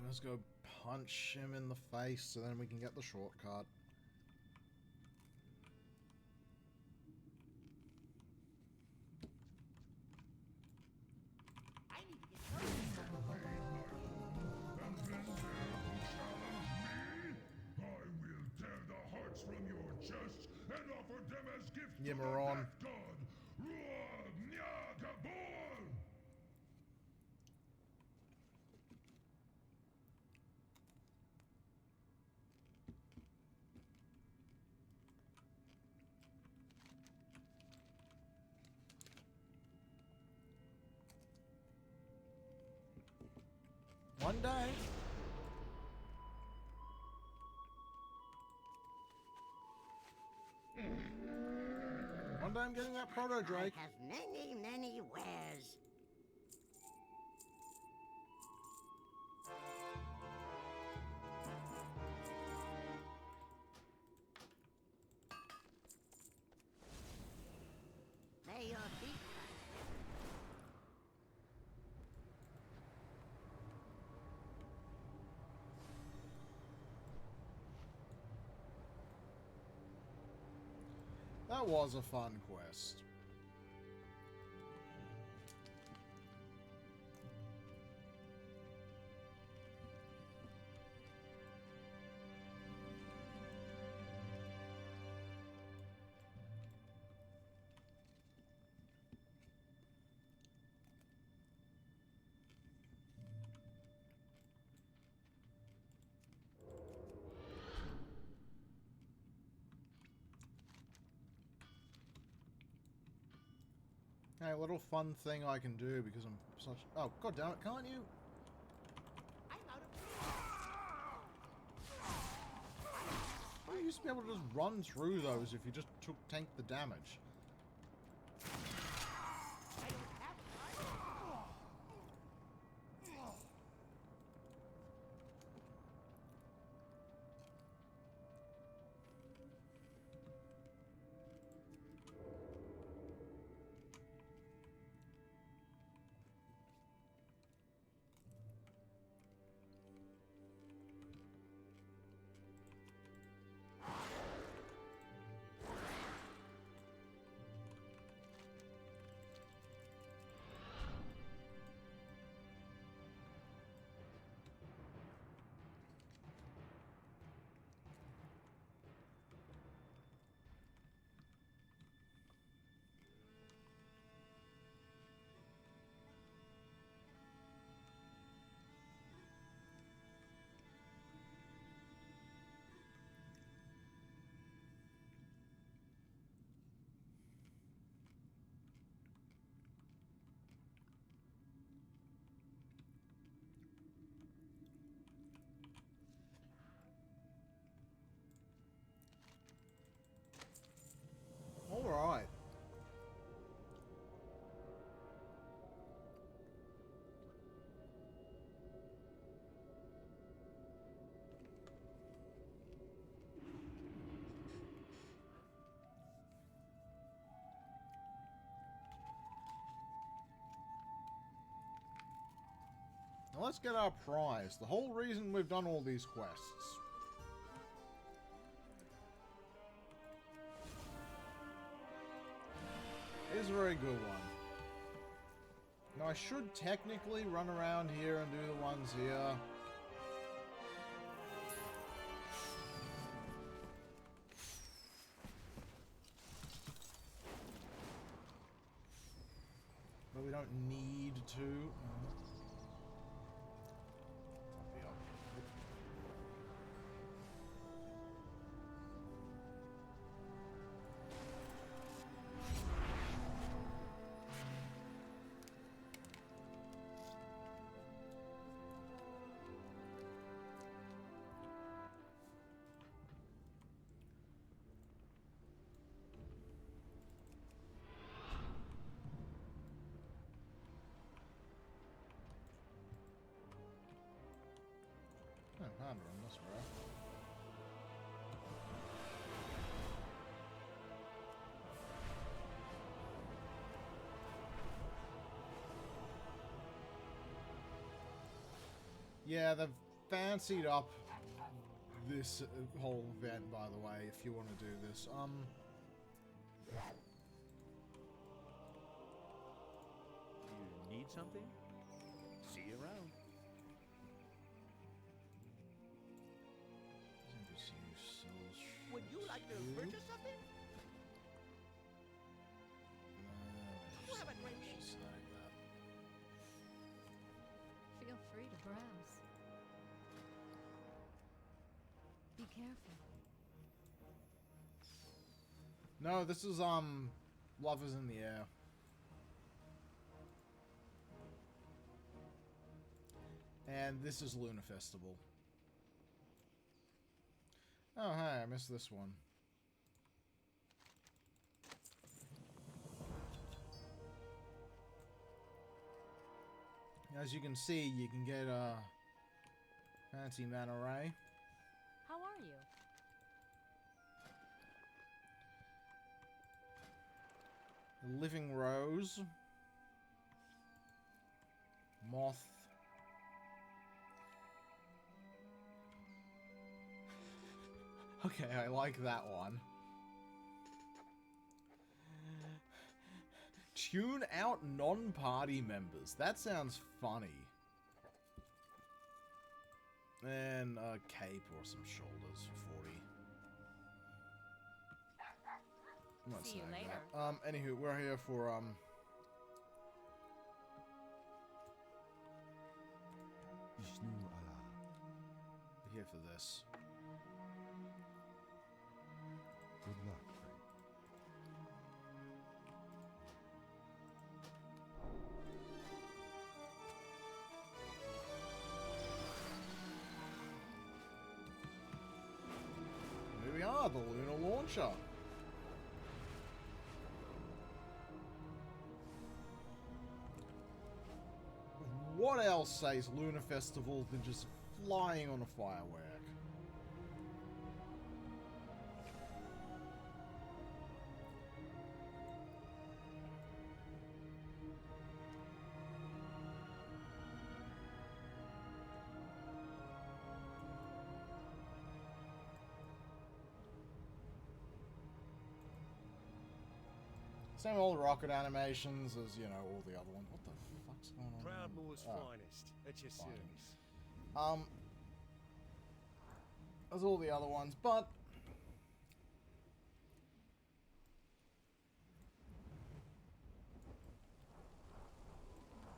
Let's go punch him in the face so then we can get the shortcut. I need to get targeted. And then dare you challenge me? I will tear the hearts from your chests and offer them as gifts Yeah, to the Moron. death god, Ruag Nyagabor! One day. One day I'm getting that proto Drake. I have many, many wares. May your feet That was a fun quest. Hey, a little fun thing I can do because I'm such... Oh, god damn it, can't you? I'm out of range. You used to be able to just run through those if you just tank the damage. I don't have a target. Now let's get our prize. The whole reason we've done all these quests. Is a very good one. Now I should technically run around here and do the ones here. But we don't need to. I'm pondering this, bro. Yeah, they've fancied up this whole event, by the way, if you want to do this. You need something? See you around. Would you like to purchase something? You have a great day. Feel free to browse. Be careful. No, this is, Love is in the Air. And this is Luna Festival. Oh, hey, I missed this one. As you can see, you can get a fancy mana ray. How are you? Living Rose. Moth. Okay, I like that one. Tune out non-party members. That sounds funny. And a cape or some shoulders for 40. I'm not See you saying later. that. Anywho, we're here for, Ishnu Allah. we're here for this. Good luck, friend. Here we are, the Lunar Launcher. What else says Lunar Festival than just flying on a firework? Same old rocket animations as, you know, all the other ones. What the fuck's going on? Proudmore's Oh, finest at your fine. service. As all the other ones, but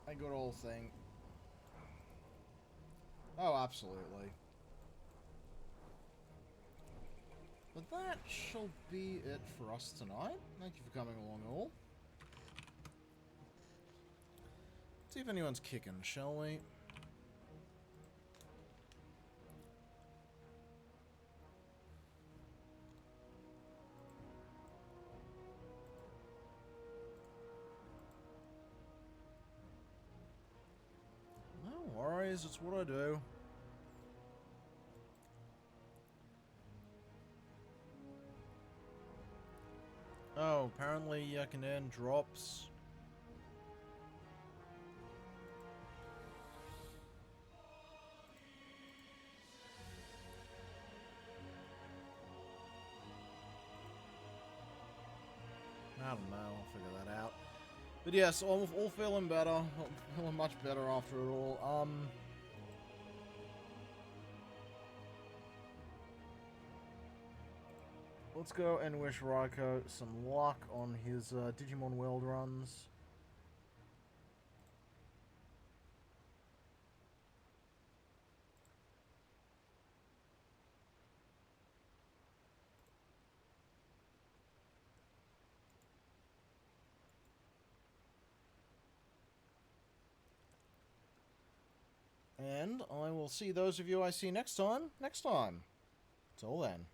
a good old thing. Oh, absolutely. But that shall be it for us tonight. Thank you for coming along, all. See if anyone's kicking, shall we? No worries, it's what I do. Oh, apparently you can earn drops. don't know. I'll figure that out. But yes, all feeling better. Feeling much better after it all. Let's go and wish Raiko some luck on his Digimon World runs. And I will see those of you I see next time. Till then.